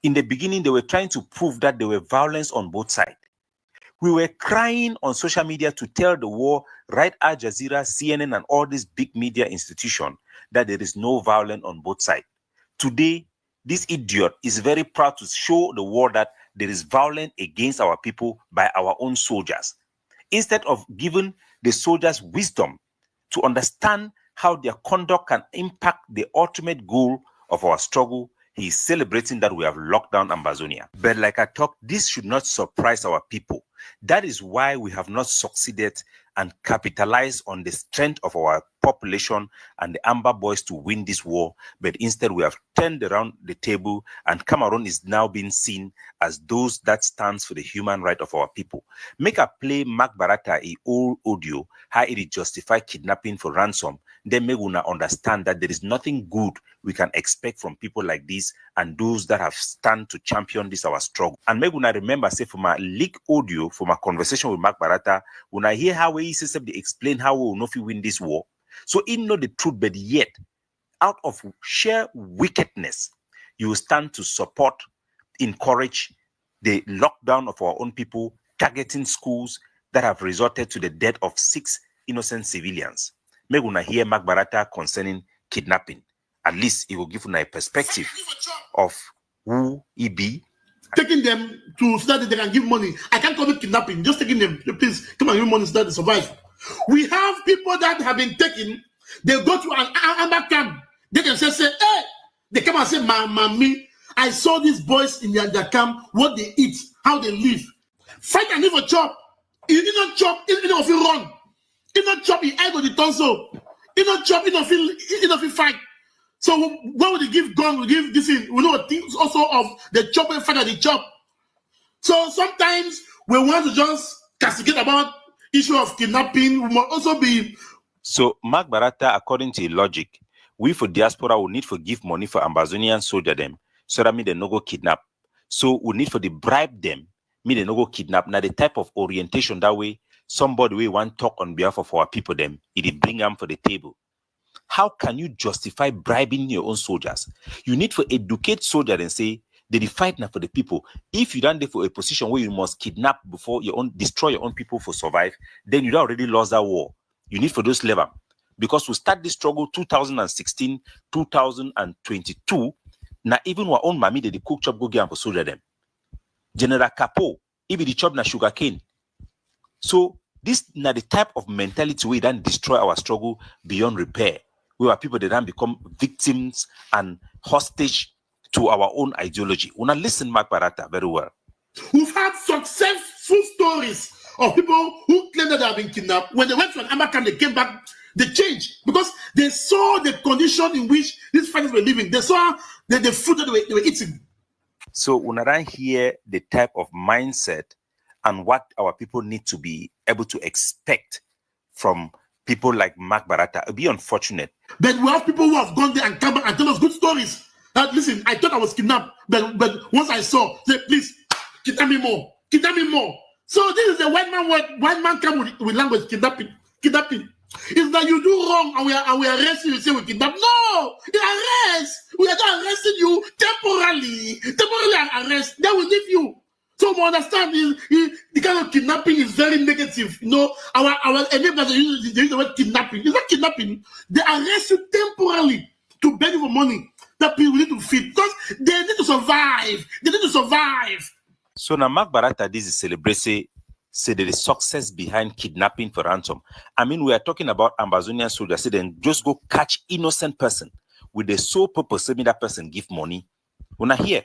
In the beginning, they were trying to prove that there were violence on both sides. We were crying on social media to tell the world, right, Al Jazeera, CNN, and all these big media institutions, that there is no violence on both sides. Today, this idiot is very proud to show the world that there is violence against our people by our own soldiers. Instead of giving the soldiers wisdom to understand how their conduct can impact the ultimate goal of our struggle, he is celebrating that we have locked down Ambazonia. But like I talked, this should not surprise our people. That is why we have not succeeded and capitalized on the strength of our population and the Amba boys to win this war. But instead, we have turned around the table, and Cameroon is now being seen as those that stands for the human right of our people. Make a play Mark Barata a old audio, how it justify kidnapping for ransom. Then make una understand that there is nothing good we can expect from people like this and those that have stand to champion this our struggle. And make una remember, say, from my leak audio, from my conversation with Mark Barata, when I hear how he says they explain how we will not win this war. So he know the truth, but yet, out of sheer wickedness, you will stand to support, encourage the lockdown of our own people, targeting schools that have resulted to the death of 6 innocent civilians. May we hear Mark Barata concerning kidnapping. At least it will give you a perspective of who he be. Taking them to so that they can give money. I can't call it kidnapping. Just taking them, please come and give money so that they survive. We have people that have been taken. They go to an Amba camp. They can say, hey, they come and say, mommy, I saw these boys in their camp, what they eat, how they live. Fight and live a chop. You don't chop, you don't feel run. You don't chop, you add to the tonsil. You don't chop, you don't feel fight. So what would they give gun? We give this in. We know things also of the chop and fight at the chop. So sometimes we want to just castigate about issue of kidnapping. We must also be. So Mark Barata, according to logic, we for diaspora will need to give money for Ambazonian soldier them, so that mean they no go kidnap. So we need for the bribe them, mean they no go kidnap. Now the type of orientation that way, somebody we want talk on behalf of our people them, it bring them for the table. How can you justify bribing your own soldiers? You need to educate soldiers and say, they fight now for the people. If you don't get for a position where you must kidnap before your own, destroy your own people for survive, then you already lost that war. You need for those level. Because we start this struggle 2016, 2022, now even our own mommy, they cook chop go get for soldier them. General Capo, even the chop na sugar cane. So this now the type of mentality we then destroy our struggle beyond repair. We are people that then become victims and hostage to our own ideology. We now listen, Mark Barata, very well. We've had successful stories of people who claim that they have been kidnapped. When they went to an Amba camp, they came back They changed because they saw the condition in which these families were living. They saw the food that they were eating. So when I hear the type of mindset and what our people need to be able to expect from people like Mark Barata, it'd be unfortunate. But we have people who have gone there and come back and tell us good stories. That listen, I thought I was kidnapped, but once I saw, say, please, kidnap me more. So this is the white man come with language, kidnapping. It's that you do wrong and we arrest you, say we kidnap. No, it's arrest. We are not arresting you temporarily arrest. Then we leave you. So we understand the kind of kidnapping is very negative. You know, our enablers use the word kidnapping. It's not kidnapping. They arrest you temporarily to beg you for money that people need to feed because they need to survive. So now Mark Barata, this is celebrate say there is success behind kidnapping for ransom. I mean, we are talking about Ambazonian soldiers. Say then just go catch innocent person with the sole purpose saying that person give money. We're not here.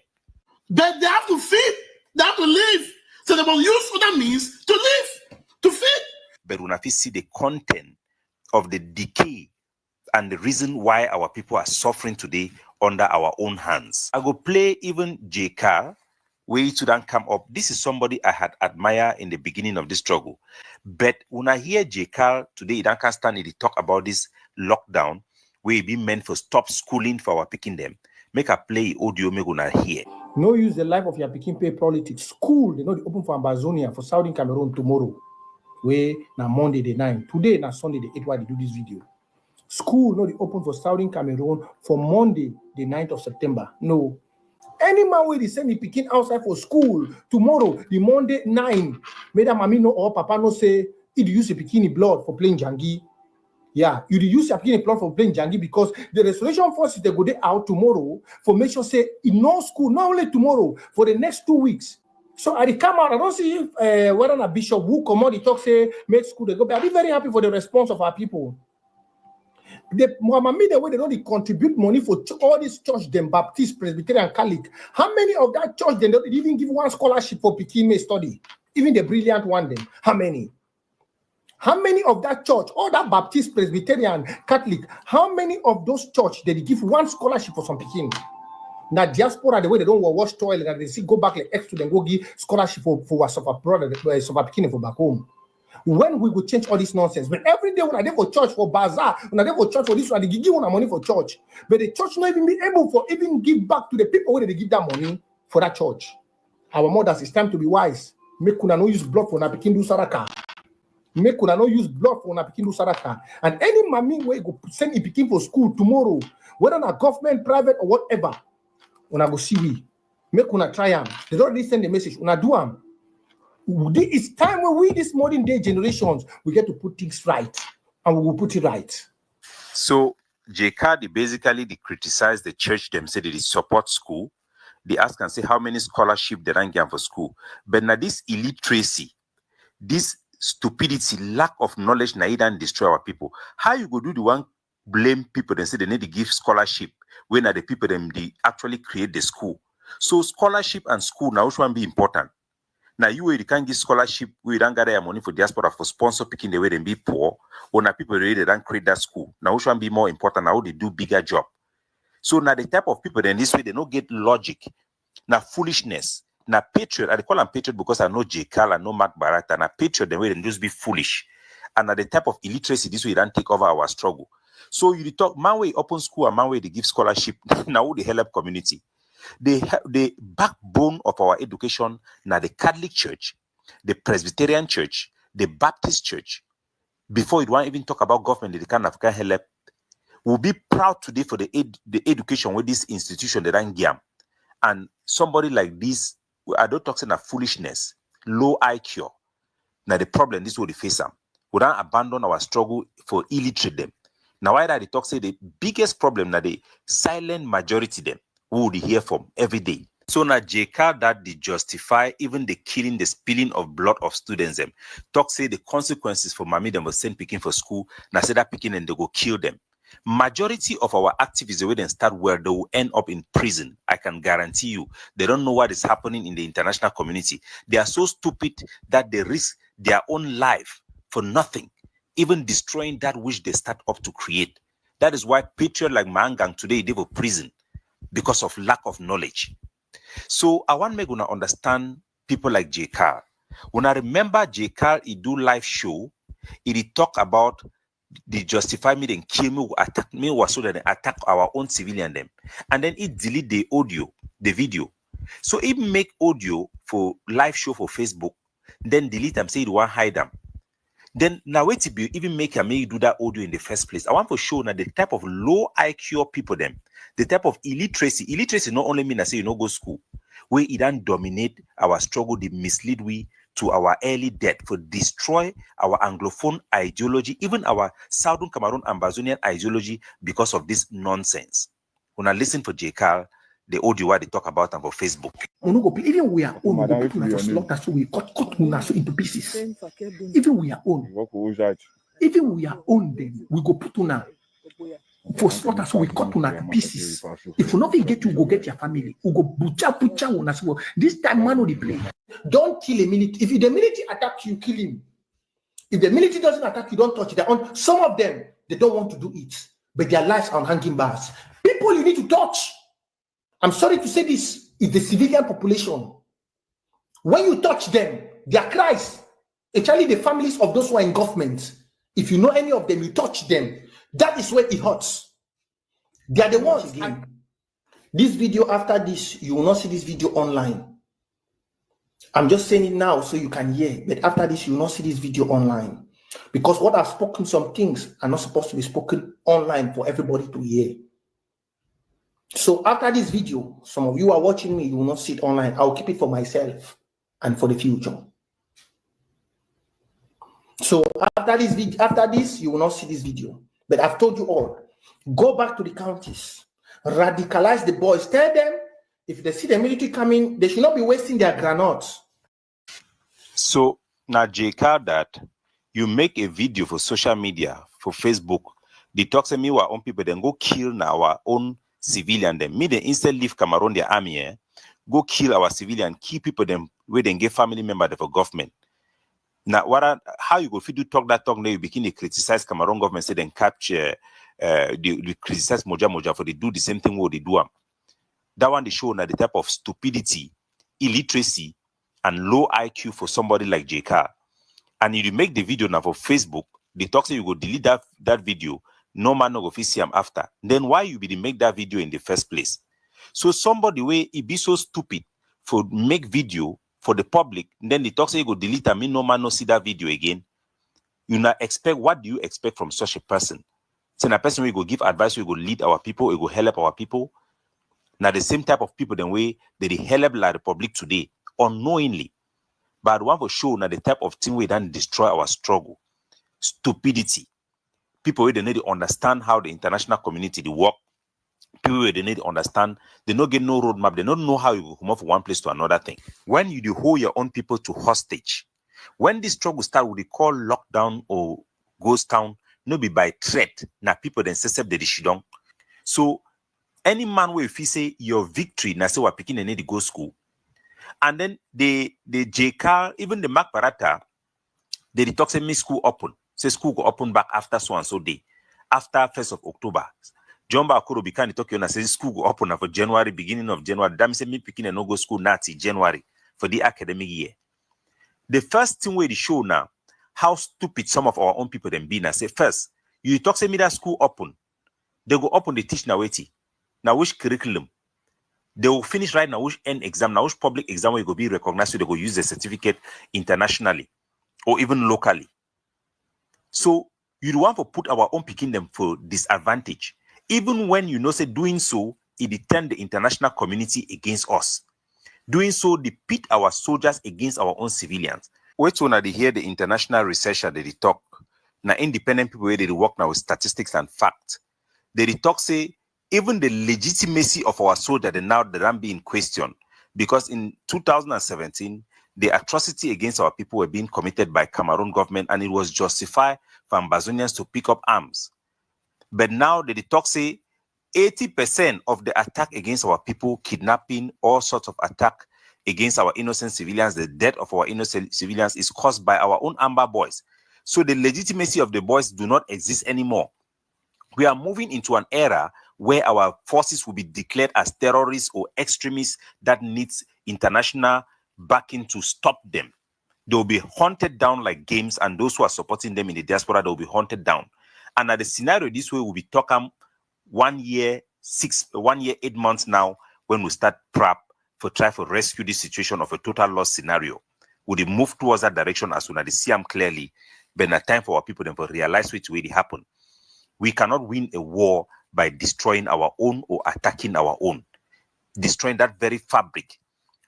But they have to feed. They have to live. So they must use other means to live, to feed. But when I see the content of the decay and the reason why our people are suffering today under our own hands. I go play even J. Carl, where he shouldn't come up. This is somebody I had admired in the beginning of this struggle. But when I hear J. Carl today, he can't stand it. He talk about this lockdown, where it be meant for stop schooling for our picking them. Make a play audio me gonna hear. No use the life of your picking pay politics. School, they know they open for Ambazonia, for Southern Cameroon tomorrow. Where na Monday the 9th. Today na Sunday the 8th why they do this video. School, no, they open for Southern Cameroon for Monday the 9th of September. No. Any man will send the picking outside for school tomorrow, the Monday 9. Madam Mami no or Papa no say, if you use a bikini blood for playing Jangi. Yeah, you use your bikini blood for playing Jangi because the restoration forces they go out tomorrow for make sure say in no school, not only tomorrow, for the next 2 weeks. So I come out, I don't see whether a bishop who come out, he talk say make school they go. But I'll be very happy for the response of our people. The Muhammad, the way they don't contribute money for all these church, them Baptist, Presbyterian, Catholic. How many of that church they don't even give one scholarship for Pekin study? Even the brilliant one, then how many? How many of that church, all that Baptist, Presbyterian, Catholic? How many of those church they give one scholarship for some Pekin? Now diaspora, the way they don't wash toilet and they see go back like X to them go give scholarship for some brother, some Pekin for back home. When we will change all this nonsense? But every day when I go for church for bazaar, when I go for church for this one, they give one money for church. But the church not even be able for even give back to the people where they give that money for that church. Our mothers, it's time to be wise. Make una no use blood for na pikin do saraka. Make una no use blood for na pikin do saraka. And any mommy where go send a pikin for school tomorrow, whether na government, private or whatever, una go see we. Make una try am. They don't really send the message. Una do am. It's time when we, this modern day generations, we get to put things right, and we will put it right. So, JCAD basically they criticize the church. Them say they support school. They ask and say how many scholarship they rank for school. But now this illiteracy, this stupidity, lack of knowledge, na and destroy our people. How you go do the one blame people and say they need to give scholarship when are the people them they actually create the school? So scholarship and school now which one be important? Now you can't give scholarship, we don't gather money for diaspora for sponsor picking the way they be poor, or now people really don't create that school. Now which one be more important? Now they do bigger job. So now the type of people then this way they don't get logic, now foolishness, now patriot. I call them patriot because I know J. Carl, I know Mark Barata, now patriot the way they just be foolish. And now the type of illiteracy this way don't take over our struggle. So you talk man way open school and man way they give scholarship. Now they help community. The backbone of our education now the Catholic Church, the Presbyterian Church, the Baptist Church. Before you want even talk about government, the kind of help. We'll be proud today for the education with this institution that I'm giving. And somebody like this, I don't talk about foolishness, low IQ. Now the problem this will face them. We don't abandon our struggle for illiterate them. Now why they talk say the biggest problem now the silent majority them. Who would hear from every day. So now JK that they justify even the killing, the spilling of blood of students them. Talk say the consequences for mommy them will send picking for school. Now say that picking and they go kill them. Majority of our activists the way they start where they will end up in prison. I can guarantee you. They don't know what is happening in the international community. They are so stupid that they risk their own life for nothing. even destroying that which they start up to create. That is why patriots like Mangang today, they were prison because of lack of knowledge. So I want to make una understand people like J. Carl. When I remember J. Carl, he do live show, he talk about they justify me, then kill me, attack me, so that they attack our own civilian them. And then he delete the audio, the video. So he make audio for live show for Facebook, then delete them, say he want hide them. Then now wait to be even make me do that audio in the first place. I want to show now the type of low IQ people them, the type of illiteracy. Illiteracy not only mean I say you no go school, where it don't dominate our struggle, they mislead we to our early death, for destroy our Anglophone ideology, even our Southern Cameroon Ambazonian ideology because of this nonsense. When I listen for J. Carl, the audio what they talk about them for Facebook. Even we are own, we go put una for slaughter, so we cut una so into pieces. Even we are own. Even we are own, then we go put una for slaughter, so we cut una to pieces. If you not get you, go get your family. We go butcher una. So this time man will play. Don't kill a military. If the military attack you, kill him. If the military doesn't attack you, don't touch it. Some of them, they don't want to do it, but their lives are on hanging bars. People you need to touch. I'm sorry to say this, is the civilian population. When you touch them, their cries, especially the families of those who are in government, if you know any of them, you touch them, that is where it hurts. They are the ones. This video, after this, you will not see this video online. I'm just saying it now so you can hear, but after this, you will not see this video online. Because what I've spoken, some things are not supposed to be spoken online for everybody to hear. So after this video, some of you are watching me, you will not see it online. I'll keep it for myself and for the future. So after this, you will not see this video. But I've told you all, go back to the counties, radicalize the boys. Tell them, if they see the military coming, they should not be wasting their granates. So now, J. Carl, that you make a video for social media, for Facebook, they talk to me our own people, then go kill now our own civilian them. Me, they instead leave Cameroon, their army, go kill our civilian, kill people them where they get family member for government. Now, how you go if you do talk that talk now, you begin to criticize Cameroon government, say then capture, they criticize Moja for they do the same thing what they do. That one they show now the type of stupidity, illiteracy, and low IQ for somebody like J. Carl. And you make the video now for Facebook, they talk say you go delete that video. No man no go see him after. Then why you be make that video in the first place? So somebody way it be so stupid for make video for the public, then they talk say you go delete and me no man no see that video again. You not expect, what do you expect from such a person? So a person will go give advice, we go lead our people, we go help our people. Now the same type of people then way they help La Republic today unknowingly. But I want to show now the type of thing we then destroy our struggle. Stupidity. People where they need to understand how the international community they work. People where they need to understand, they don't get no roadmap, they don't know how you come from one place to another thing. When you do hold your own people to hostage, when this struggle start, we call lockdown or ghost town, no be by threat. Now people then accept the shidong. So any man will if he say your victory, now say we're picking a need to go school. And then the J. Carl, even the Mark Parata, they talk say me school open. Say school go open back after so and so day. After 1st of October. John Bakuro began to talk and say school go open for January, beginning of January. That means me picking a no go school Nazi January for the academic year. The first thing we show now how stupid some of our own people then be. Now say first, you talk say me that school open. They go open the teach now waiting. Now which curriculum? They will finish right now which end exam, now which public exam will go be recognized, so they go use the certificate internationally or even locally. So you want to put our own picking them for disadvantage. Even when you know say doing so, it turn the international community against us. Doing so, they pit our soldiers against our own civilians. Wait till they hear the international researcher that they talk. Now independent people where they work now with statistics and facts. They talk say even the legitimacy of our soldiers now that I'm being questioned, because in 2017 the atrocity against our people were being committed by Cameroon government, and it was justified for Ambazonians to pick up arms. But now they talk say 80% of the attack against our people, kidnapping, all sorts of attack against our innocent civilians, the death of our innocent civilians is caused by our own Amba boys. So the legitimacy of the boys do not exist anymore. We are moving into an era where our forces will be declared as terrorists or extremists that needs international backing to stop them. They will be hunted down like games, and those who are supporting them in the diaspora, they will be hunted down. And at the scenario this way will be talking 1 year, 8 months now, when we start prep for try to rescue this situation of a total loss scenario. We move towards that direction as soon as they see them clearly, but it's time for our people to realize which way it happened. We cannot win a war by destroying our own or attacking our own. Destroying that very fabric.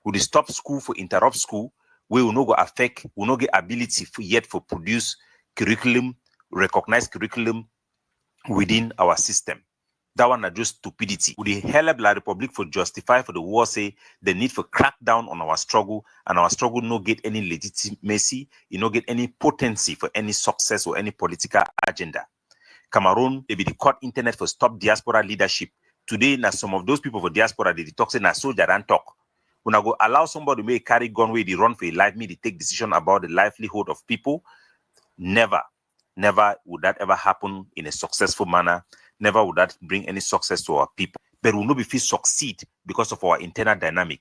We stop school for interrupt school, we will not go affect, we will not get ability yet for produce curriculum, recognized curriculum within our system. That one is just stupidity. We help La Republic for justify for the war say the need for crackdown on our struggle, and our struggle no get any legitimacy, it no get any potency for any success or any political agenda. Cameroon, they be the court internet for stop diaspora leadership. Today, now some of those people for diaspora, they talk say na soldier and talk. When I go allow somebody to make carry gun where they run for a life, me they take decision about the livelihood of people. Never would that ever happen in a successful manner. Never would that bring any success to our people. But we will not be fit succeed because of our internal dynamic.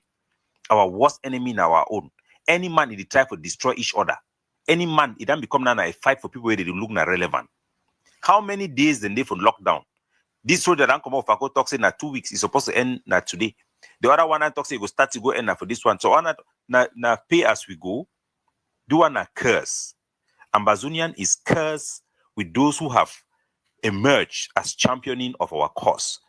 Our worst enemy in our own. Any man in the try to destroy each other. Any man, it then become now a fight for people where they look not relevant. How many days then they for lockdown? This soldier don't come off Fako talk say na 2 weeks. It's supposed to end na today. The other one talk say go start to go end na for this one. So on na pay as we go. Do one a curse. Ambazonian is cursed with those who have emerged as championing of our cause.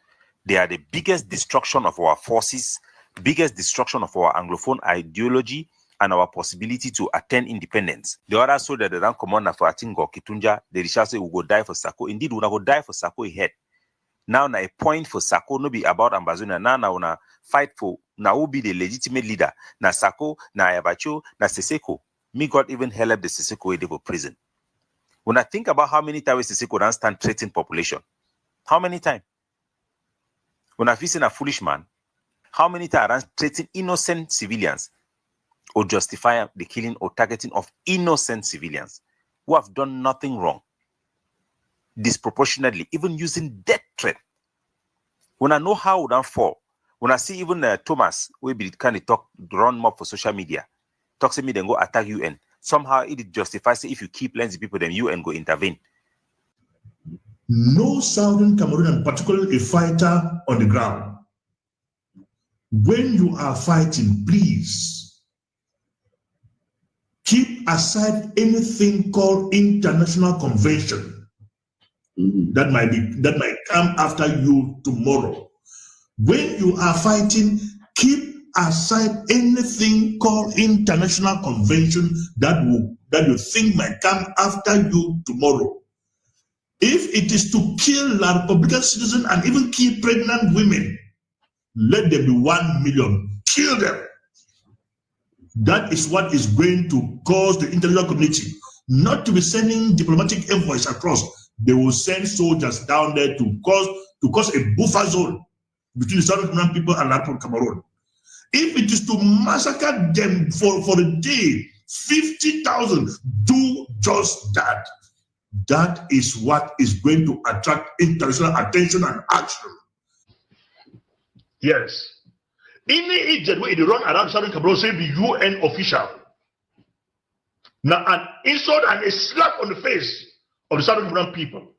They are the biggest destruction of our forces, biggest destruction of our Anglophone ideology, and our possibility to attain independence. The other soldier that don't come on for Atingo Kitunja, they shall say we go die for Sako. Indeed, we go die for Sako ahead. Now a point for Sako no be about Ambazonia. Now na fight for now who be the legitimate leader. Na Sako, na Ayabacho, na Seseko. Me God even help the Seseko way they for prison. When I think about how many times Seseko don't stand threatening population, how many times? When I feel a foolish man, how many times threatening innocent civilians or justify the killing or targeting of innocent civilians who have done nothing wrong, disproportionately, even using death threat. When I know how we don't fall, when I see even Thomas, we be kind of talk, run mob for social media, talk to me, then go attack UN. Somehow it justifies if you keep plenty people, then UN go intervene. No Southern Cameroonian, particularly a fighter on the ground, when you are fighting, please keep aside anything called international convention that might come after you tomorrow. When you are fighting, keep aside anything called international convention that you think might come after you tomorrow. If it is to kill Republican citizens and even kill pregnant women, let them be 1 million. Kill them. That is what is going to cause the international community not to be sending diplomatic envoys across. They will send soldiers down there to cause a buffer zone between the Southern Cameroon people and Cameroon. If it is to massacre them for a day, 50,000, do just that. That is what is going to attract international attention and action. Yes. In Egypt, where they run around Southern Cameroon, say the UN official. Now, an insult and a slap on the face of the Southern Cameroon people.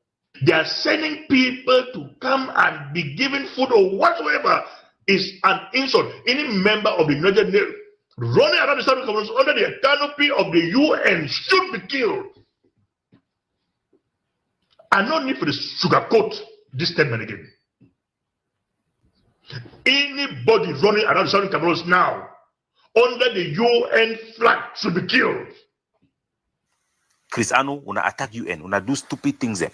They are sending people to come and be given food or whatsoever is an insult. Any member of the United Nations running around the Southern Cameroon under the canopy of the UN should be killed. And no need for the sugarcoat this statement again. Anybody running around the Southern Cameroon now under the UN flag should be killed. Chris Anu, una attack UN, una do stupid things there.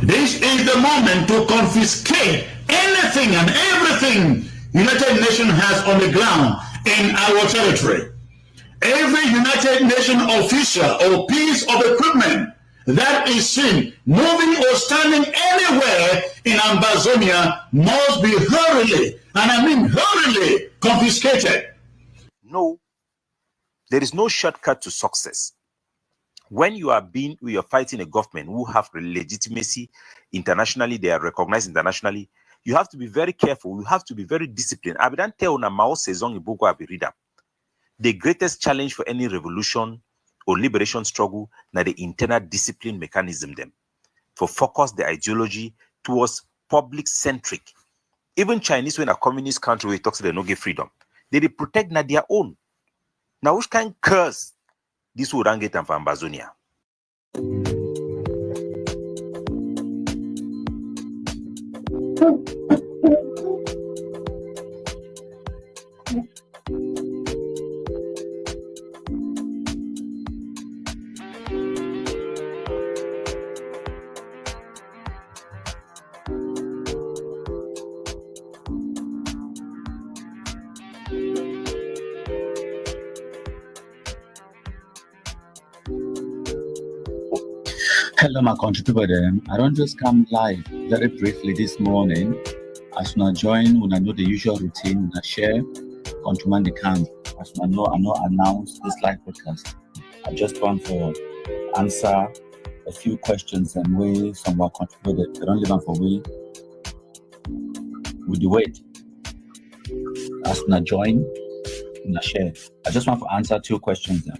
This is the moment to confiscate anything and everything United Nations has on the ground in our territory. Every United Nations official or piece of equipment that is seen moving or standing anywhere in Ambazonia must be hurriedly, and I mean hurriedly, confiscated. No, there is no shortcut to success. When you are fighting a government who have legitimacy internationally, they are recognized internationally, you have to be very careful. You have to be very disciplined. I don't tell na Mao Zedong Ibugo abi reader. The greatest challenge for any revolution or liberation struggle na the internal discipline mechanism them for focus the ideology towards public centric. Even Chinese, when a communist country where it talks they no give freedom, they protect na their own. Now which kind curse this would get them for Ambazonia? Hello, my country people. I don't just come live very briefly this morning. As I join, when I know the usual routine, when I share, countryman the camp. As I know, I not announce this live podcast. I just want to answer a few questions and ways some of our country people they don't live on for we with the wait. As I join, when I share, I just want to answer 2 questions then.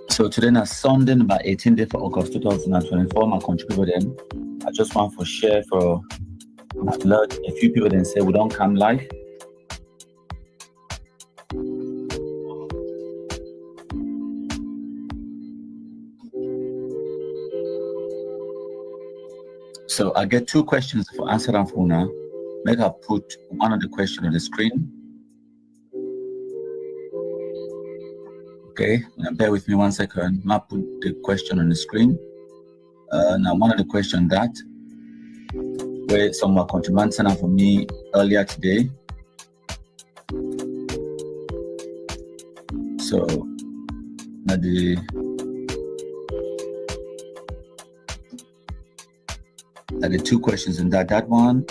So today is Sunday, number 18th of August 2024. My country people then, I just want to share for a few people then say we don't come live. So I get 2 questions for answer them for now. Make I put one of the question on the screen. Okay, now bear with me 1 second. I'll put the question on the screen. Now one of the questions that where some of my countrymen sent out for me earlier today. So now the 2 questions in that one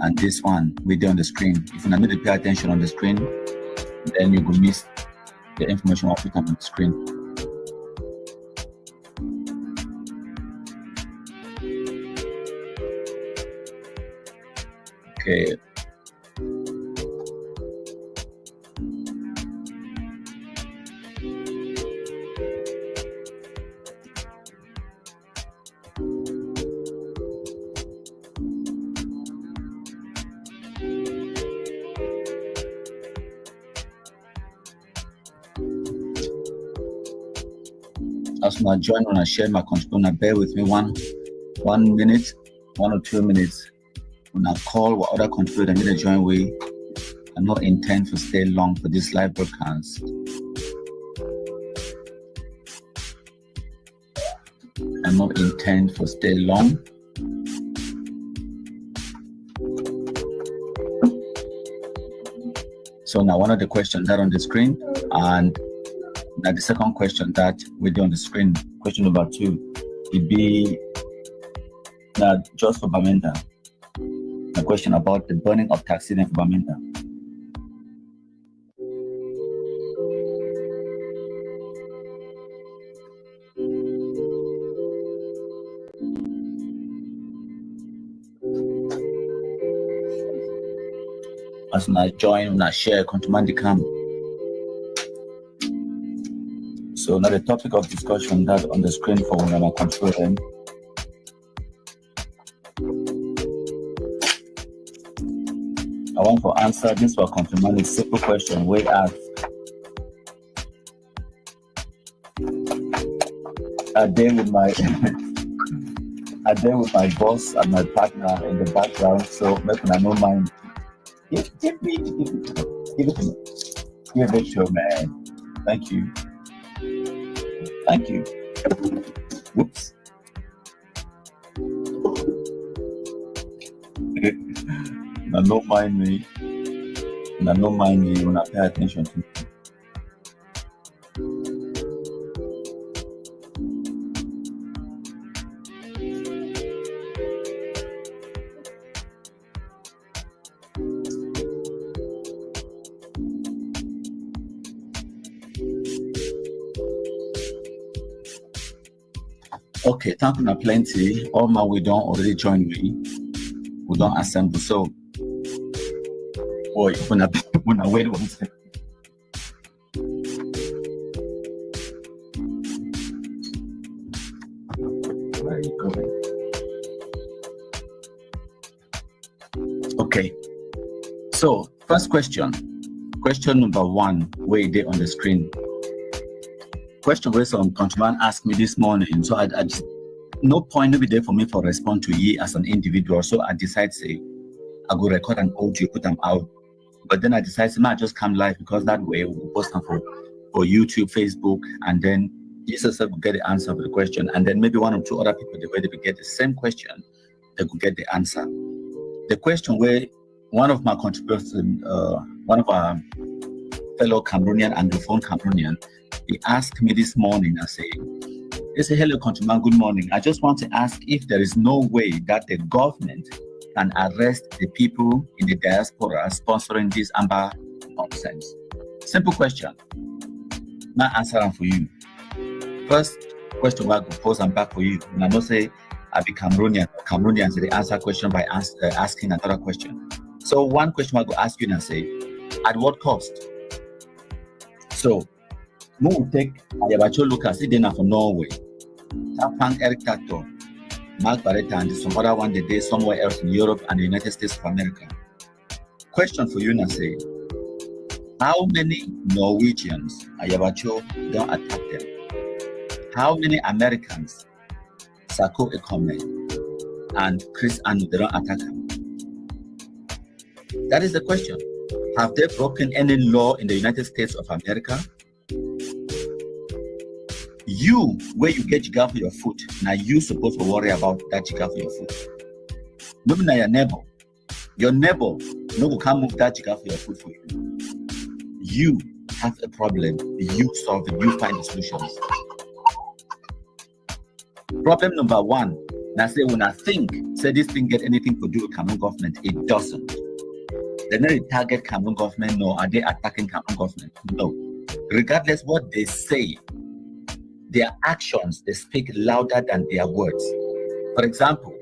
and this one we do on the screen. If you need to pay attention on the screen, then you will miss the information I'll put on the screen. Okay. As I join when I share my contribution, bear with me 1 minute, 1 or 2 minutes. When I call what other contributors need to join with, I not intend to stay long for this live broadcast. I not intend to stay long. So now one of the questions that on the screen, and now the second question that we do on the screen, question number 2, will be that just for Bamenda. A question about the burning of taxi in Bamenda. As I join, when I share, command the camp. So now the topic of discussion that on the screen for when I'm controlling. I want to answer this for a simple question we ask. A day with my boss and my partner in the background, so make me no mind. Give it to me. Give it to man. Thank you. Thank you. Whoops. Now don't mind me. Now don't mind me when I pay attention to you. Okay, thank you plenty. All my we don't already join me. We don't assemble. So, boy, when I wait one second. Where are you going? Okay. So, first question. Question number 1, where they on the screen. Question where some countryman asked me this morning. So I just, no point will be there for me for respond to ye as an individual. So I decided say I go record an audio, put them out. But then I decided to not just come live because that way we'll post them for YouTube, Facebook, and then Jesus will get the answer for the question. And then maybe 1 or 2 other people, the way they will get the same question, they could get the answer. The question where one of my contributors, one of our fellow Cameroonian, Anglophone Cameroonian, he asked me this morning, I say, hello countryman, good morning. I just want to ask if there is no way that the government can arrest the people in the diaspora sponsoring this Amba nonsense. Simple question. Now answer for you. First question I go pose and back for you. And I know say I be Cameroonian. Cameroonians they answer question by asking another question. So one question I go ask you and I say, at what cost? So we will take Ayabacho Lucas, Idena for Norway, Tapang Eric Tato, Mark Barretta, and some other one the day somewhere else in Europe and the United States of America. Question for you, Nase. How many Norwegians Ayabacho don't attack them? How many Americans Sako Ekome and Chris Anu they don't attack them? That is the question. Have they broken any law in the United States of America? You, where you get jigger for your foot, now you supposed to worry about that jigger for your foot. Maybe now your neighbor no can't move that jigger for your foot for you. You have a problem, you solve it, you find the solutions. Problem number 1, now say when I think, say this thing get anything to do with Cameroon government, it doesn't. They're not target Cameroon government, no. Are they attacking Cameroon government? No. Regardless what they say, their actions, they speak louder than their words. For example,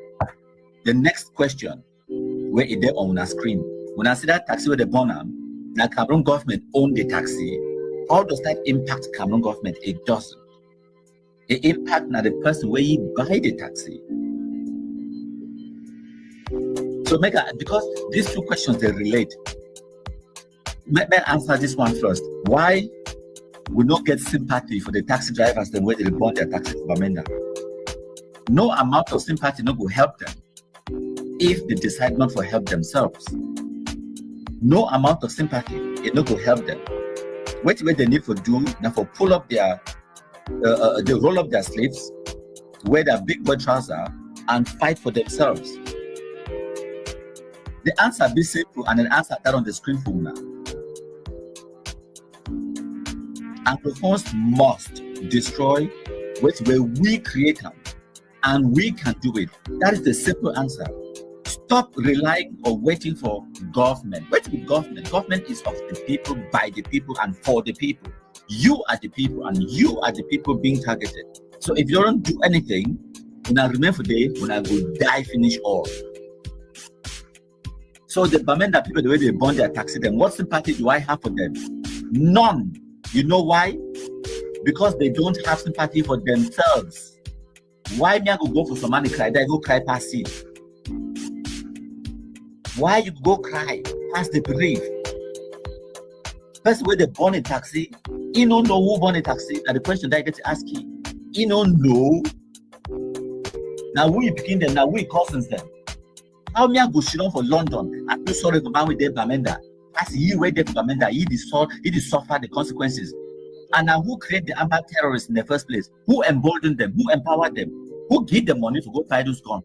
the next question, where is there on our screen? When I see that taxi with the bonham, now Cameroon government own the taxi. How does that impact Cameroon government? It doesn't. It impact now the person where you buy the taxi. So because these 2 questions, they relate. Let me answer this one first. Why we not get sympathy for the taxi drivers the way they bought their taxi for Bamenda? No amount of sympathy not will help them if they decide not to help themselves. No amount of sympathy, it not will help them. What they need to do now for pull up their, they roll up their sleeves, wear their big boy trousers, and fight for themselves. The answer be simple, and the answer that on the screen for now. Anglophones must destroy which way we create them, and we can do it. That is the simple answer. Stop relying or waiting for government. Wait for government. Government is of the people, by the people, and for the people. You are the people, and you are the people being targeted. So if you don't do anything, when I remember the day when I will die, finish all. So the Bamenda people, the way they burn their taxi, then what sympathy do I have for them? None. You know why? Because they don't have sympathy for themselves. Why me I go for some money cry? They go cry past it. Why you go cry past the bereaved? First way they burn a taxi, you don't know who burn a taxi. And the question that I get to ask you don't know. Now we begin them, now we cousins them. How me I go sit down for London? I feel sorry for man with their Bamenda. As you wait there for Bamenda, he suffer the consequences. And now who create the Amba Terrorists in the first place? Who emboldened them? Who empowered them? Who gave them money to go buy those guns?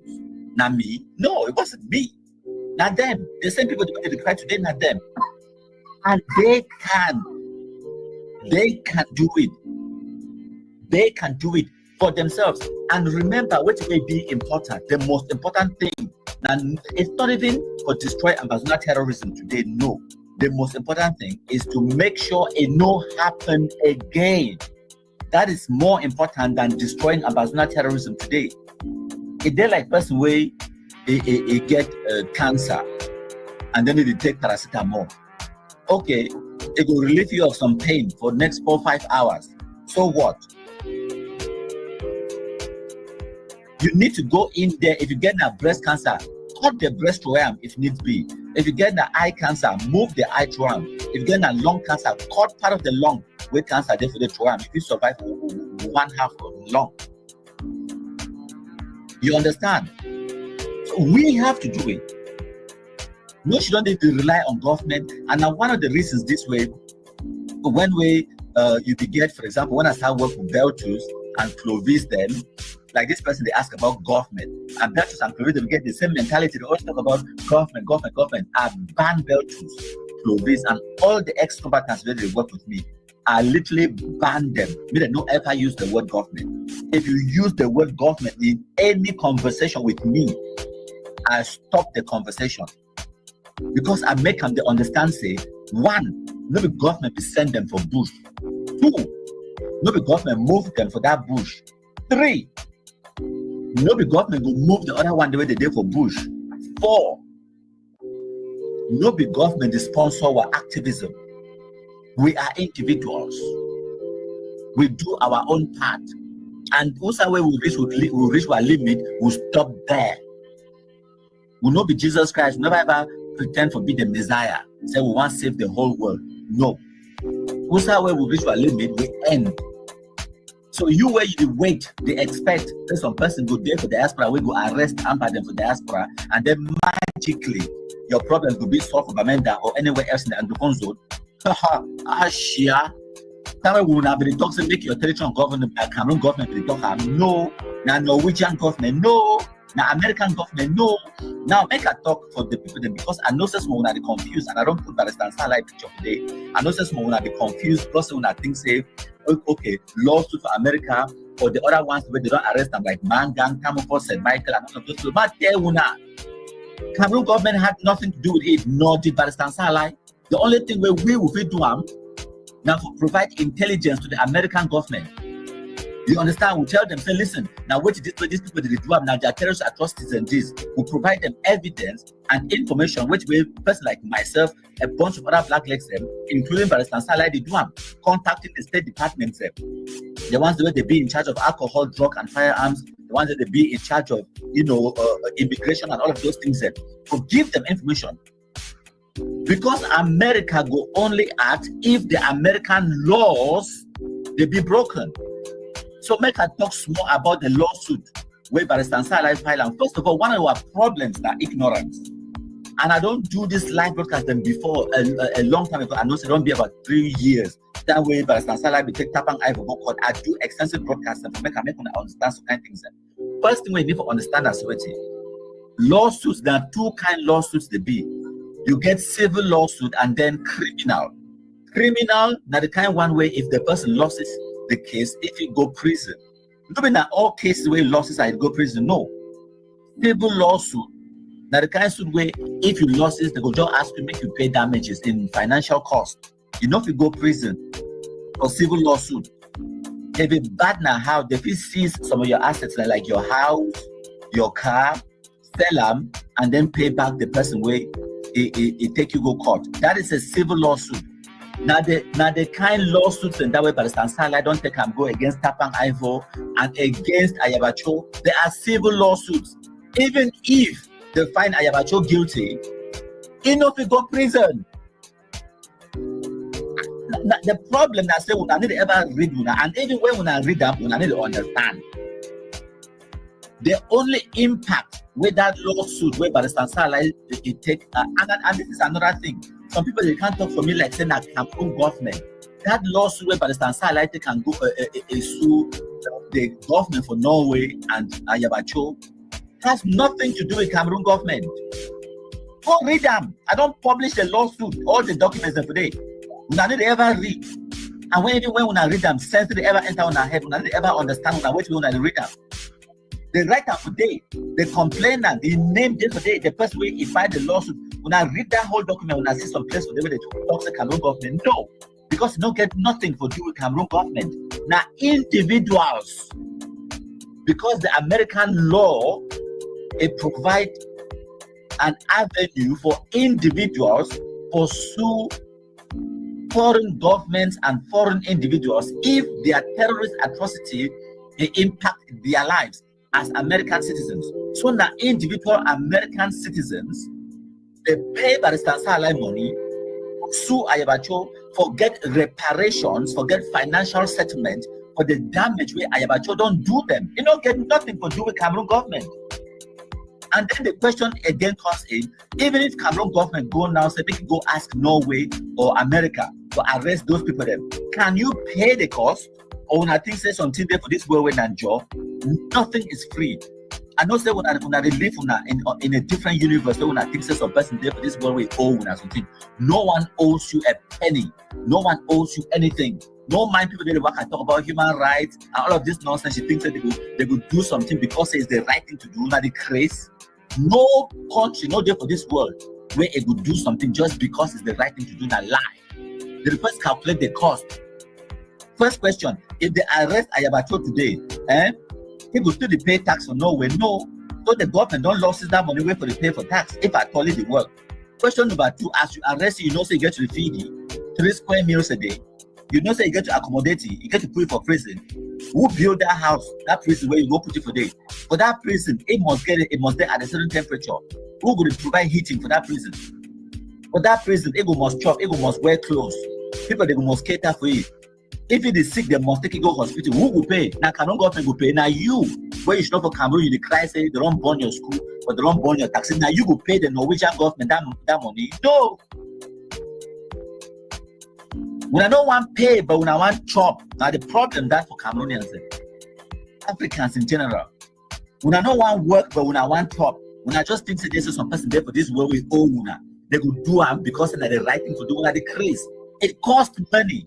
Not me. No, it wasn't me. Not them. The same people that they cry today, not them. And they can do it. They can do it for themselves. And remember, what may be important, the most important thing, and it's not even for destroy Amazon terrorism today, no. The most important thing is to make sure it no happen again. That is more important than destroying Amba terrorism today. If they like person way, it get cancer, and then they take paracetamol. Okay, it will relieve you of some pain for the next 4 or 5 hours. So what? You need to go in there. If you get a breast cancer, cut the breast to arm if needs be. If you get an eye cancer, move the eye to arm. If you get a lung cancer, cut part of the lung with cancer there for the to arm. If you survive 1/2 of the lung. You understand? So we have to do it. No, you don't need to rely on government. And now one of the reasons this way, when you get, for example, when I start working with Beltus and Clovis, then like this person, they ask about government, and Beltus and Clovis, they get the same mentality. They always talk about government. I ban Beltus, Clovis, and all the ex-combatants that they work with me. I literally ban them. They don't ever use the word government. If you use the word government in any conversation with me, I stop the conversation. Because I make them understand, say, 1, no be government will send them for bush. 2, no be government move them for that bush. 3, no be government will move the other one the way they did for bush. 4, no be government sponsor our activism. We are individuals. We do our own part. And also where we reach our limit, we'll stop there. We'll not be Jesus Christ. We'll never ever pretend to be the Messiah. Say we want to save the whole world. No. Also where we reach our limit, we end. So you where you wait, they expect that some person go there for diaspora, we go arrest Amba them for diaspora, and then magically your problem will be solved for Bamenda or anywhere else in the Anglophone zone. Ashia. That we will not be talking, make your territorial government, Cameroon government, be talking. No. Now Norwegian government, no. Now American government, no. Now make a talk for the people then, because I know some will be confused, and I don't put Barrister Starlight picture today. I know some will be confused because when I think say, okay, lawsuit for America or the other ones where they don't arrest them like Mangang, Camouflage, St. Michael, and all of those people. But there Cameroon government had nothing to do with it, nor did Barrister Starlight. The only thing where we will do now to provide intelligence to the American government. You understand? We tell them, say, listen, now what these people did do now, they are terrorist atrocities and this. We provide them evidence and information, which way person like myself, a bunch of other blacklegs, including Barrister Starlight, they do contacting the State Department, the ones that they be in charge of alcohol, drug, and firearms, the ones that they be in charge of, immigration and all of those things, to give them information. Because America will only act if the American laws they be broken. So make a talk more about the lawsuit where Barrister Starlight filed. And first of all, one of our problems is ignorance. And I don't do this live broadcast than before a long time ago. I know it don't be about 3 years. That way Barrister Starlight will take Tapang I for court. I do extensive broadcasts and make understand some kind of things. First thing we need to understand as well, lawsuits, there are 2 kind of lawsuits they be. You get civil lawsuit and then criminal. Criminal, now the kind one way if the person loses the case, if you go prison. Not in all cases where losses I go prison, no. Civil lawsuit, now the kind of way if you losses, they go just ask you make you pay damages in financial cost. You know if you go prison or civil lawsuit. If it's bad now how they will seize some of your assets like your house, your car, sell them, and then pay back the person where it take you go court. That is a civil lawsuit. Now the kind lawsuits and that way Barrister Starlight don't take and go against Tapang Ivo and against Ayabacho. There are civil lawsuits. Even if they find Ayabacho guilty, enough to go prison. The problem I say I need to ever read and even when I read them, I need to understand. The only impact with that lawsuit where Barrister Starlight it take and this is another thing. Some people they can't talk for me like saying that Cameroon government. That lawsuit where Barrister Starlight can go sue the government for Norway and Ayabacho has nothing to do with Cameroon government. Go read them. I don't publish the lawsuit, all the documents today. I need to ever read. And when I read them, sense they ever enter on our head, when I ever understand when I read them. The writer today, the complainant, the name today, the person who filed the lawsuit. When I read that whole document, when I see some place for them, they talk to Cameroon government. No, because you don't get nothing for doing Cameroon government. Now individuals, because the American law it provide an avenue for individuals to pursue foreign governments and foreign individuals if their terrorist atrocity they impact their lives as American citizens. So now individual American citizens they pay Barrister Salai money, sue Ayabacho for get reparations, for get financial settlement for the damage where Ayabacho don't do them. You don't get nothing for do with Cameroon government. And then the question again comes in, even if Cameroon government go now, say they can go ask Norway or America to arrest those people then, can you pay the cost? Or when I think say something there for this world and job, nothing is free. I know say when I live in a different universe, when I think say some person there for this world we owe or something. No one owes you a penny. No one owes you anything. No mind people they work and talk about human rights and all of this nonsense. You think that they will do something because it's the right thing to do, not the craze. No country, no day for this world where it would do something just because it's the right thing to do, not lie. They first calculate the cost. First question, if they arrest Ayabacho today, he will still pay tax for Norway? No. So the government don't lose that money wait for the pay for tax if at all it work. Question number 2, as you arrest you know say you get to feed you 3 square meals a day. You know say you get to accommodate you get to put it for prison. Who build that house, that prison where you go put it for day? For that prison, it must be at a certain temperature. Who will provide heating for that prison? For that prison, it must chop, it must wear clothes. People they must cater for it. If it is sick, they must take it go hospital. Who will pay? Now Cameroon government will pay. Now you, where you should not for Cameroon, you cry say they don't burn your school or they don't burn your taxes. Now you will pay the Norwegian government that money. No. When I don't want pay, but when I want chop, now the problem that for Cameroonians, Africans in general. When I don't want work, but when I want chop, when I just think that there's some person there for this world we owe, they could do it because they're the right thing to do. They craze. It costs money.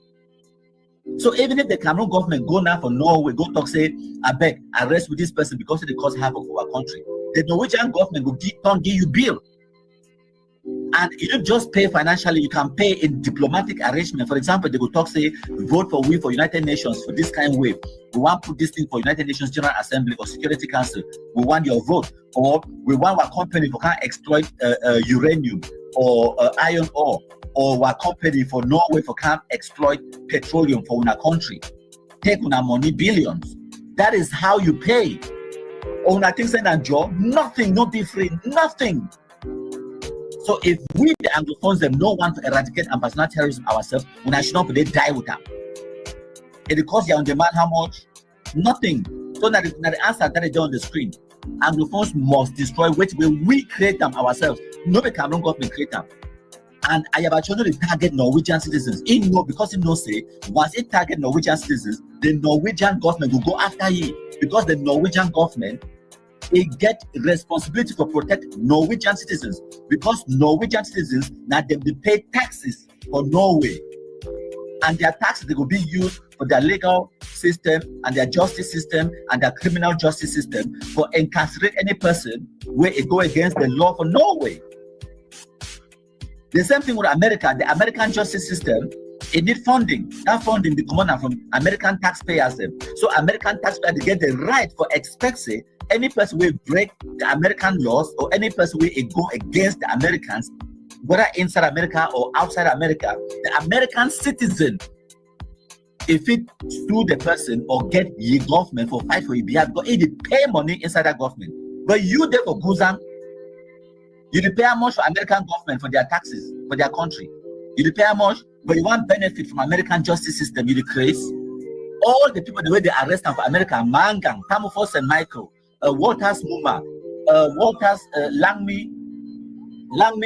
So even if the Cameroon government go now for Norway, go talk say, I beg, arrest with this person because it costs half of our country. The Norwegian government will give you bill. And you don't just pay financially, you can pay in diplomatic arrangement. For example, they will talk say, vote for we for United Nations for this kind of way. We want to put this thing for United Nations General Assembly or Security Council. We want your vote. Or we want our company for can exploit uranium or iron ore. Or our company for Norway for can exploit petroleum for our country. Take on our money, billions. That is how you pay. Or I think that job, nothing, no different, nothing. So if we the Anglophones them no want to eradicate ambassador terrorism ourselves, when I should not they die with them. It costs you on demand how much? Nothing. So now the answer that is on the screen. Anglophones must destroy which way we create them ourselves. No the Cameroon government create them. And Ayabacho the target Norwegian citizens. He know because he knows say once it target Norwegian citizens, the Norwegian government will go after you because the Norwegian government it get responsibility to protect Norwegian citizens because Norwegian citizens now they pay taxes for Norway, and their taxes they will be used for their legal system and their justice system and their criminal justice system for incarcerate any person where it go against the law for Norway. The same thing with America. The American justice system, it need funding. That funding be coming from American taxpayers. So American taxpayers they get the right for expecting any person will break the American laws or any person will go against the Americans, whether inside America or outside America, the American citizen, if it sue the person or get the government for fight for your behalf, because it pay money inside that government. But you there for Guzan, you pay how much for American government for their taxes, for their country. You pay how much, but you want benefit from American justice system, you decrease. All the people, the way they arrest them for America, Mangang, Tamofo St. Michael, Walters Muma, Walters Langmi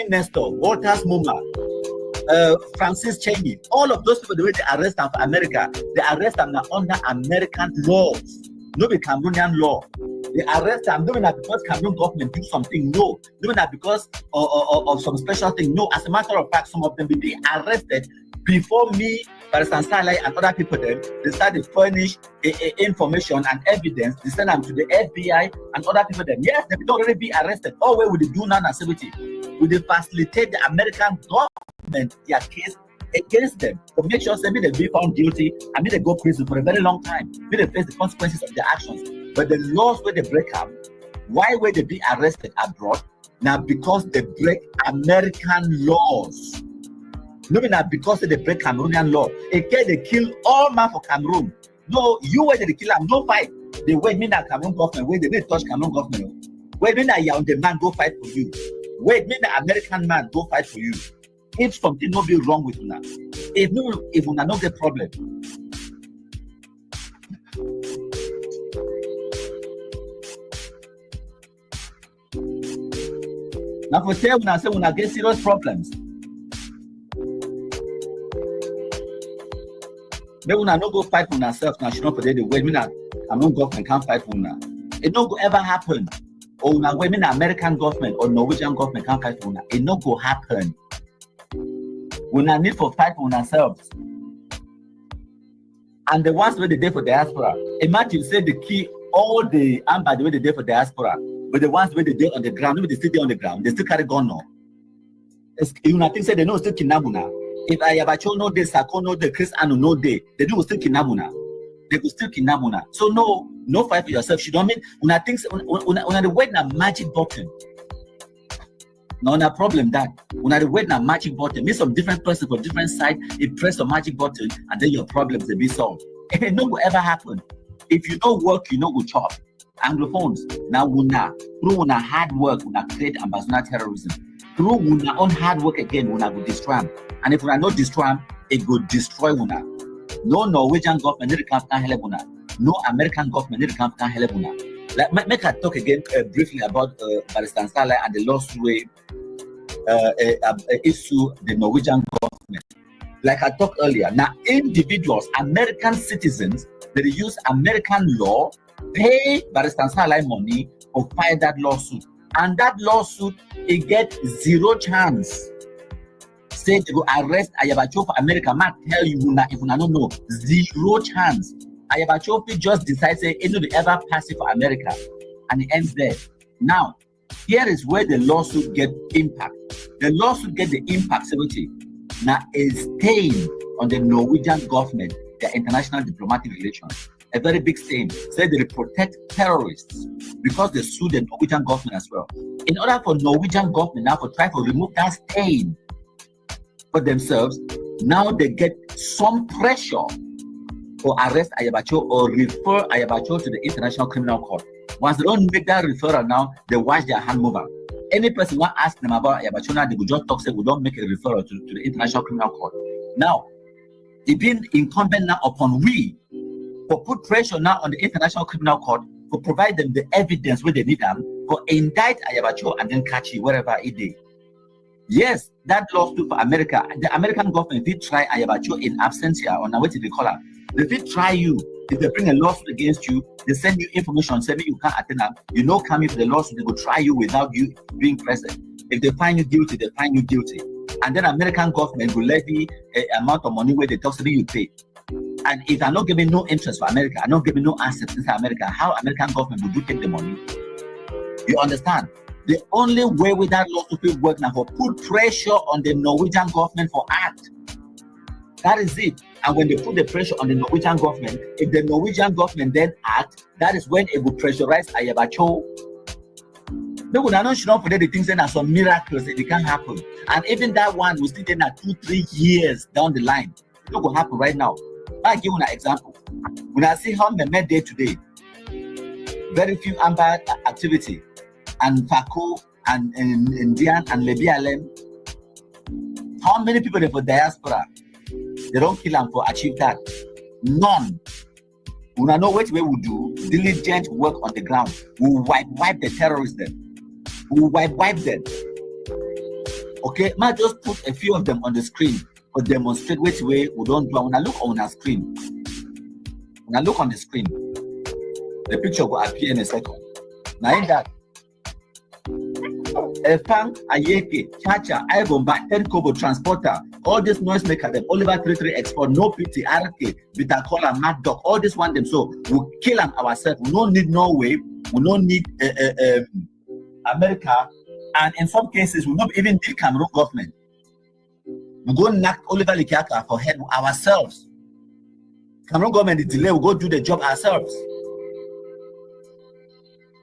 Nestor, Walters Muma, Francis Cheney, all of those people, the way they arrest them for America, they arrest them under American laws, not the Cameroonian law. They arrest them, doing that because Cameroon government do something, no. Doing that because of some special thing, no. As a matter of fact, some of them will be arrested before me, Barrister Salai and other people then, they start to furnish information and evidence, they send them to the FBI and other people then. Yes, they will already be arrested. All way with the do non-activity. Will they facilitate the American government, their case against them to make sure they may be found guilty and may they go prison for a very long time. May they face the consequences of their actions. But the laws where they break up, why will they be arrested abroad? Now because they break American laws. No, not because they break Cameroonian law. Again, they kill all man for Cameroon. No, you wait they kill them, no fight. They wait me that Cameroon government, wait, they may touch Cameroon government. Wait me that young man go fight for you. Wait me the American man go fight for you. If something no be wrong with una, if una no get problem. Now for tell una say una get serious problems. Maybe una no go fight for una self now. She not for the way me that Cameroon government can't fight for una. It no go ever happen. Or una way me the American government or Norwegian government can't fight for una. It no go happen. We not need for fight for ourselves. And the ones where they did for diaspora. Imagine say the key all the Amba the way they did for diaspora, but the ones where they did on the ground, maybe they still there on the ground, they still carry gun now. You know, think say they know still kidnapuna. If Ayabacho know they Sako know the Chris Anu know they do still kidnapuna. They could still kidnapuna. So no fight for yourself. She don't mean when I think when the wait na magic button. No, no problem that when I wait na magic button, means some different person for different side, you press the magic button and then your problems will be solved. It no will ever happen. If you don't work, you know go chop. Anglophones now through una hard work, una create Amba terrorism. Through una own hard work again, una go destroy them. And if una not destroy them, it go destroy una. No Norwegian government need to can help una. No American government need to can help una. Like make I talk again briefly about Barrister Nsala and the lawsuit issue the Norwegian government. Like I talked earlier, now individuals, American citizens, they use American law, pay Barrister Nsala money to file that lawsuit. And that lawsuit, it get zero chance. Say to go arrest Ayabacho for America, man tell you if you don't know, zero chance. Ayabacho just decides say it will ever pass it for America, and it ends there. Now, here is where the lawsuit get impact. The lawsuit get the impact, now a stain on the Norwegian government, their international diplomatic relations. A very big stain. Say they protect terrorists because they sue the Norwegian government as well. In order for Norwegian government now to try to remove that stain for themselves, now they get some pressure to arrest Ayabacho or refer Ayabacho to the International Criminal Court. Once they don't make that referral now, they wash their hand over. Any person want to ask them about Ayabacho now, they will just talk, say we don't make a referral to the International Criminal Court. Now, it being incumbent now upon we to put pressure now on the International Criminal Court to provide them the evidence where they need them to indict Ayabacho and then catch you wherever it is. Yes, that lawsuit for America, the American government did try Ayabacho in absentia, or now what did they call her? They did try you. If they bring a lawsuit against you, they send you information, say you can't attend them. You know, coming for the lawsuit, they will try you without you being present. If they find you guilty, they find you guilty. And then American government will levy an amount of money where they talk to you pay. And if I'm not giving no interest for America, I'm not giving no assets inside America, how American government will do take the money? You understand? The only way with that lawsuit will work now for put pressure on the Norwegian government for act. That is it. And when they put the pressure on the Norwegian government, if the Norwegian government then act, that is when it will pressurize Ayabacho. No, we're not sure for the things that are some miracles that it can happen. And even that one will still take 2-3 years down the line. It will happen right now. I'll give you an example. When I see how Mehmet day today, very few Amba activity, and Fako and Indian and Lebialem, how many people there for diaspora? They don't kill them for achieve that. None. We don't know what we will do. Diligent work on the ground. We'll wipe the terrorists then. We'll wipe them. Okay, might just put a few of them on the screen or demonstrate which way we don't do. When I look on our screen, when I look on the screen, the picture will appear in a second. Now in that, Efang, Ayeke, Chacha, Ibomba, Tenkobo, Transporter, all this noise maker, them, Oliver 33 Export, No PT, RK, Vitacola, Mad Dog, all this one them. So we'll kill them ourselves. We don't need Norway, we don't need America, and in some cases we don't even need Cameroon government. We go knock Oliver Likiaka for head ourselves. Cameroon government is delay, we go do the job ourselves.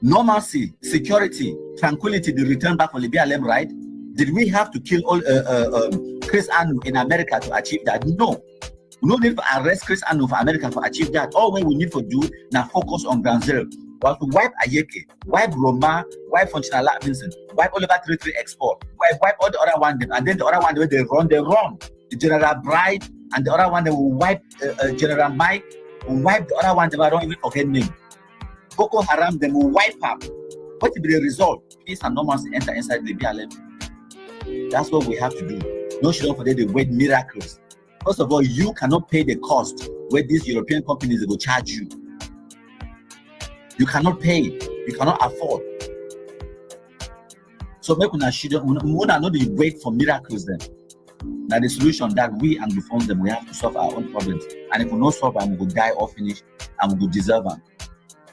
Normalcy, security, tranquility, the return back from Libya, right? Did we have to kill all Chris Anu in America to achieve that? No. We don't need to arrest Chris Anu for America to achieve that. All we need to do now focus on ground zero. But to wipe Ayeke, wipe Roma, wipe Functional Vincent, wipe Oliver Territory Export, wipe all the other one, and then the other one the way they run. The General Bride and the other one they will wipe General Mike, will wipe the other one they don't even forget name. Boko Haram, they will wipe up. What will be the result? Peace and normalcy enter inside the BLM. That's what we have to do. No should not forget the word miracles. First of all, you cannot pay the cost where these European companies will charge you. You cannot pay. You cannot afford. So make una not wait for miracles then. Now the solution that we Anglophones them, we have to solve our own problems. And if we not solve them, we will die or finish and we will deserve them.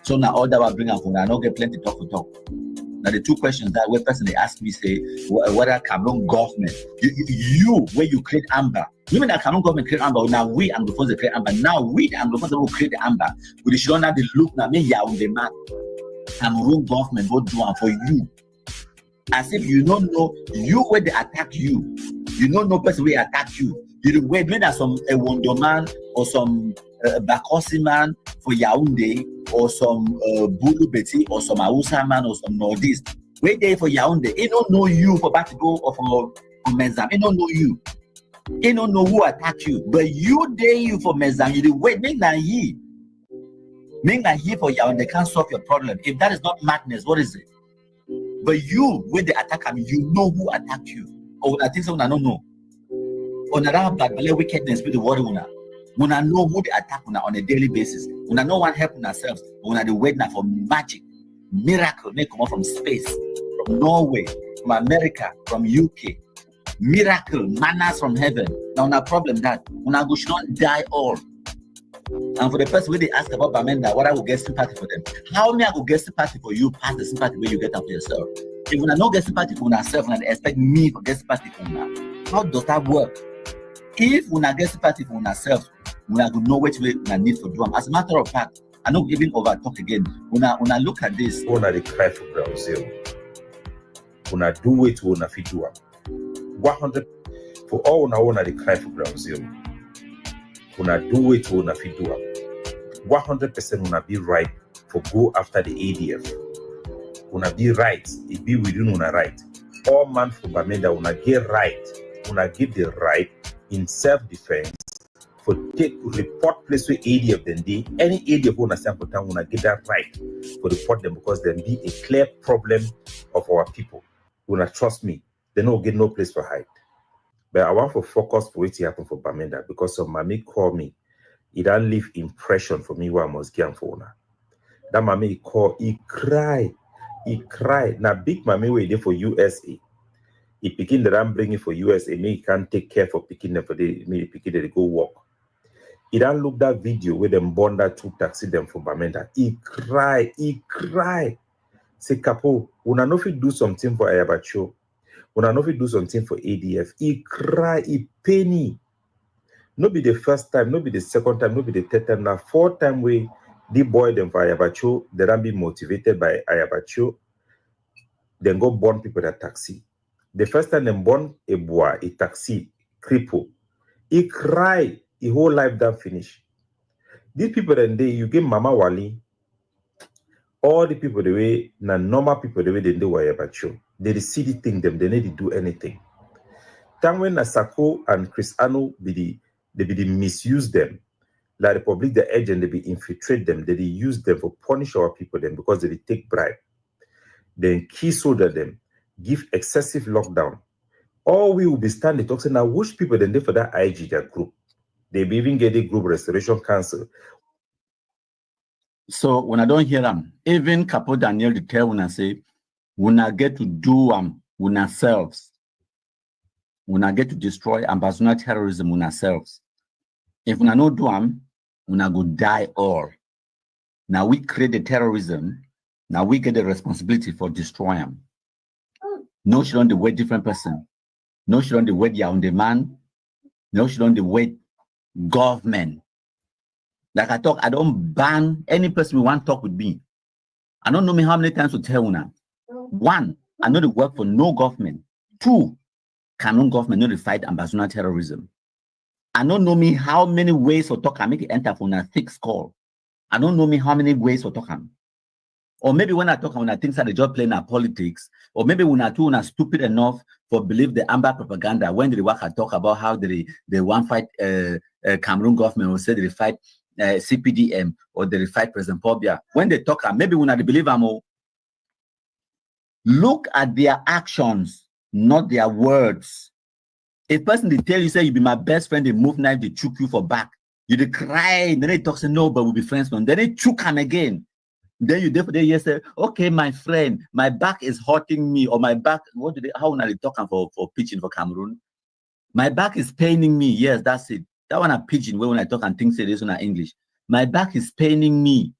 So now all that will bring up, I don't get plenty talk for talk. Now the two questions that one person they ask me say whether Cameroon government, you where you create Amba. You mean that Cameroon government create Amba? Now we Anglophones they create Amba. Now we the Anglophones will create the Amba. We should not the look now me ya on the map. Cameroon government will do one for you. As if you don't know you where they attack you. You don't know person where attack you. You wait when there's some a Wonder Man or some Bakosi man for Yaoundé or some Bulu Betty or some Hausa man or some Nordist. Wait there for Yaoundé. He don't know you for Batigo or for Mezam. He don't know you. He don't know who attack you. But you there you for Mezam. You wait, make na he. Make na he for Yaoundé can't solve your problem. If that is not madness, what is it? But you, when they attack him, you know who attacked you. Or I think so, I don't know. Or that bad wickedness with the worry una. When I know who they attack on a daily basis, when I know what helping ourselves, when I the wait now for magic, miracle, may come out from space, from Norway, from America, from UK, miracle, manners from heaven. Now, no problem that when I go should not die all. And for the person where they ask about Bamenda, what I will get sympathy for them. How many I will get sympathy for you past the sympathy where you get up for yourself? If when I don't get sympathy for myself and they expect me to get sympathy for me, how does that work? If when I get sympathy for myself, when I know which way I need to do them. As a matter of fact, I don't even over talk again. When I look at this, when I cry for ground zero, when I do it, when I fit do 100 for all when I cry for ground zero. When I do it, when I fit do 100% when I be right for go after the ADF. When I be right, it be within when I right. All man for Bamenda when I get right, when I give the right in self-defense. For take report place where ADF then they any ADF who understand for town when I get that right for report them because there be a clear problem of our people. When I trust me, they don't get no place for hide. But I want to focus for what happen for Bamenda because some mommy call me. It don't leave impression for me where I must get for now. That mommy call, he cry. Now big mommy way there for USA. He picking the ram bringing for USA. Me can't take care for picking them for the me picking they go walk. He don't look that video where them bonda to taxi them for Bamenda. He cry. Say Capo, when I know if you do something for Ayabacho, when I know if you do something for ADF, he cry, he penny. No be the first time, no be the second time, no be the third time. Now fourth time we the boy them for Ayabacho, they don't be motivated by Ayabacho, then go born people that taxi. The first time them born a boy, a taxi, cripple. He cry. His whole life done finish. These people then they you give Mama Wali, all the people the way na normal people the way they do about you. They see the thing them, they need to do anything. Time when Nasako and Chris Anu they misuse them, La Republic the agent they be infiltrate them, they use them for punish our people them because they take bribe. Then key soldier them, give excessive lockdown. All we will be standing talking now which people then they for that IG that group. They be even get the group restoration council. So when I don't hear them, even Capo Daniel the tell when I say, when I get to do when ourselves, when I get to destroy Amba terrorism when ourselves. If when I not do when I go die all. Now we create the terrorism. Now we get the responsibility for destroying them. No should on the way different person. No should on the way on the man. No, she don't wait government. Like I talk, I don't ban any person who want to talk with me. I don't know me how many times to tell una. One, I know the work for no government. Two, Cameroon government know the fight Amba terrorism. I don't know me how many ways for talk I make it enter for a thick call. I don't know me how many ways for talk. Or maybe when I talk, when I think that the job playing our politics, or maybe when I too are stupid enough for believe the Amba propaganda when they work I talk about how they want fight Cameroon government or say they fight CPDM or they fight President Paul Biya. When they talk, maybe when I believe them all. Look at their actions, not their words. A person they tell you say you be my best friend, they move knife, they choke you for back. You they cry, then they talk say no, but we'll be friends. Then they choke him again. Then you therefore say, okay, my friend, my back is hurting me, or my back. What do they? How are they talking for pitching for Cameroon? My back is paining me. Yes, that's it. That one a pigeon. When I talk and think say this one English. My back is paining me.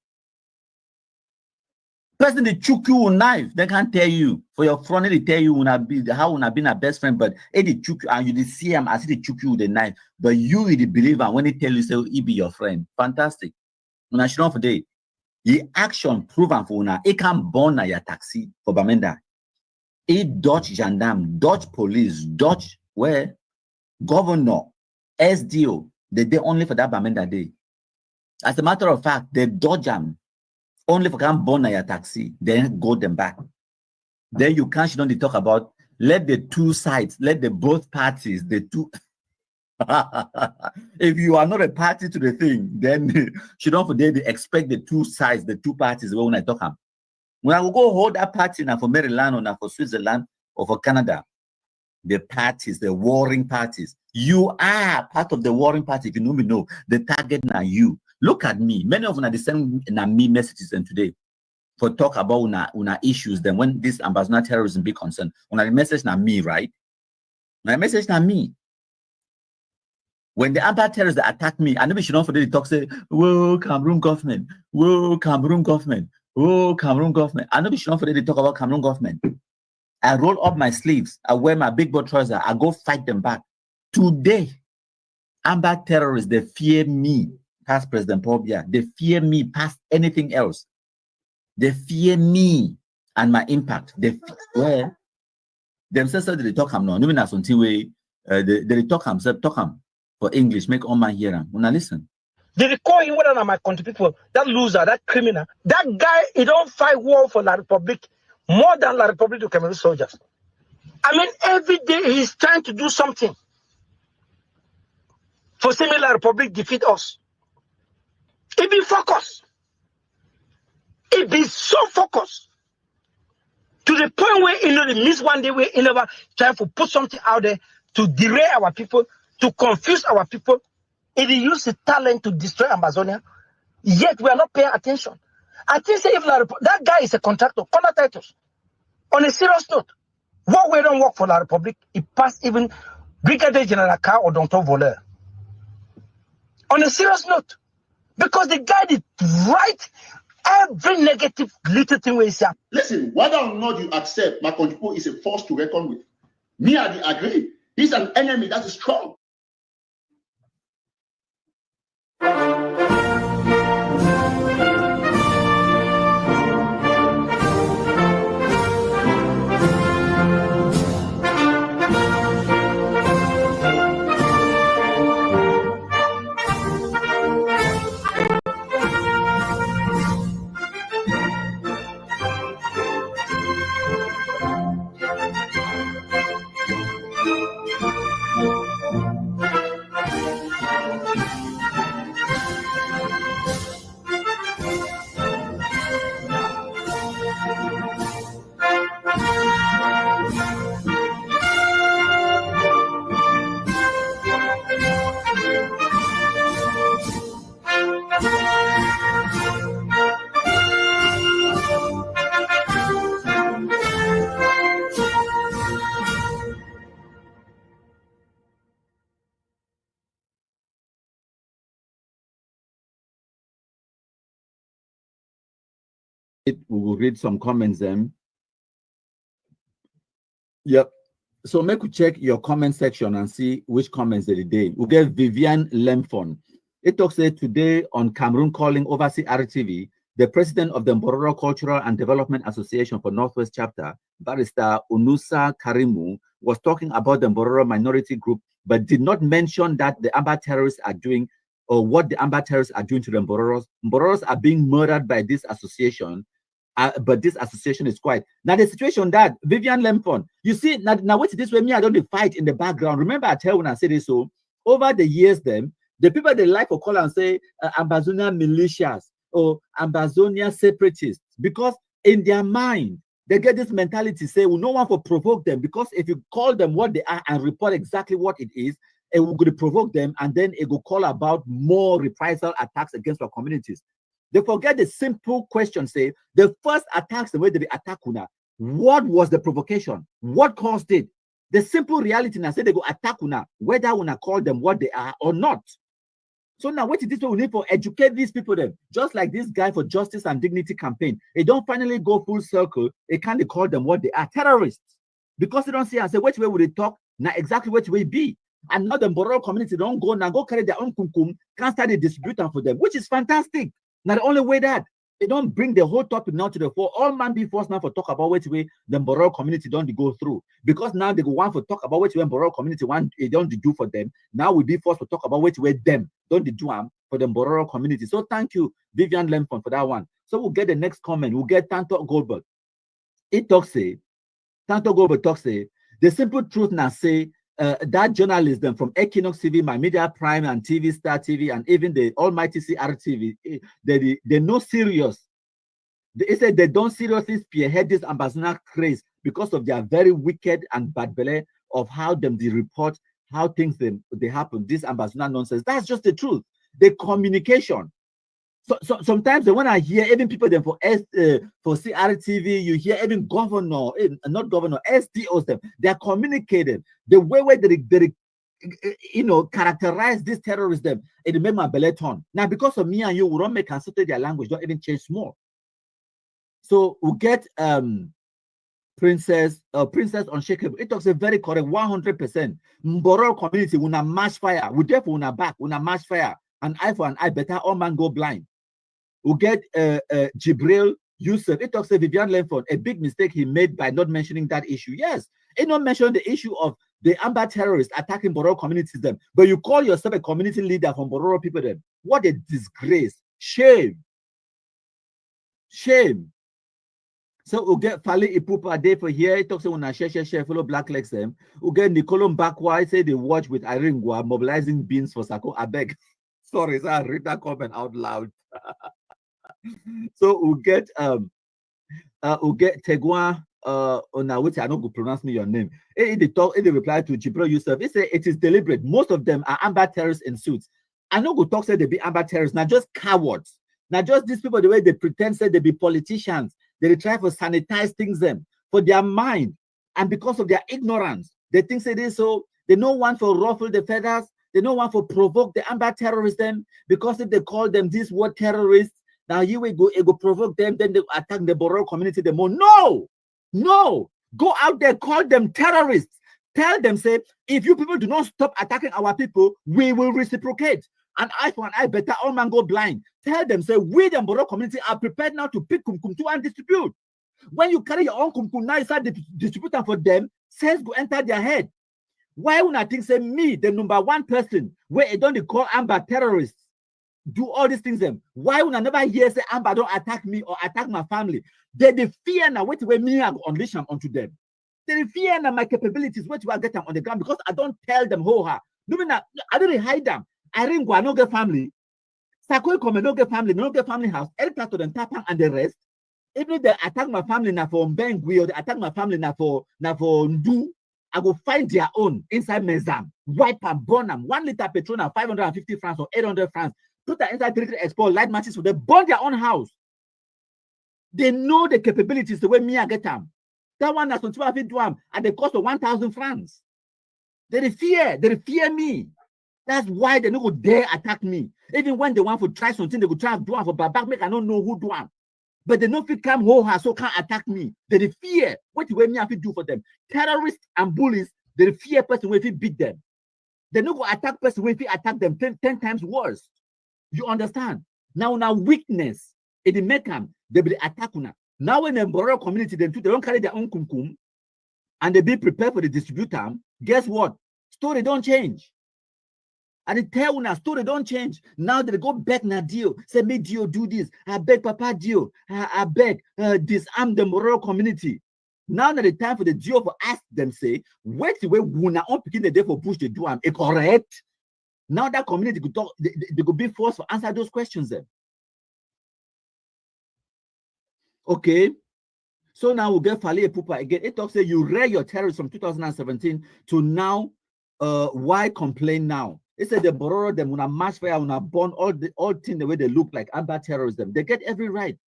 Person they choke you with knife, they can't tell you. For your front, they tell you when I be how when I been a best friend, but they choke you and you see him as they choke you with the knife. But you the believer when they tell you say he be your friend. Fantastic. When I should not for day. The action proven for una, it can burn your taxi for Bamenda. It Dutch gendarme, Dutch police, Dutch where governor, SDO, they only for that Bamenda day. As a matter of fact, they dodge them only for can burn your taxi, then go them back. Then you can't don't talk about let the two sides, let the both parties, the two. If you are not a party to the thing, then she don't forget they expect the two sides, the two parties. When I talk them, when I will go hold that party now for Maryland or now for Switzerland or for Canada, the parties, the warring parties, you are part of the warring party. If you know me, know the target now you. Look at me. Many of them are the same me messages and today for talk about una issues. Then when this ambassador terrorism be concerned, una the message now me, right? My message now me. When the Amba terrorists attack me, I know we should not forget to talk, say, whoa, Cameroon government, whoa, Cameroon government, whoa, Cameroon government. I know we should not forget to talk about Cameroon government. I roll up my sleeves, I wear my big boy trousers, I go fight them back. Today, Amba terrorists, they fear me past President Paul Biya. They fear me past anything else. They fear me and my impact. They well, themselves they talk am now. Even as until we they talk themselves, talk am. For English, make all my hearing. When I listen. They recall him one of my country people, that loser, that criminal. That guy, he don't fight war for La Republic more than La Republic to Cameroon soldiers. I mean, every day he's trying to do something for seeing La Republic defeat us. He be focused. He be so focused to the point where he know the miss one day where he never try to put something out there to derail our people, to confuse our people. If he use his talent to destroy Amazonia, yet we are not paying attention. I think say if that guy is a contractor, contract titles. On a serious note, what we don't work for La Republic, it passed even Brigadier General Carr or Dr. Voler. On a serious note, because the guy did right every negative little thing we say. Listen, whether or not you accept my control is a force to reckon with. Me, I agree. He's an enemy that is strong. We will read some comments then. Yep. So make you check your comment section and see which comments of the day. We get Vivian Lemfon. It talks today on Cameroon calling overseas RTV, the president of the Mbororo Cultural and Development Association for Northwest Chapter, Barrister Unusa Karimu, was talking about the Mbororo minority group, but did not mention that the Amba terrorists are doing, or what the Amba terrorists are doing to the Mbororos. Mbororos are being murdered by this association, but this association is quiet. Now the situation that Vivian Lempon, you see, now wait this way, me, I don't fight in the background. Remember, I tell when I say this, so over the years, then the people they like to call and say Ambazonia militias or Ambazonia separatists, because in their mind, they get this mentality, say, well, no one will provoke them, because if you call them what they are and report exactly what it is, it will provoke them, and then it will call about more reprisal attacks against our communities. They forget the simple question, say, the first attacks, the way they attack Una, what was the provocation? What caused it? The simple reality now, say they go attack Una, whether Una call them what they are or not. So now what is this we need for educate these people then? Just like this guy for Justice and Dignity campaign, they don't finally go full circle, they can't call them what they are, terrorists. Because they don't see and say, which way would they talk? Now exactly which way be. And now the Mbororo community don't go now, go carry their own kumkum, can't start the distributor for them, which is fantastic. Now the only way that they don't bring the whole topic now to the fore, all man be forced now for talk about which way the Mbororo community don't go through. Because now they go want for talk about which way Mbororo community want they don't do for them. Now we be forced to talk about which way them don't do for the Mbororo community. So thank you, Vivian Lempon, for that one. So we'll get the next comment. We'll get Tanto Goldberg. It talks say, Tanto Goldberg talks say, the simple truth now say, that journalism from Equinox TV, My Media Prime, and TV Star TV, and even the almighty CRTV, they're not serious. They said they don't seriously spearhead this ambassador craze because of their very wicked and bad belly of how they report how things they happen. This ambassador nonsense. That's just the truth. The communication. So sometimes when I hear even people then for CRTV, you hear even governor, not governor, SDOs them, they are communicating the way they characterize this terrorism. It made my belly turn. Now because of me and you, we don't make consult their language, don't even change small. So we get Princess Unshakable. It talks a very correct 100%. Mboro community una mash fire. We therefore una back, una mash fire. An eye for an eye, better all man go blind. We get Jibril Yusuf. It talks to Vivian Lenford, a big mistake he made by not mentioning that issue. Yes, he not mentioned the issue of the Amba terrorists attacking Bororo communities them, but you call yourself a community leader from Bororo people them. What a disgrace. Shame. Shame. So we'll get Fali Ipupa Day for here. It talks about share, follow Black Legs them. We'll get Nicolum Bakwa, say they watch with Iringwa mobilizing beans for Sako. I beg. Sorry, so I read that comment out loud. So we'll get Tegua on which I don't go pronounce me your name. In the reply to Jibril Yusuf, he said it is deliberate. Most of them are Amba terrorists in suits. I know go talk say they be Amba terrorists, not just cowards. Not just these people the way they pretend say they be politicians. They try to sanitize things them for their mind, and because of their ignorance, they think say this so they no want for ruffle the feathers. They don't want to provoke the Amba terrorism, because if they call them these word terrorists, now you will go, it will provoke them, then they attack the Bororo community the more. No, go out there, call them terrorists. Tell them, say, if you people do not stop attacking our people, we will reciprocate. And eye for an eye, better all man go blind. Tell them, say, we the Bororo community are prepared now to pick kumkum to and distribute. When you carry your own kumkum, now you start distributing for them, sense go enter their head. Why would I think say me, the number one person, where it don't call Amba terrorists, do all these things them? Why would I never hear say Amba don't attack me or attack my family? They fear now wait where me I unleash them onto them. They fear now my capabilities, where I get them on the ground, because I don't tell them who I didn't hide them. I ring I no get family. Sakoi come no get family, no get family house, El Tato and Tapang and the rest. Even if they attack my family now for Mbengui, or they attack my family now for Ndu, I will find their own inside Mezam, wipe and burn them. 1 liter petrol now 550 francs or 800 francs. Put that inside 3 export light matches, so they burn their own house. They know the capabilities the way me I get them. That one that's on 12 feet at the cost of 1,000 francs. They fear me. That's why they don't go dare attack me. Even when they want to try something, they go try to do it for back, make I don't know who do it. But they don't feel come home so can't attack me. They fear what way me have to do for them. Terrorists and bullies, they fear person when we beat them. They don't go attack person when we attack them 10 times worse. You understand? Now weakness, it make them they be attack una. Now when the Mboro community they don't carry their own kumkum and they be prepared for the distributor. Guess what? Story don't change. And they tell una story don't change. Now they go back na deal. Say me Dio do this. I beg Papa Dio. I beg disarm the moral community. Now that the time for the Dio for ask them say, wait the way we on picking the day for push the do am correct. Now that community could talk, they could be forced to answer those questions then. Okay. So now we'll get Fali Pupa again. It talks say you read your terrorists from 2017 to now. Why complain now? It said they borrow them when a match fire, when a burn all things the way they look like Amba Terrorism. They get every right.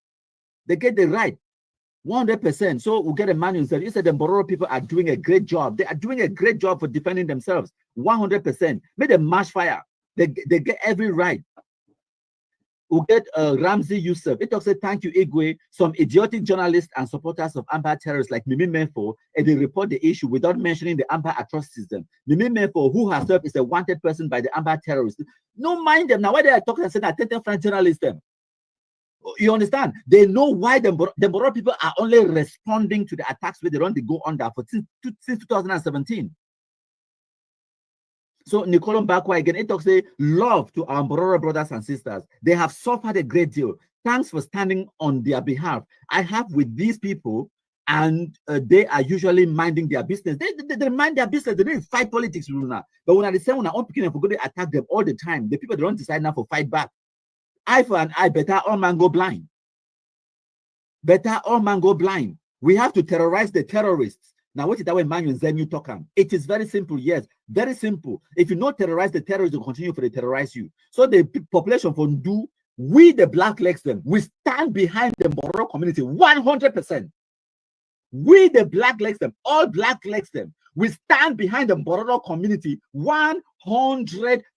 They get the right. 100%. So we'll get a man who said, he said the borrow people are doing a great job. They are doing a great job for defending themselves. 100%. Make them match fire. They get every right. We'll get Ramsey Youssef. It also thank you, Igwe. Some idiotic journalists and supporters of Amba terrorists like Mimi Menfo, and they report the issue without mentioning the Amba atrocities. Mimi Menfo, who herself is a wanted person by the Amba terrorists. No mind them. Now, why they are talking and saying that French journalists them? You understand? They know why the Boro people are only responding to the attacks where they go under for since 2017. So Nicola Bakwa again, it talks say love to our Bororo brothers and sisters. They have suffered a great deal. Thanks for standing on their behalf. I have with these people, and they are usually minding their business. They mind their business. They don't fight politics, Luna. But when I say when I'm picking for going to attack them all the time, the people they don't decide now for fight back. Eye for an eye, better all man go blind. Better all man go blind. We have to terrorize the terrorists. Now, what is that way, man? You talk? It is very simple. Yes, very simple. If you not terrorize the terrorists, will continue for they terrorize you. So the population for do we the black legs them. We stand behind the Moro community 100%. We the black legs them, all black legs them. We stand behind the Bororo community 100%.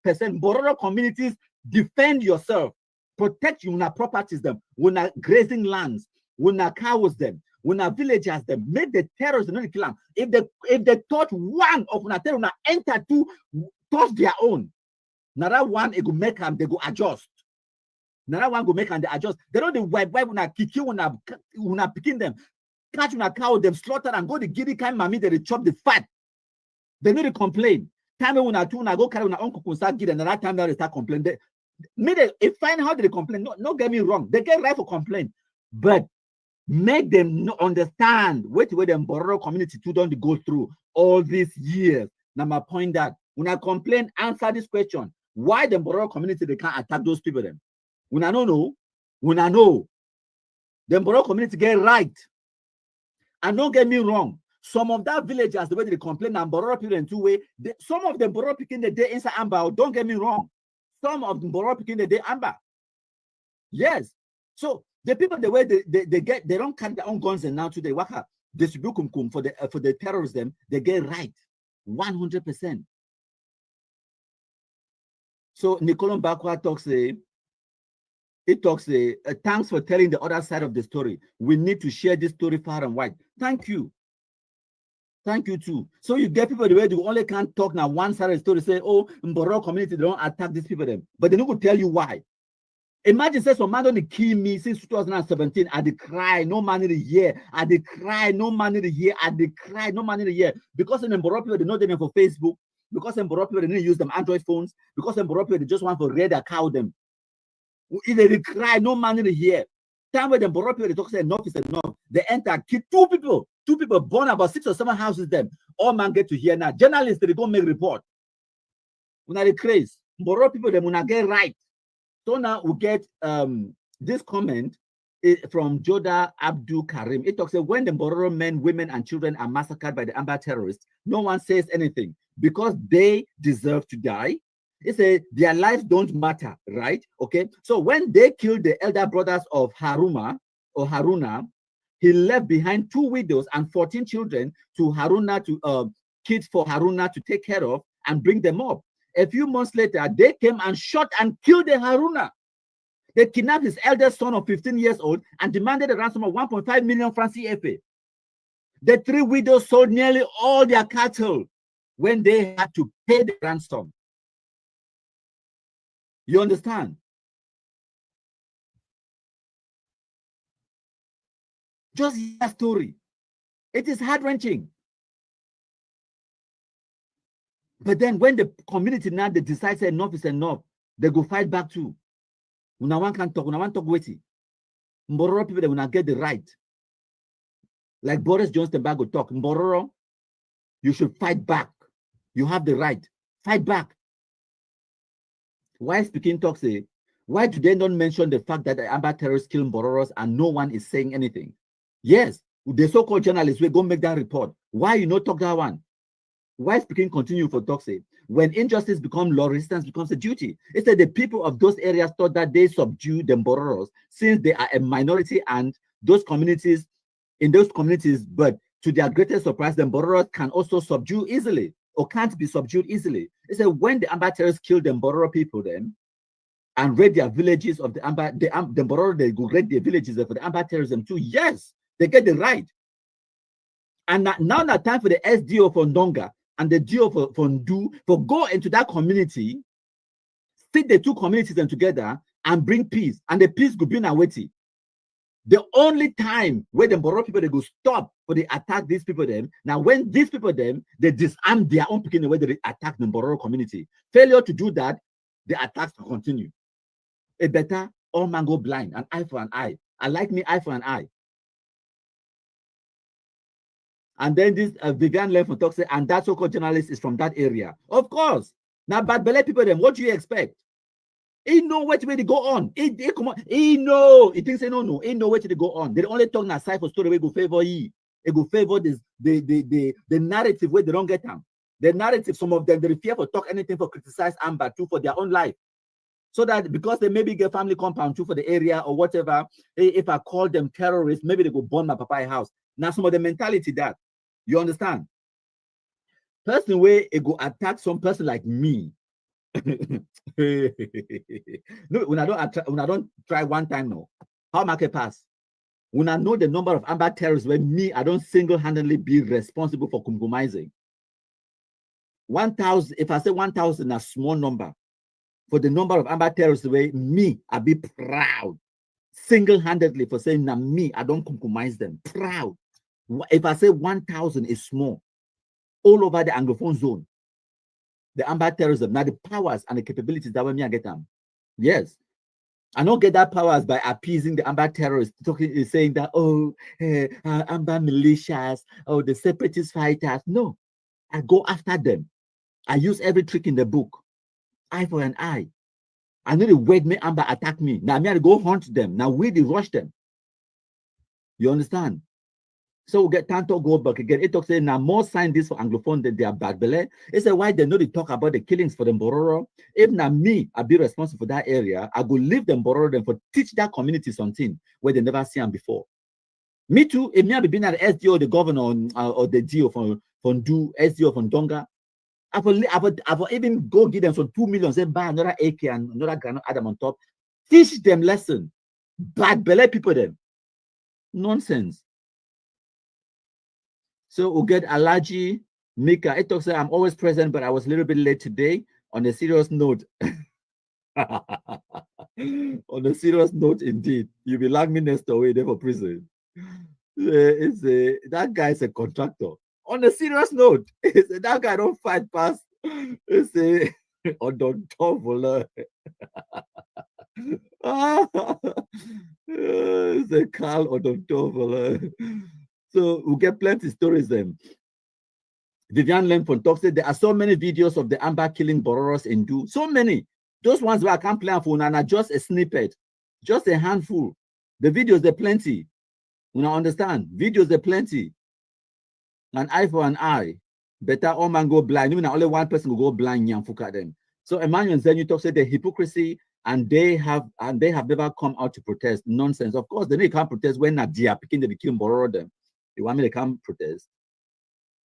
Bororo communities, defend yourself, protect your properties them. When are grazing lands, when are cows them. When our villagers them make the terrorists not kill them. If they thought one of una terror una enter to touch their own, now that one it go make them they go adjust. Now that one go make them they adjust. They don't the wipe una kick you una picking them, catch una cow them slaughter and go the giddy kind mammy they chop the fat. They need to complain. Time when una two una go carry una uncle can start giving another time they start complaining. They find how they complain. No get me wrong. They get right for complain, but make them understand what way them Bororo community too don't go through all these years. Now my point that when I complain, answer this question: why the Bororo community they can't attack those people? Then when I don't know, when I know, the Bororo community get right. And don't get me wrong, some of that villagers the way they complain and Bororo people in two way. Some of them Bororo picking the day inside Amba. Don't get me wrong, some of them Bororo picking the day Amba. Yes, so. The people the way they don't carry their own guns and now today waka distribute kumkum for the terrorists them they get right 100%. So Nicola Bakwa talks thanks for telling the other side of the story. We need to share this story far and wide. Thank you too. So you get people the way they only can't talk now one side of the story say oh Mboro community they don't attack these people them, but they don't go tell you why. Imagine say some man don't kill me since 2017. I dey cry, no man in the year. I dey cry, no man in the year. I dey cry, no man in the year. Because in Mboro people they know them for Facebook. Because in Mboro people they need to use them Android phones. Because in Mboro people they just want to read their cow them. If they cry, no man in the year. Time when the Mboro people they talk say enough is enough. They enter, kill two people born about 6 or 7 houses. Them all man get to hear now. Journalists they go make report. When I craze, Mboro people they wanna get right. So now we get this comment from Joda Abdul Karim. It talks about when the Bororo men, women, and children are massacred by the Amba terrorists, no one says anything because they deserve to die. It says their lives don't matter, right? Okay. So when they killed the elder brothers of Haruna, he left behind 2 widows and 14 children to Haruna kids for Haruna to take care of and bring them up. A few months later, they came and shot and killed the Haruna. They kidnapped his eldest son of 15 years old and demanded a ransom of 1.5 million francs CFA. The 3 widows sold nearly all their cattle when they had to pay the ransom. You understand? Just hear a story. It is heart-wrenching. But then when the community now they decide enough is enough, they go fight back too. When one can talk, when one talk witty. Mbororo people, they will not get the right. Like Boris Johnson back will talk. Mbororo, you should fight back. You have the right. Fight back. Why speaking talk say, why do they not mention the fact that the Amba terrorists killed Mbororos and no one is saying anything? Yes, the so-called journalists will go make that report. Why you not talk that one? Why speaking continue for talk say, when injustice becomes law, resistance becomes a duty. It's that the people of those areas thought that they subdue the Mbororos since they are a minority and those communities, in those communities, but to their greatest surprise, the Mbororos can also subdue easily or can't be subdued easily. It's that when the Amba terrorists killed the Mbororo people then and raid their villages of the Amba, the Mbororo, they go raid their villages for the Amba terrorism too. Yes, they get the right. And now the time for the SDO for Ndonga and the DO for Ndu for go into that community, fit the two communities them together and bring peace. And the peace could be in Aweti. The only time where the Mbororo people they go stop for they attack these people them. Now when these people them they disarm their own people in the way they attack the Mbororo community. Failure to do that, the attacks will continue. It better all man go blind, an eye for an eye. I like me eye for an eye. And then this Vivian left from talk say, and that so-called journalist is from that area. Of course. Now, bad belly people them, what do you expect? He know what way they go on. He come on. He know. He thinks no. He know what they go on. They only talk na side for story we go favor ye. They go favor this the narrative where they don't get them. The narrative, some of them they fear for talk anything for criticize Amba too for their own life. So that because they maybe get family compound too for the area or whatever, if I call them terrorists, maybe they go burn my papa's house. Now some of the mentality that you understand. Person where it go attack some person like me. No, when I don't try one time now, how market pass? When I know the number of Amba terrorists where me, I don't single-handedly be responsible for compromising. 1,000, if I say 1,000, a small number. For the number of Amba terrorists where me, I be proud. Single-handedly for saying that me, I don't compromise them. Proud. If I say 1,000 is small, all over the Anglophone zone, the Amba terrorism, now the powers and the capabilities that me I get them. Yes. I don't get that powers by appeasing the Amba terrorists, saying that, Amba militias, the separatist fighters. No, I go after them. I use every trick in the book. Eye for an eye. I know the word me Amba attack me. Now me I go hunt them. Now we rush them. You understand? So we get time to go back again. It talks say now more scientists for Anglophone than they are bad belly. It's a why they know they talk about the killings for the Mbororo. If now me, I be responsible for that area, I go leave them Mbororo them for teach that community something where they never see them before. Me too. If me I be been at the SDO, the governor or the DO from Ndu, SDO from Donga, I will even go give them some 2 million, say buy another AK and another granite Adam on top. Teach them lesson. Bad belly people them. Nonsense. So we'll get Alaji Mika. It talks I'm always present, but I was a little bit late today. On a serious note. On a serious note, indeed. You'll be like me next away there for prison. That guy is a contractor. On a serious note, that guy don't fight past. It's a odontovola. It's a Carl odontovola. So we'll get plenty stories then. Vivian Lemfon talks that there are so many videos of the Amba killing Bororos in Du. So many. Those ones where I can't play for and are just a snippet, just a handful. The videos they're plenty. You know, understand? Videos they're plenty. An eye for an eye. Better all man go blind. Even only one person will go blind. Nyamfuka them. So Emmanuel Zenyu talks that the hypocrisy and they have never come out to protest. Nonsense. Of course, they can't protest when Nadia picking the kill Bororo them. They want me to come protest.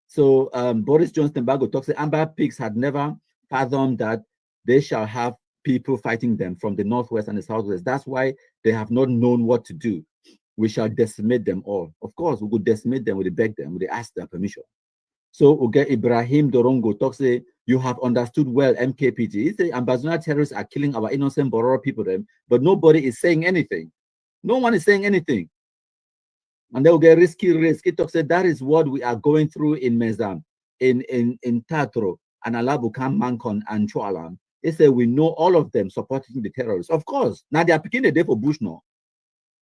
So Boris Johnson Bago talks that Amber Pigs had never fathomed that they shall have people fighting them from the northwest and the southwest. That's why they have not known what to do. We shall decimate them all. Of course, we could decimate them, we beg them, we ask their permission. So we get Ibrahim Dorongo talks, say, you have understood well MKPT. He say Ambazonian terrorists are killing our innocent Bororo people, them, but nobody is saying anything. No one is saying anything. And they will get risky risk. It talks that that is what we are going through in Mezam, in Tatro, and Alabukam, Mankon, and Chualam. They say we know all of them supporting the terrorists. Of course. Now they are picking the day for Bush now.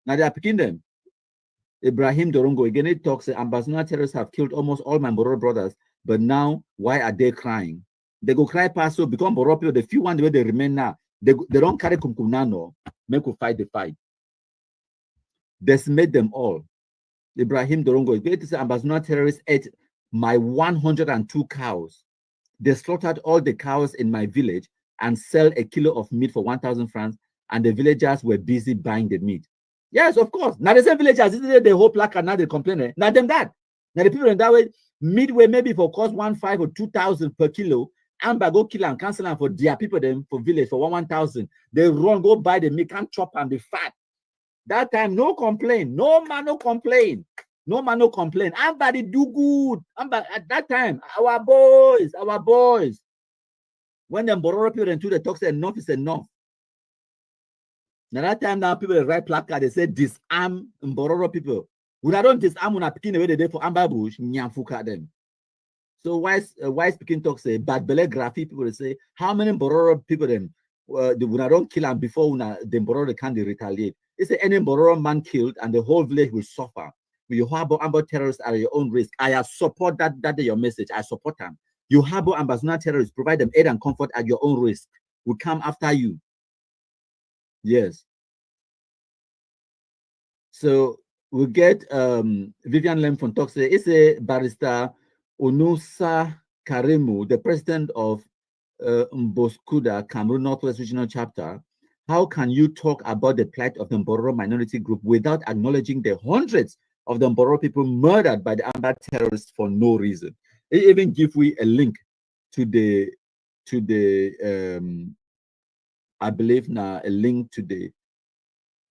Now they are picking them. Ibrahim Dorongo again, it talks that Ambazonian terrorists have killed almost all my Bororo brothers, but now why are they crying? They go cry past, so become Bororo people. The few ones where they remain now, they don't carry kumkumnano, make we fight the fight. Decimate them all. Ibrahim Dorongo is going to say Ambazonian terrorists ate my 102 cows. They slaughtered all the cows in my village and sell a kilo of meat for 1,000 francs, and the villagers were busy buying the meat. Yes, of course. Now the same villagers, the whole placard, now they complain. Now them that. Now the people in that way, midway maybe for cost 1,500 or 2,000 per kilo, Amba go kill and cancel them for their people them for village for 1,000. They run, go buy the meat, can't chop and be fat. That time, no complaint. No man, no complain. No man, no complain. Everybody do good. At that time, our boys. When them Bororo people into the talk say enough is enough. Now that time now people write placard, they say disarm Bororo people. When I don't disarm, when I picking away the day for Amber Bush, nyamfuka them. So why speaking talk say bad belly graphic people they say how many Bororo people then when I don't kill them before when the Bororo can't retaliate. They say any Bororo man killed and the whole village will suffer. You harbor Amba terrorists at your own risk. I support that your message. I support them. You harbor Ambazonian terrorists, provide them aid and comfort at your own risk. We come after you. Yes. So we get Vivian Lem from Toxe. It's a barrister Onusa Karemu, the president of Mboskuda, Cameroon Northwest Regional Chapter. How can you talk about the plight of the Bororo minority group without acknowledging the hundreds of the Bororo people murdered by the Amba terrorists for no reason? It even give we a link to the I believe now a link to the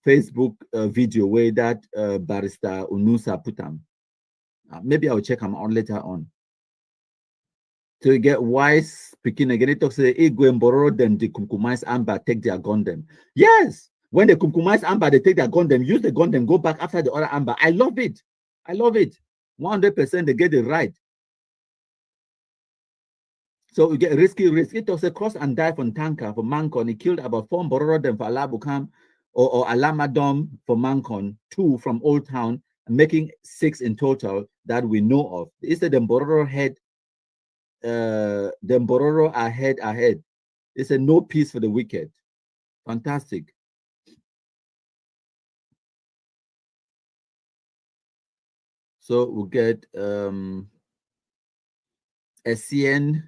Facebook video where that barrister Unusa put them. Maybe I'll check them on later on. To get wise speaking again, it talks say Igwe Bororo them the Kumkumais Amba take their gun them. Yes, when the Kumkumais Amba they take their gun them, use the gun them, go back after the other Amba. I love it. I love it. 100% they get it right. So we get risky risk. It was a cross and die from Tanka for Mancon. He killed about 4 Bororo them for Alabukam or Alamadom for Mancon, 2 from Old Town, making 6 in total that we know of. He said the Bororo head, the Bororo ahead. He said no peace for the wicked. Fantastic. So we'll get SCN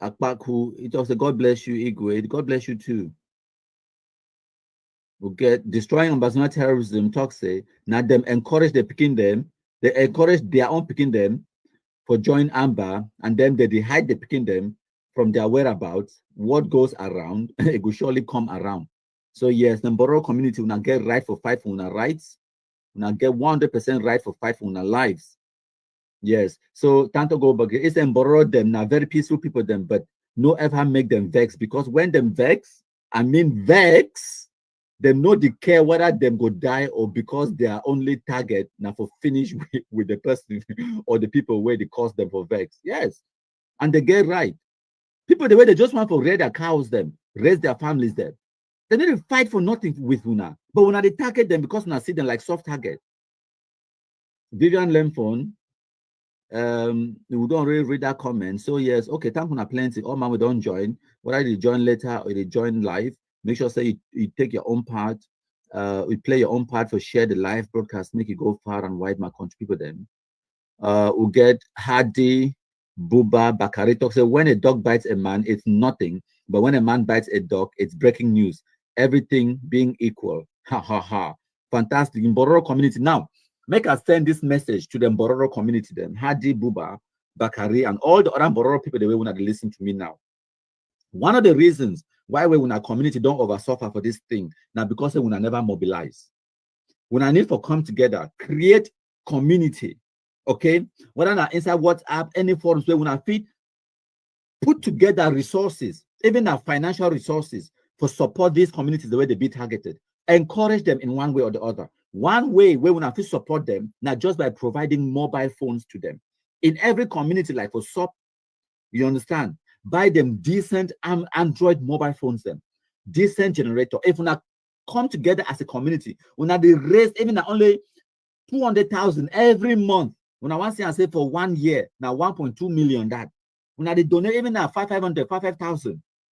Akbaku. It was a God bless you, Igwe. God bless you too. We'll get destroying Ambazonian terrorism, talk say. Now them encourage the picking them, they encourage their own picking them for join Amba, and then they hide the picking them from their whereabouts. What goes around, it will surely come around. So yes, the Bororo community will not get right for fight for our rights, will not get 100% right for fight for our lives. Yes. So Tanto go back, it's them Bororo them now very peaceful people them, but no ever make them vex, because when them vex, I mean vex, them no they care whether them go die or because their only target now for finish with the person or the people where they cause them for vex. Yes. And they get right. People the way they just want to raise their cows them, raise their families them. They need to fight for nothing with Una. But when they target them because Una see them like soft target. Vivian Lemphone, we don't really read that comment. So yes, okay, thank you plenty. All man we don't join. Whether they join later or they join live, make sure say you take your own part. You play your own part for share the live broadcast, make it go far and wide, my country people then. We'll get Hadi Buba Bakari talks say when a dog bites a man, it's nothing. But when a man bites a dog, it's breaking news. Everything being equal. Ha ha ha. Fantastic. In Bororo community. Now, make us send this message to the Bororo community then. Hadi Buba Bakari and all the other Bororo people the way when they listen to me now. One of the reasons Why when our community don't over suffer for this thing? Now because we will never mobilize. When I need to come together, create community. Okay, whether not inside WhatsApp, any forums where when I fit, put together resources, even our financial resources for support these communities the way they be targeted. Encourage them in one way or the other. One way where we have to support them, not just by providing mobile phones to them. In every community, like for SOP, you understand, buy them decent Android mobile phones, them decent generator. If we not come together as a community, we not raise even only 200,000 every month. When I want to say for 1 year, now 1.2 million that. When they donate even now 5,000,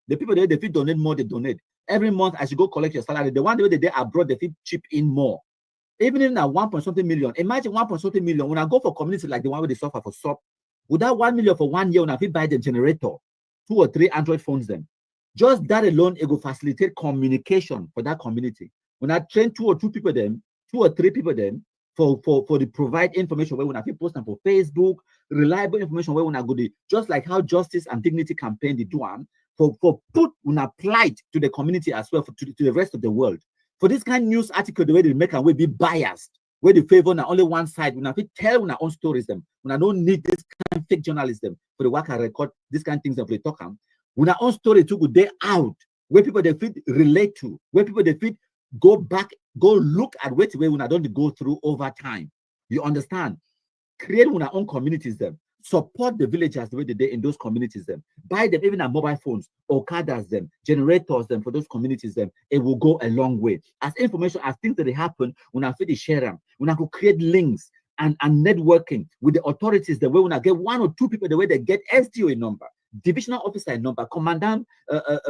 the people there they feel donate more, they donate every month. As you go collect your salary, the one way they abroad, they feel chip in more. Even if now 1 something million, imagine 1 something million. When I go for community like the one where they suffer for SOP, without 1 million for 1 year, when I feel buy the generator, 2 or 3 Android phones, them just that alone, it will facilitate communication for that community. When I train 2 or 3 people, them for the provide information where when I feel post them for Facebook, reliable information where when I go to, just like how Justice and Dignity campaign they do for put when applied to the community as well to the rest of the world. For this kind of news article, the way they make and will be biased, where they favor not only one side, when I feel tell when I own stories them, when I don't need this kind of fake journalism for the work I record, this kind of things that we talk on. When I own story too good day out, where people they fit relate to, where people they fit go back, go look at what way when I don't go through over time. You understand? Create when our own communities them, support the villagers the way they in those communities them, buy them even our mobile phones, okadas them, generators them for those communities them. It will go a long way. As information, as things that they happen, when I fit share them, when I could create links and networking with the authorities, the way when I get 1 or 2 people, the way they get SDO number, divisional officer number, commandant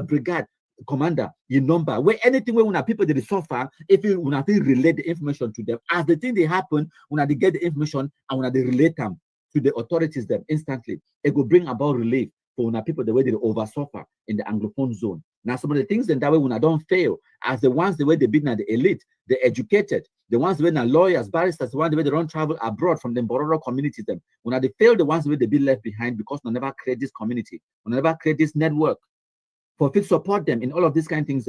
brigade commander your number, where anything where when people they suffer, if you when they relate the information to them as the thing they happen, when they get the information and when they relate them to the authorities them instantly, it will bring about relief for when people the way they over suffer in the Anglophone zone. Now some of the things then that way when I don't fail as the ones the way they been at the elite, the educated, the ones when are lawyers, barristers, the one the way they don't travel abroad from the Bororo communities them. When they fail, the ones where they be left behind because they never create this community, we never create this network for people support them in all of these kind of things.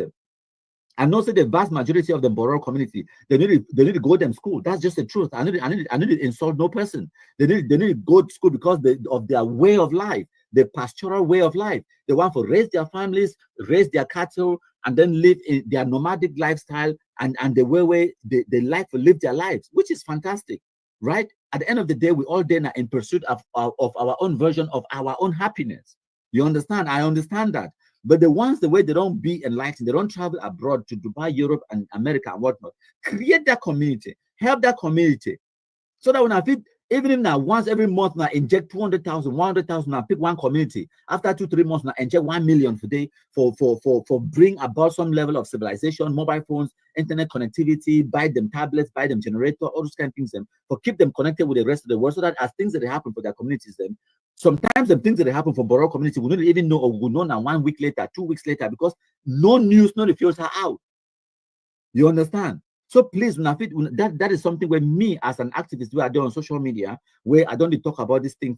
And also the vast majority of the Bororo community, they need to go to them school. That's just the truth. I need to insult no person. They need to go to school because of their way of life, the pastoral way of life. They want to raise their families, raise their cattle, and then live in their nomadic lifestyle and the way they like to live their lives, which is fantastic, right? At the end of the day, we all then are in pursuit of our own version of our own happiness. You understand? I understand that. But the ones the way they don't be enlightened, they don't travel abroad to Dubai, Europe, and America and whatnot. Create that community, help that community. So that when I feel, even if now once every month now inject 200,000, 100,000, now pick one community. After 2-3 months now inject 1 million for day for bring about some level of civilization, mobile phones, internet connectivity, buy them tablets, buy them generator, all those kind of things, them for keep them connected with the rest of the world, so that as things that happen for their communities, them sometimes the things that happen for Bororo community we don't even know, or we know now 1 week later, 2 weeks later, because no news, no reveals are out. You understand? So please, that is something where me as an activist, where I do on social media, where I don't talk about this thing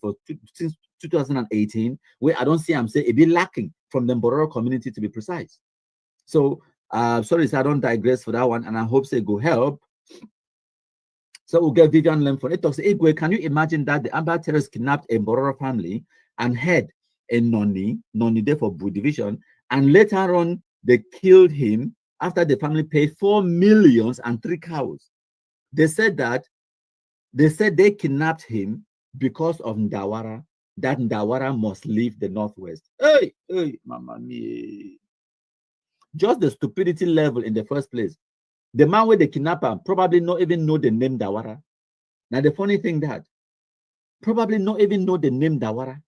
since 2018, where I don't see I'm saying it be lacking from the Bororo community, to be precise. So sorry, so I don't digress for that one, and I hope they go help. So we'll get Vivian Lemford. It talks, Igwe, can you imagine that the Amba terrorists kidnapped a Bororo family and had a Noni there for Boo Division, and later on they killed him after the family paid 4 million and 3 cows. They said they kidnapped him because of Ndawara, that Ndawara must leave the Northwest. Hey, mama mia. Just the stupidity level in the first place. The man with the kidnapper probably not even know the name Dawara. Now the funny thing that probably not even know the name Dawara.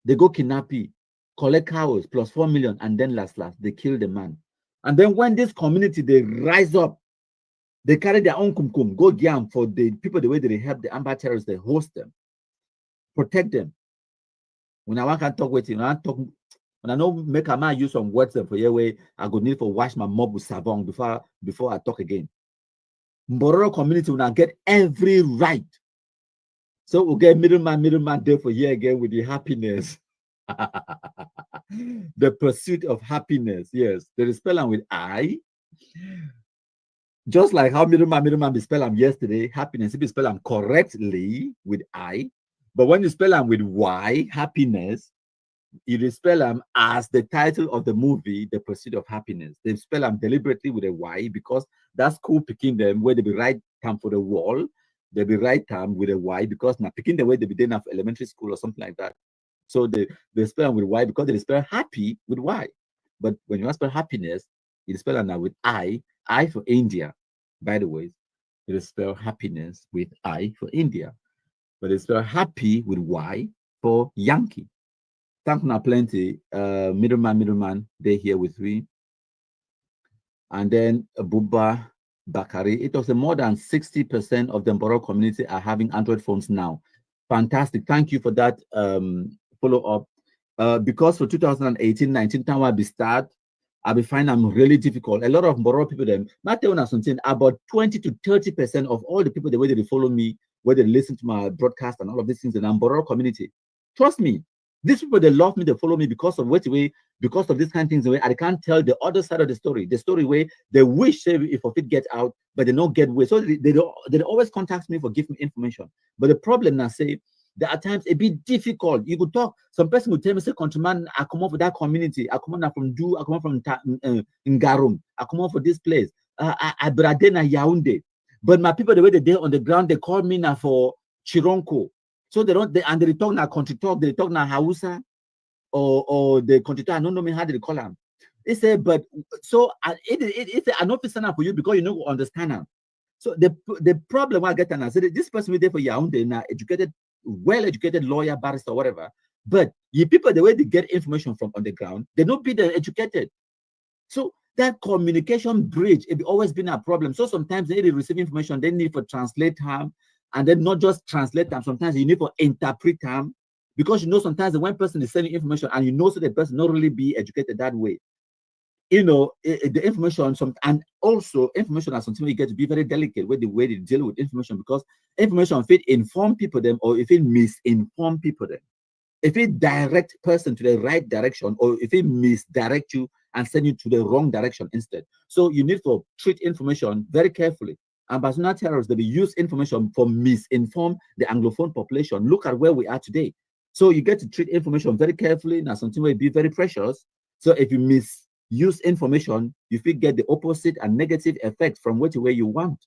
They go kidnap him, collect cows plus 4 million, and then last they kill the man. And then when this community they rise up, they carry their own kumkum, go yam for the people the way they help the Amba terrorists, they host them, protect them. When I can talk with you, when I know make a man use some words for your way, I go need for wash my mob with savon before I talk again. Bororo community will now get every right. So we'll get middleman there for here again with the happiness. The pursuit of happiness. Yes, they spell them with I. Just like how middleman be spell them yesterday, happiness, if you spell them correctly with I. But when you spell them with Y, happiness, you spell them as the title of the movie, The Pursuit of Happiness. They spell them deliberately with a Y because that's cool picking them where they be right time for the wall. They be right time with a Y because now picking the way they be doing for elementary school or something like that. So they spell them with Y because they spell happy with Y. But when you spell happiness, you spell them now with I for India, by the way. It is spell happiness with I for India. But they spell happy with Y for Yankee. Thank you plenty. Middleman, they here with me. And then Buba Bakari. It was more than 60% of the Mboro community are having Android phones now. Fantastic. Thank you for that follow-up. Because for 2018-19, time will be start, I'll be finding them really difficult. A lot of Mboro people, them, not telling us something, about 20 to 30% of all the people, the way they follow me, where they listen to my broadcast and all of these things in the Mboro community. Trust me, these people, they love me, they follow me because of because of these kind of things. Where I can't tell the other side of the story where they wish if it get out, but they don't get away. So they always contact me for giving me information. But the problem now, say, there are times a bit difficult. You could talk, some person would tell me, say, countryman, I come up with that community, I come up from Du, I come up from Ngarum, I come up for this place, I Bradena Yaounde. But my people, the way they on the ground, they call me now for Chironko. So they talk now country talk, they talk now Hausa or the country talk. I don't know me how they call them. They say, but so it's an officer now for you because you know understand them. So the problem I get and I said this person will there for Yaounde now educated, well-educated lawyer, barrister, whatever. But you people the way they get information from on the ground, they don't be the educated. So that communication bridge, it always been a problem. So sometimes they receive information, they need for translate time. And then not just translate them, sometimes you need to interpret them because you know sometimes the one person is sending information and you know so the person not really be educated that way. You know, the information, and also information as something you get to be very delicate with the way they deal with information because information if it inform people them or if it misinform people them. If it direct person to the right direction or if it misdirect you and send you to the wrong direction instead. So you need to treat information very carefully. Amba terrorists, they use information for misinform the Anglophone population. Look at where we are today. So you get to treat information very carefully. Now something will be very precious. So if you misuse information, you will get the opposite and negative effect from which way you want.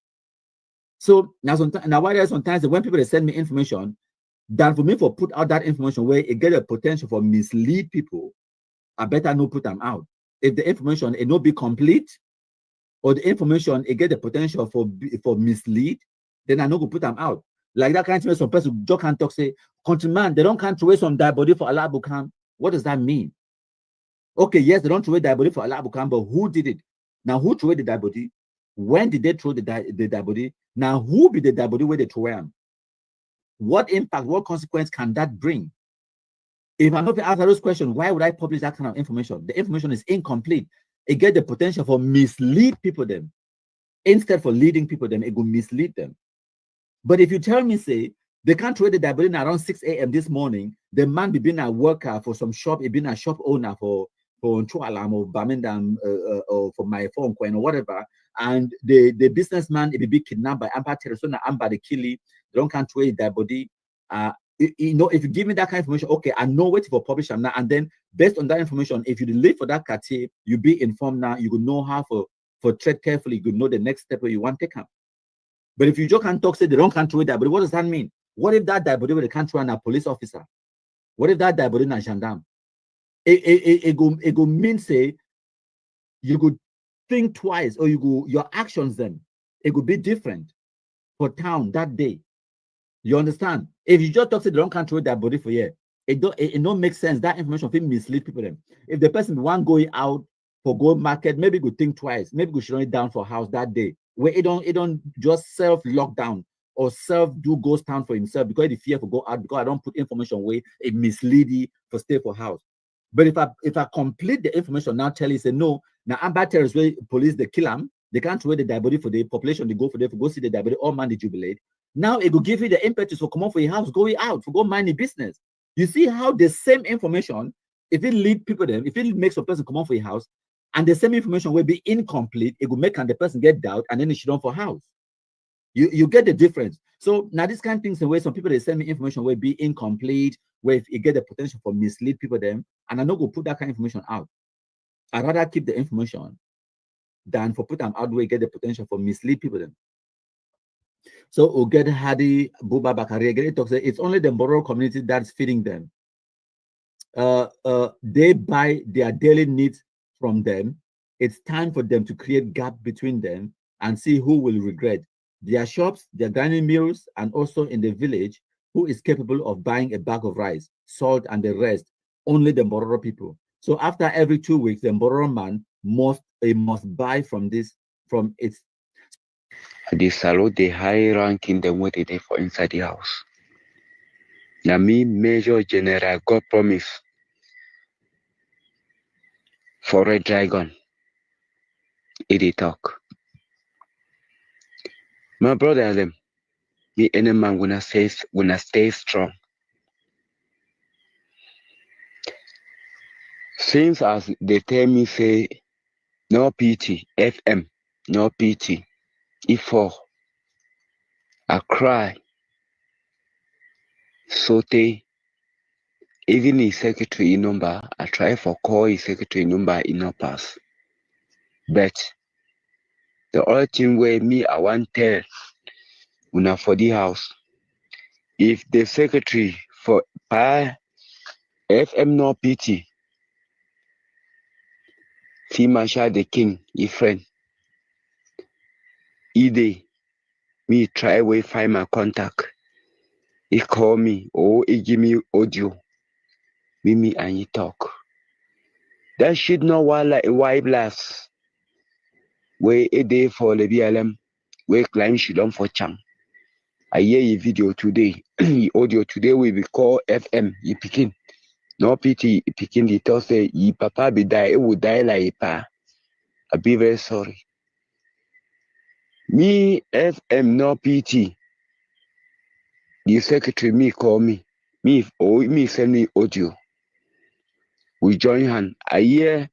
So now sometimes when people send me information, than for me for put out that information where it get a potential for mislead people, I better not put them out. If the information it not be complete, or the information it get the potential for mislead, then I not go put them out. Like that kind of thing, some person just can't talk, say, countryman, they don't can't throw some body for Allah Bukam. What does that mean? Okay, yes, they don't throw body for Allah Bukam, but who did it? Now, who threw the body? When did they throw the body? Now, who be the body where they throw them? What impact, what consequence can that bring? If I'm not answer those questions, why would I publish that kind of information? The information is incomplete. It get the potential for mislead people them. Instead for leading people them, it will mislead them. But if you tell me, say, they can't trade the diabetes around 6 a.m. this morning, the man be being a worker for some shop, he been a shop owner for Nchualam or Bamendam or for my phone coin or whatever, and the businessman it be kidnapped by Amba Terrorism, Amba the killie, they don't can't trade their body. You know, if you give me that kind of information, okay, I know what for publish them now, and then based on that information, if you live for that cartier, you be informed now, you will know how for tread carefully, you could know the next step where you want to take up. But if you just can't talk, say they don't can't trade that, but what does that mean? What if that diabody with the country and a police officer? What if that diabody and a gendarme? It go mean say you could think twice, or your actions then it could be different for town that day. You understand? If you just talk to the wrong country with that body for year, it don't make sense. That information will mislead people. Then, if the person want going out for go market, maybe go think twice. Maybe go shut it down for house that day. Where it don't just self lockdown or self do ghost town for himself because the fear for go out because I don't put information away. It mislead you for stay for house. But if I complete the information now, tell you say no. Now Amba Terrorism police they kill them. They can't wait the diabody for the population. They go for go see the diabody all man they jubilate. Now it will give you the impetus for come on for your house, go out, for go mind the business. You see how the same information, if it lead people them, if it makes a person come on for a house, and the same information will be incomplete, it will make the person get doubt, and then it should run for house. You get the difference. So now this kind of things, the way some people they send me information will be incomplete, where if you get the potential for mislead people them, and I'm not going to put that kind of information out. I'd rather keep the information than for put them out where you get the potential for mislead people then. So Oged Hadi Buba Bakari talks, it's only the Moro community that's feeding them. They buy their daily needs from them. It's time for them to create gap between them and see who will regret. Their shops, their grinding mills, and also in the village, who is capable of buying a bag of rice, salt, and the rest? Only the Mbororo people. So after every 2 weeks, the Mbororo man must buy from its. They salute the high ranking them what they did for inside the house. Now me, Major General, God promise for a dragon. It talk. My brother them, me any man when I stay strong. Since as they tell me say no PT, FM, no PT, E4, I cry. So they even his secretary number, I try for call his secretary number in no pass. But the other thing where me I want tell una for the house, if the secretary for FM no PT, see Masha the king, your friend. Either me try way find my contact. He call me or he give me audio. Me and he talk. That shit no while like a white blast. Where a day for the BLM, where climb she done for cham. I hear a video today. Audio today will be called FM. You picking. No pity picking the thought say ye papa be die, it would die like a pa. I be very sorry. Me FM no PT. The secretary me call me. Me send me audio. We join hand. I hear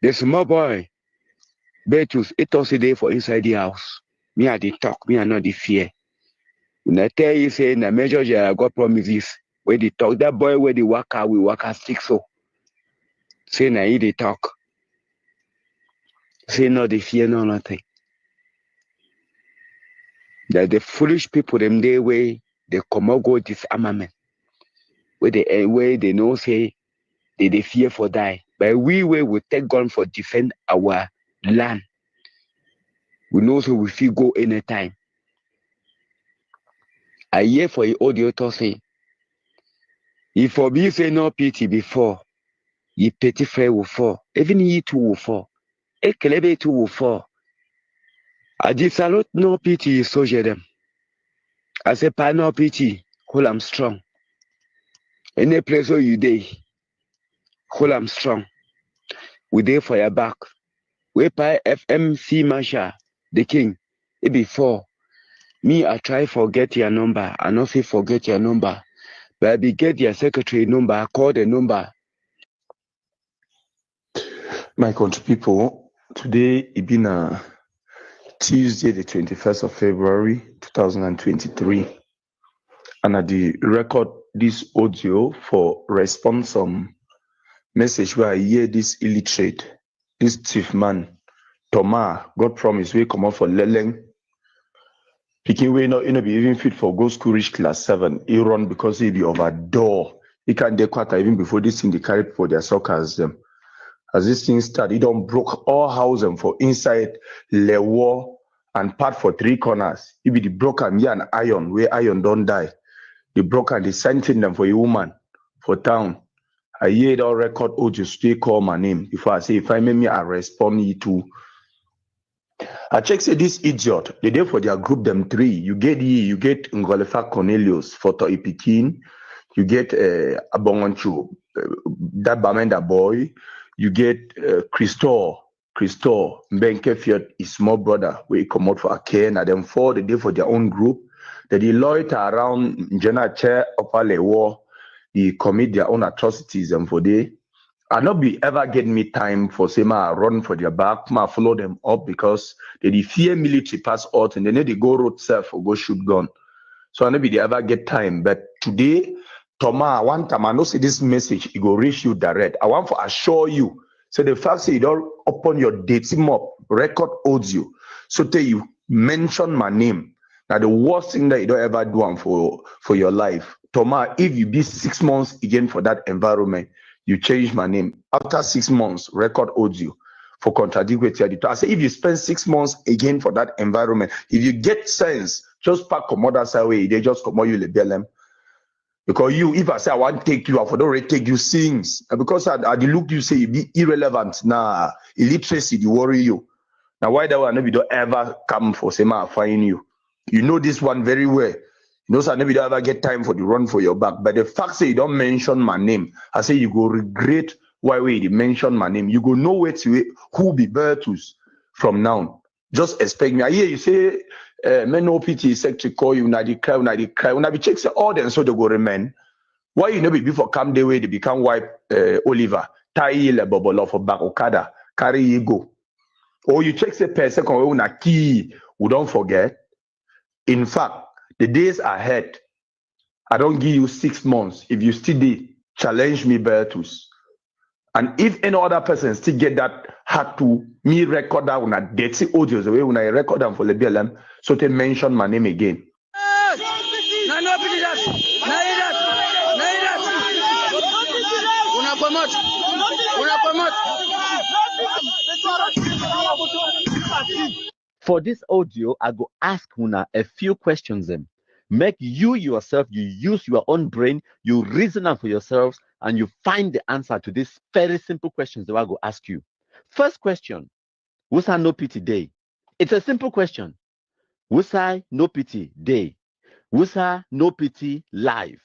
the small boy. Betus, it was a day for inside the house. Me I the talk, me I not the fear. When I tell you say na Major General God promises where they talk, that boy where they work out, we work out 6 so. Say na he they talk. Say no the fear no nothing. That the foolish people them they way they come out go disarmament. Where they know say they fear for die. But we will take gun for defend our land. We know so we feel go anytime. I hear for the audio to say, if for me say no pity before, ye petty friend will fall. Even ye two will fall. A kelebe two will fall. I did salute no pity you soldier them. I say pa no pity, hold am strong. Any place where you day, hold am strong. We there for your back. We pa FMC Masha, the king. It before. Me, I try forget your number. I not say forget your number. But I be get your secretary number, I call the number. My country people, today it been Tuesday, the 21st of February, 2023. And I did record this audio for response some message where I hear this illiterate, this thief man, Thomas, God promise we come out for Leleng. Picking way not be even fit for go school reach class 7. He run because he be overdoor. He can't do quarter even before this thing they carry for their soccer as this thing start, he don't broke all housing for inside the wall and part for 3 corners. He be the broken yeah and iron where iron don't die. The broken they sending them for a woman for town. I hear it all record audio still call my name before I say if I make me I respond you to. I check say this idiot, they there for their group them 3. You get Ngolefa Cornelius, Photo Ipikin, you get Abonganchu, that Bamenda boy, you get Christor, Mbenke Fiat, his small brother, where he come out for a cane, and then 4 they there for their own group. They loiter around Jena chair upper le war. they commit their own atrocities and for they I not be ever get me time for say ma run for their back, ma follow them up because they fear military pass out and then they go road self or go shoot gun. So I know they ever get time. But today, Toma, one time I know see this message, it go reach you direct. I want to assure you. So the fact say you don't open your dating up, record audio. So tell you mention my name. Now the worst thing that you don't ever do for your life. Toma, if you be 6 months again for that environment, you change my name. After 6 months, record audio for contradictory. I say if you spend 6 months again for that environment, if you get sense, just pack commode outside way, they just come you lebel. Because you, if I say I want to take you, I don't already take you things. Because I the look you say you be irrelevant. Nah, illiteracy, they worry you. Now why that one maybe don't ever come for say I find you. You know this one very well. You know, so maybe don't ever get time for the run for your back. But the fact say you don't mention my name, I say you go regret why you mention my name. You go know where to who be Bertus from now. Just expect me. I hear you say men no pity secretary call you na the cry, when I be check say all them so they go remain. Why you know be before come the way they become wipe Oliver, tie le bubble for back Okada, carry you go. Or you check say per second we na key, we don't forget. In fact, the days ahead, I don't give you 6 months. If you still did, challenge me, Bertus. And if any other person still get that hard to me record that when I dirty audios the way when I record them for the BLM, so they mention my name again. For this audio, I go ask Una a few questions. Them make you yourself, you use your own brain, you reason out for yourselves, and you find the answer to these very simple questions that I go ask you. First question: what's no pity day? It's a simple question. What's no pity day? What's no pity live?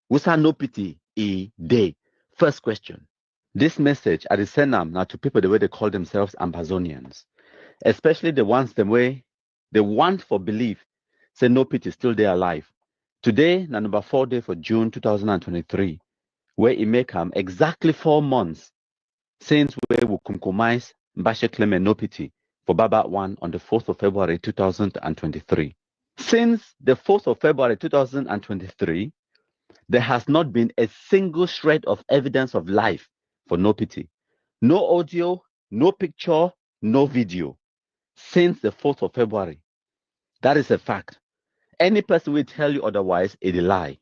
What's no pity a day? First question. This message I send them now to people the way they call themselves Ambazonians, especially the ones the way they want for belief, say no pity still there alive. Today, na number 4 day for June 2023, where it may come exactly 4 months since we will compromise Mbashe Clement no pity for Baba 1 on the 4th of February 2023. Since the 4th of February 2023, there has not been a single shred of evidence of life for no pity. No audio, no picture, no video since the 4th of February. That is a fact. Any person will tell you otherwise, it's a lie.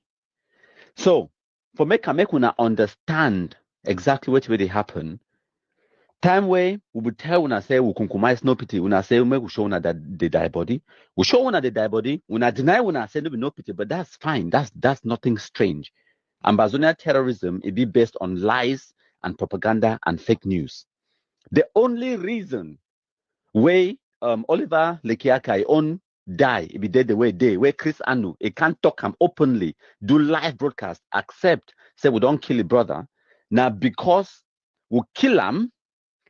So, for make una understand exactly what will happen, time way we will tell una say we compromise no pity, una say we will show una that the die body. We show una the die body, una deny una say no pity, but that's fine. That's nothing strange. Ambazonia terrorism, it be based on lies and propaganda and fake news. The only reason way Oliver Lekiakai on die, it be dead the way they, where Chris Anu, it can't talk him openly, do live broadcast, accept, say we don't kill a brother. Now because we kill him,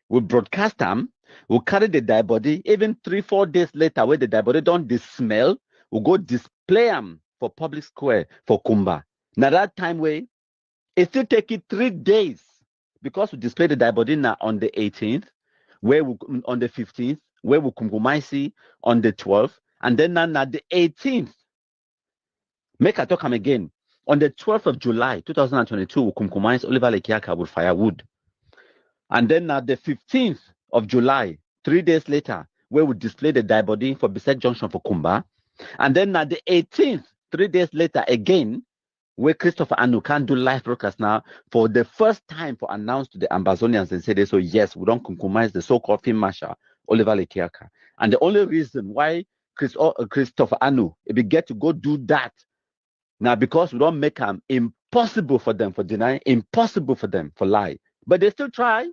we broadcast him, we carry the dead body, even 3-4 days later, where the dead body don't smell, we go display him for public square for Kumba. Now that time way, it still take it 3 days because we display the dead body now on the 18th, where we on the 15th, where we compromise on the 12th, and then now the 18th. Make I talk him again. On the 12th of July 2022, we compromise Oliver Lekiaka with firewood. And then now the 15th of July, 3 days later, where we display the dead body for Bisek Junction for Kumba. And then now the 18th, 3 days later again, where Christopher Anu can do live broadcast now for the first time for announce to the Ambazonians and say they so yes, we don't compromise the so-called Field Marshal Oliver Lekiaka. And the only reason why Christopher Anu if we get to go do that now because we don't make them impossible for them for deny, impossible for them for lie. But they still try.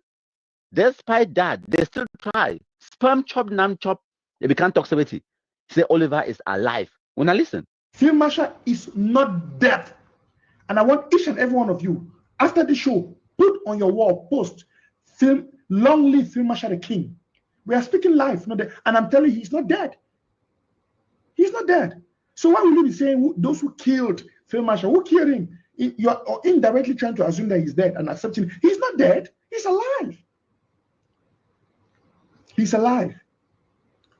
Despite that, they still try. Sperm chop, nam chop, they can't talk about it. Say Oliver is alive. When I listen. Field Marshal is not dead. And I want each and every one of you, after the show, put on your wall post, long live Field Marshal the King. We are speaking live, not dead. And I'm telling you, he's not dead. He's not dead. So why will you be saying those who killed Field Marshal, who killed him? you're indirectly trying to assume that he's dead and accepting. He's not dead. He's alive. He's alive.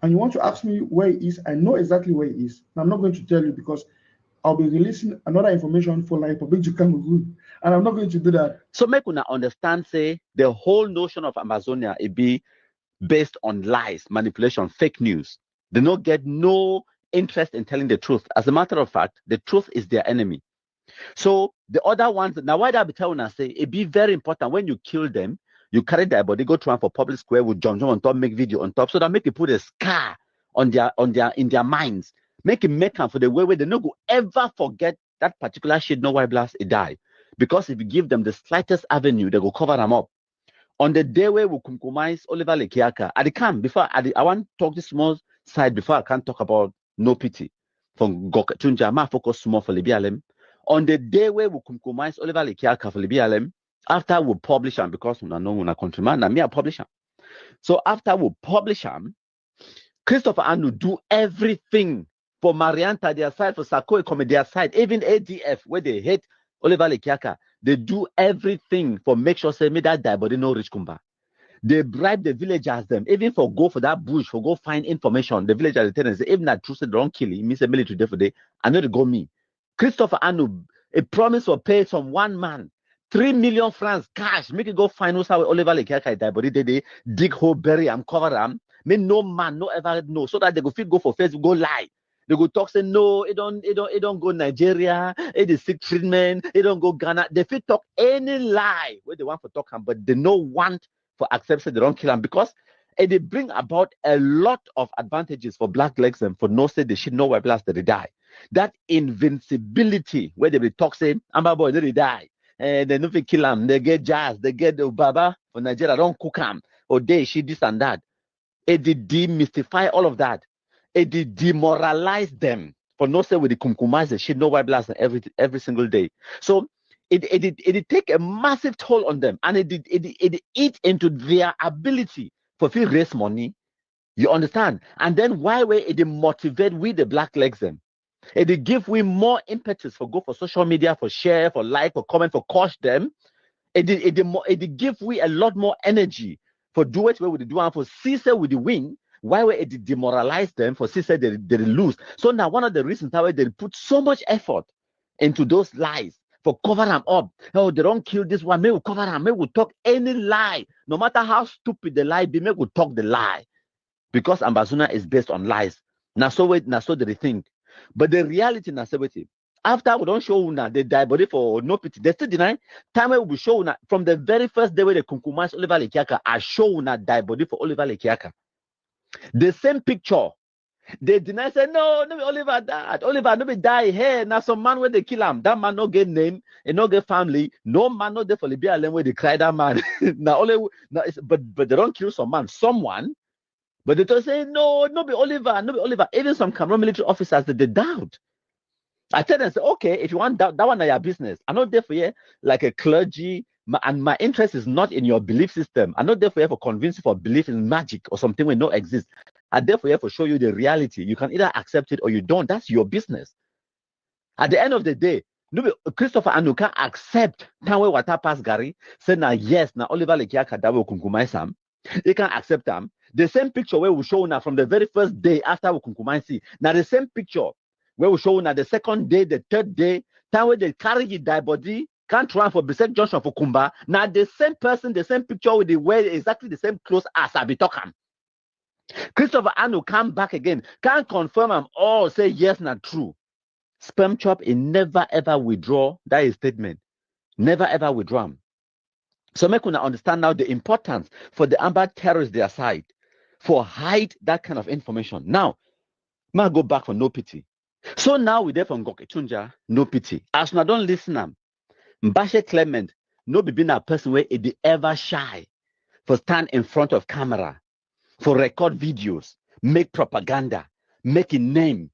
And you want to ask me where he is? I know exactly where he is. And I'm not going to tell you because I'll be releasing another information for like public to Cameroon, and I'm not going to do that. So make una understand, say the whole notion of Amazonia it be based on lies, manipulation, fake news. They don't get no interest in telling the truth. As a matter of fact, the truth is their enemy. So the other ones, now why that be telling us say it be very important when you kill them, you carry their body, go to one for public square with John on top, make video on top, so that make it put a scar on their in their minds. Make it make them for the way they no go ever forget that particular shit, no white blast, it die. Because if you give them the slightest avenue, they will cover them up. On the day where we compromise Oliver Lekiaka, at the camp, before I want to talk this small side before I can talk about no pity. From Gokatunja, I focus small for Libialem. On the day where we compromise Oliver Lekiaka for Libialem, after we publish them, because we know we're a countryman, and me I publish them. So after we publish them, Christopher Anu do everything for Marianta, their side, for Sarko Ekome, their side, even ADF, where they hate Oliver Lekiaka, they do everything for make sure say me that die, but they no reach Kumba. They bribe the villagers them, even for go for that bush, for go find information. The villagers tell them, say, even that true say they don't kill him, means a military day for day. I know they go me. Christopher Anu, a promise for pay from one man, 3 million francs cash, make it go find who's how Oliver Lekiaka die, but they dig hole, bury and cover them. Me no man, no ever know, so that they go fit go for Facebook, go lie. They go talk say no, it don't go Nigeria, it is sick treatment, it don't go Ghana. They fit talk any lie where they want to talk them, but they no want for accept say they don't kill them because they bring about a lot of advantages for black legs and for no say they should know why blast that they die. That invincibility where they be talk say, Amba boy, they die. They no fit kill them, they get jazz, they get the Baba for Nigeria, don't cook them, or they she this and that. It did demystify all of that. It did demoralize them for no say with the kumkumas the shit, no white blast every single day. So it take a massive toll on them, and it eat into their ability for free raise money. You understand? And then why it motivate we the black legs them? It give we more impetus for go for social media, for share, for like, for comment, for coach them. It give we a lot more energy for do it where we do and for see say with the win. Why were it demoralize them for say they lose? So now one of the reasons why they put so much effort into those lies for cover them up. Oh, they don't kill this one. Maybe we'll cover them. Maybe we'll talk any lie, no matter how stupid the lie be. Maybe we'll talk the lie because Ambazuna is based on lies. Now so they think, but the reality now say after we don't show una they die body for no pity. They still deny time we will show una from the very first day where they conquest Oliver Lekiaka. I show una die body for Oliver Lekiaka. The same picture. They deny, say, no be Oliver died. Oliver no be die here. Now some man where they kill him. That man no get name, and no get family. No man no there for Libya land where they cry that man. But they don't kill some man. Someone, but they don't say, no be Oliver. Even some Cameroon military officers they doubt. I tell them, say, okay, if you want that one is your business. I'm not there for you like a clergy. And my interest is not in your belief system. I'm not there for you for convince you for belief in magic or something we know exists. I'm there for you for show you the reality. You can either accept it or you don't. That's your business. At the end of the day, Christopher Anu can accept Tanwe Wata Pass Gary, say now yes, now Oliver Lekiaka Dawo Kunkumai Sam. He can accept them. The same picture where we show now from the very first day after we Kunkumai see. Now the same picture where we show now the second day, the third day, Tanwe they carry the die body. Can't run for Bissett Junction for Kumba. Now the same person, the same picture with the wear exactly the same clothes as Abitokam. Christopher Anu come back again. Can't confirm I'm all say yes, not true. Sperm chop it never ever withdraw that is statement. Never ever withdraw. So make una understand now the importance for the Amba terrorists their side for hide that kind of information. Now, may I go back for no pity. So now we there from Gokechunja, no pity. As I don't listen them. Mbashe Clement, no be being a person where it ever shy for stand in front of camera, for record videos, make propaganda, make a name.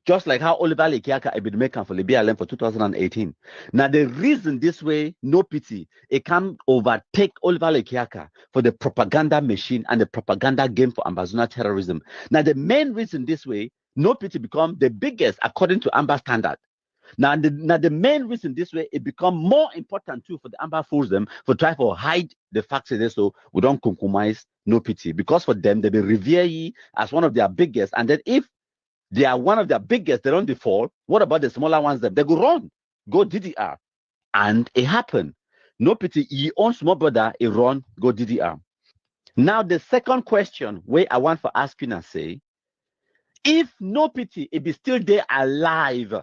Just like how Oliver Lekiaka had been making for Libya Land for 2018. Now the reason this way, no pity, it can overtake Oliver Lekiaka for the propaganda machine and the propaganda game for Ambazona terrorism. Now the main reason this way, no pity become the biggest according to Amba standard. Now the main reason this way, it become more important too for the Amba fools them for try to hide the facts of this, so we don't compromise no pity. Because for them, they will revere ye as one of their biggest. And then if they are one of their biggest, they don't default. What about the smaller ones? Them they go run, go DDR. And it happened. No pity, ye own small brother, he run, go DDR. Now the second question where I want for asking and say, if no pity, it be still there alive,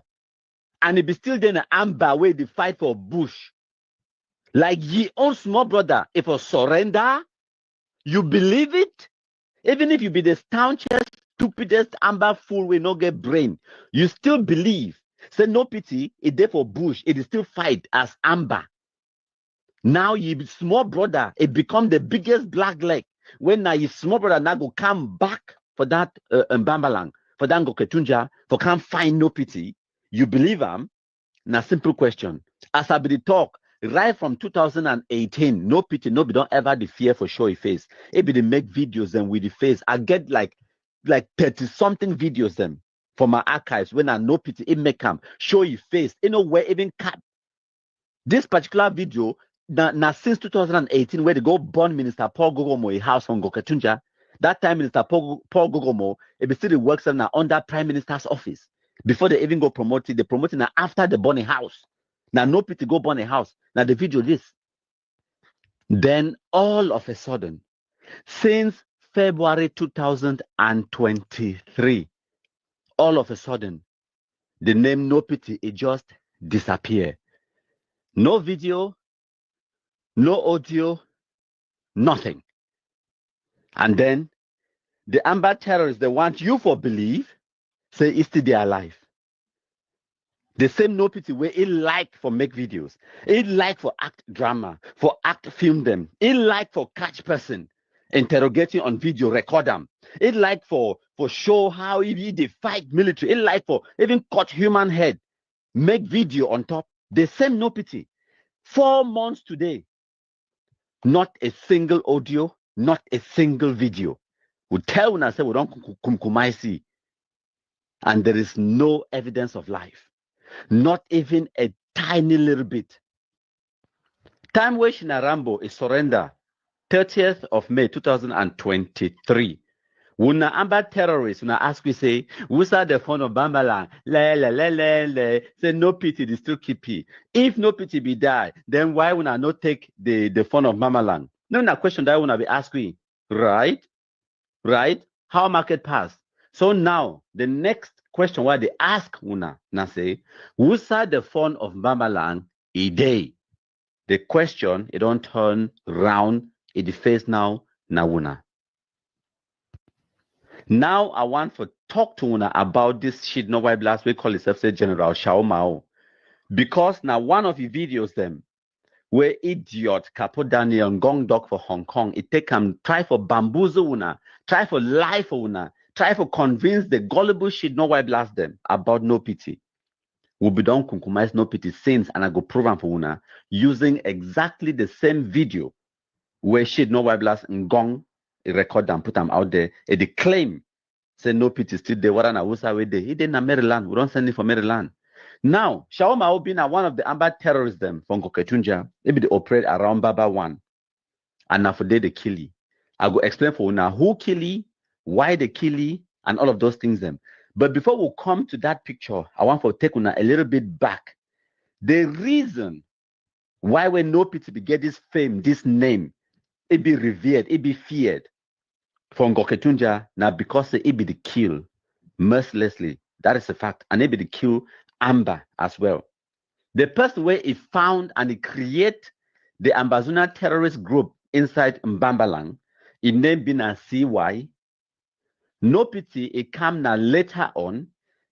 and it be still there in the Amba where they fight for Bush, like ye own small brother, if you surrender, you believe it, even if you be the staunchest, stupidest Amba fool will not get brain, you still believe. Say no pity, it there for Bush, it is still fight as Amba. Now ye small brother, it become the biggest black leg. When now your small brother now go come back for that Mbambalang, for that Ngoketunja, for can't find no pity, you believe him? Now simple question. As I be the talk, right from 2018, no pity, nobody don't ever the fear for show your face. It be the make videos then with the face. I get like 30 something videos them for my archives when I no pity, it make come show your face. You know where even cut this particular video. Now since 2018, where they go born Minister Paul Gogomo a house on Ngoketunja, that time Minister Paul Gogomo, it still works now under Prime Minister's office. Before they even go promoted, they promoted now after the burn a house. Now no pity go burn a house. Now the video this. Then all of a sudden, since February 2023, all of a sudden, the name No Pity, it just disappear. No video, no audio, nothing. And then the Amba terrorists, they want you for believe, say it's still there alive. The same No Pity way it like for make videos, it like for act drama, for act film them, it like for catch person, interrogating on video, record them. It like for show how they fight military, it like for even cut human head, make video on top. The same No Pity. 4 months today, not a single audio, not a single video. We tell when I say we don't kumkumaisi, and there is no evidence of life, not even a tiny little bit. Time where Rambo is surrender, 30th of May 2023. When Amba terrorists, when I ask we say, who's at the phone of Bambalang? Say no pity, they still keep it. If no pity be die, then why would I not take the phone of Bambalang? No, question that I want to be asking, right? Right? How market pass? So now the next question why they ask Una na say, who's at the phone of Bambalang a day? The question it don't turn round in the face now na Una. Now I want to talk to Una about this shit no why last week call itself say General Shao Mao. Because now one of the videos them where idiot Capo Daniel Gong Dog for Hong Kong, it take him try for bamboozle Una, try for lie for Una, try for convince the gullible shit no why blast them about no pity. Will be done compromise no pity since and I go program for Una using exactly the same video where shit no why blast and Gong record and put them out there. And they claim say no pity still there. What I was away there. He didn't in Maryland. We don't send it for Maryland. Now, Shao Mao being one of the Amba terrorists them from Ngoketunja, maybe they operate around Baba 1. And now for they kill you. I go explain for you now who kill you, why they kill you, and all of those things them. But before we come to that picture, I want to take una a little bit back. The reason why when no pity be get this fame, this name, it be revered, it be feared from Ngoketunja, now because it be the kill mercilessly. That is a fact. And it be the kill Amba as well. The person where he found and he create the Ambazuna terrorist group inside Mbambalang, it named been a CY. No pity, it come now later on,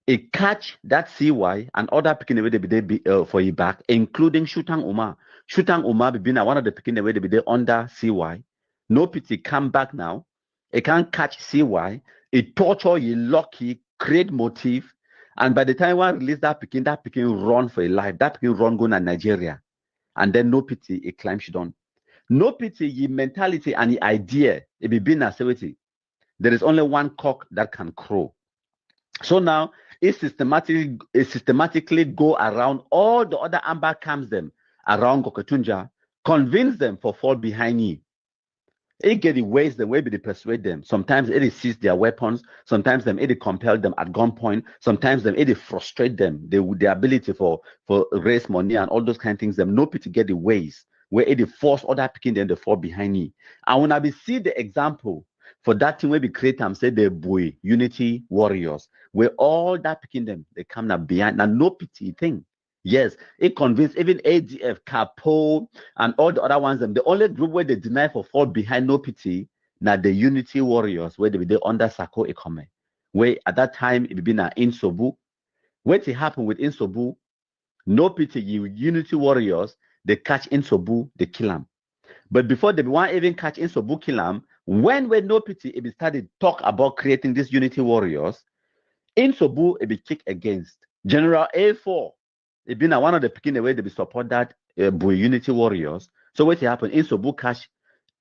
it catch that CY and other picking away they be for you back, including Shutang Umar. Shutang Umar be one of the picking away they be under CY. No pity come back now. It can't catch CY. It torture you, lucky, create motive. And by the time one release that picking run for a life. That picking run go to Nigeria. And then no pity, it climbs down. No pity, your mentality and the idea, it be being activity. There is only one cock that can crow. So now, it systematically go around all the other Amba camps them around Koketunja, convince them for fall behind you. It get the ways the way they persuade them. Sometimes it seize their weapons. Sometimes them it compel them at gunpoint. Sometimes them it frustrate them. With the ability for raise money and all those kind of things. Them no pity get the ways where it force other picking them to fall behind you. And when I be see the example for that thing where we create them say the boy unity warriors where all that picking them they come now behind and no pity thing. Yes, it convinced even ADF, Capo, and all the other ones. The only group where they deny for fall behind no pity, now the Unity Warriors, where they were under Sako Ekome. Where at that time it been in Sobu. What it happened with Insobu, no pity, Unity Warriors, they catch Insobu, they kill him. But before they want even catch Insobu, kill him, when no pity, it started talk about creating these Unity Warriors, Insobu, it be kicked against. General A4. It been one of the picking away they be support that Bui Unity Warriors. So what happened in Sobu catch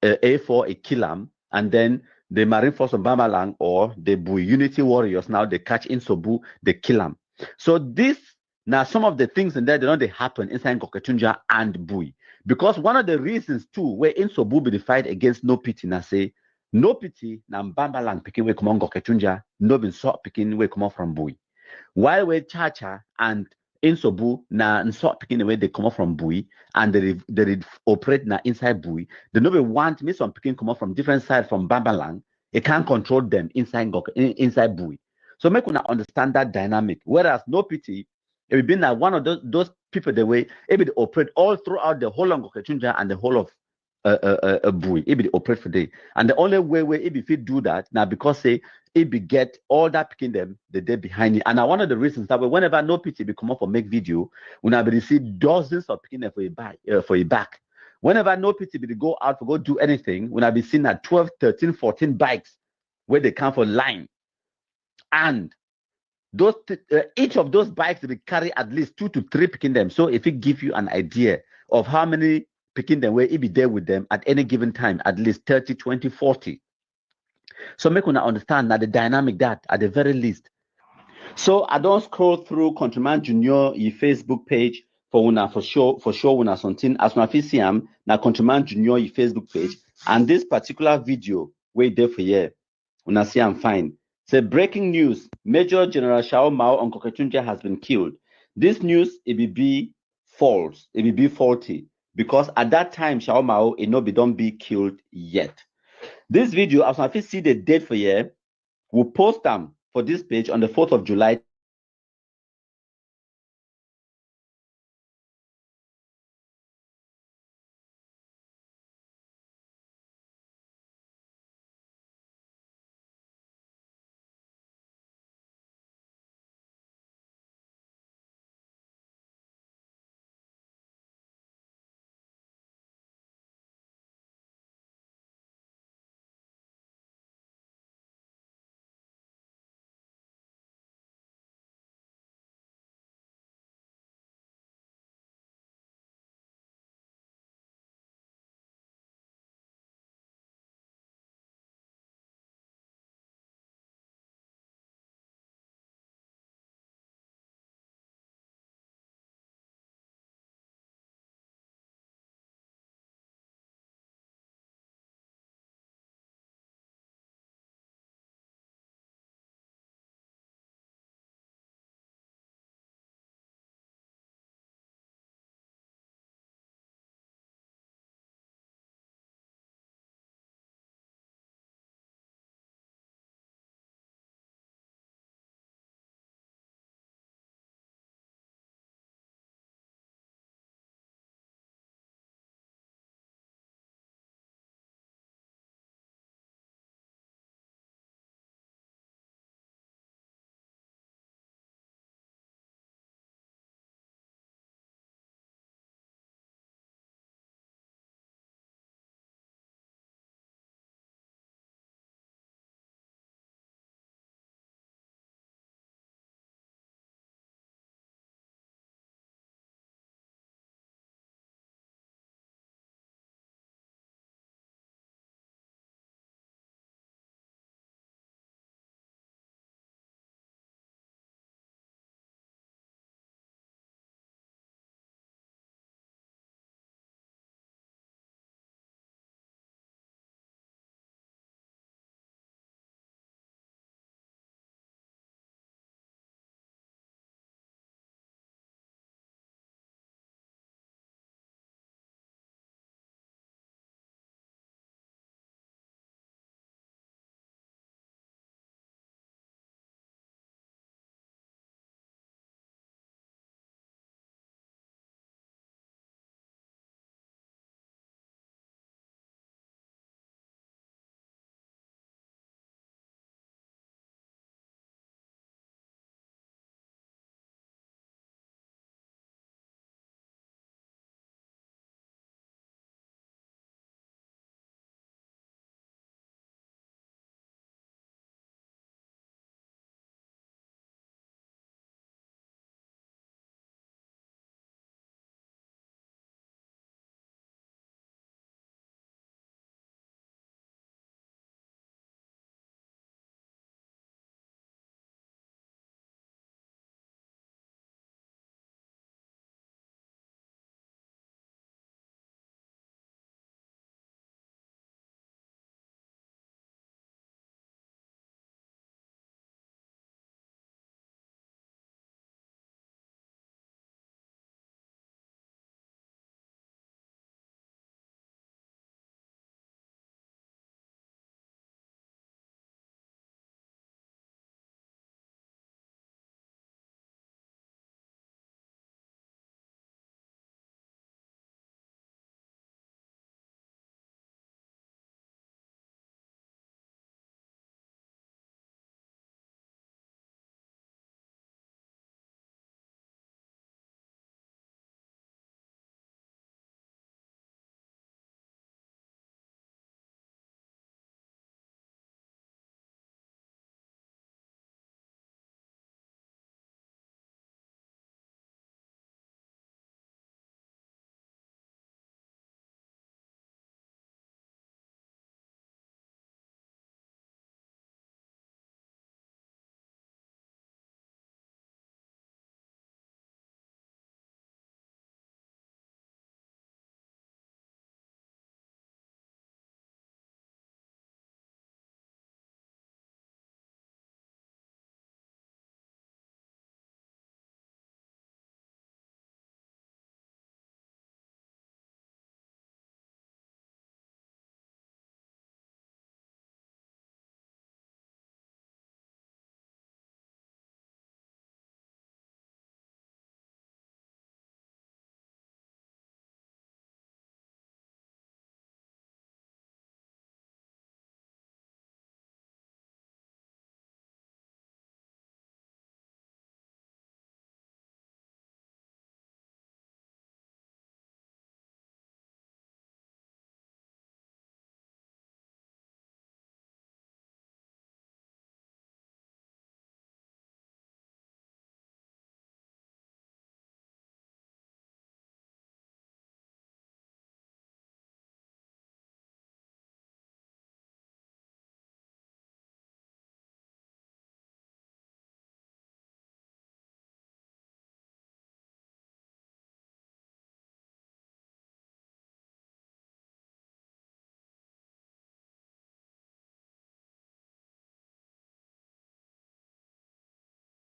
A4 a kill him, and then the Marine Force of Bamalang or the Bui Unity Warriors now they catch in Sobu, they kill him. So this now some of the things in there they happen inside Koketunja and Bui. Because one of the reasons too where in Sobu be the fight against no pity na say no pity na Bamalang picking way come on Koketunja, no been sought picking way come on from Bui. While we Chacha and Insobu na nsort picking the way they come up from Bui and they operate na inside Bui. They no want me some picking come up from different side from Bambalang. It can't control them inside Bui. So make una understand that dynamic. Whereas no pity, it will be na one of those people the way it will operate all throughout the whole of Koketunja and the whole of Bui. It will operate for day. And the only way if it do that now because say it be get all that picking them the day behind it. And one of the reasons that whenever no pity be come up for make video, when I be receive dozens of picking them for a back. Whenever no pity be go out for go do anything, when I be seen at 12, 13, 14 bikes where they come for line. And those each of those bikes will carry at least 2 to 3 picking them. So if it give you an idea of how many picking them where it be there with them at any given time, at least 30, 20, 40. So make una understand that the dynamic that at the very least. So I don't scroll through Countryman Junior your Facebook page for una for sure una something as una fit see am na Countryman Junior your Facebook page and this particular video wait there for here una see am fine. Say breaking news: Major General Shao Mao on Koketunja has been killed. This news it will be false. It will be faulty because at that time Shao Mao it no be don't be killed yet. This video, as I see the date for here, we'll post them for this page on the 4th of July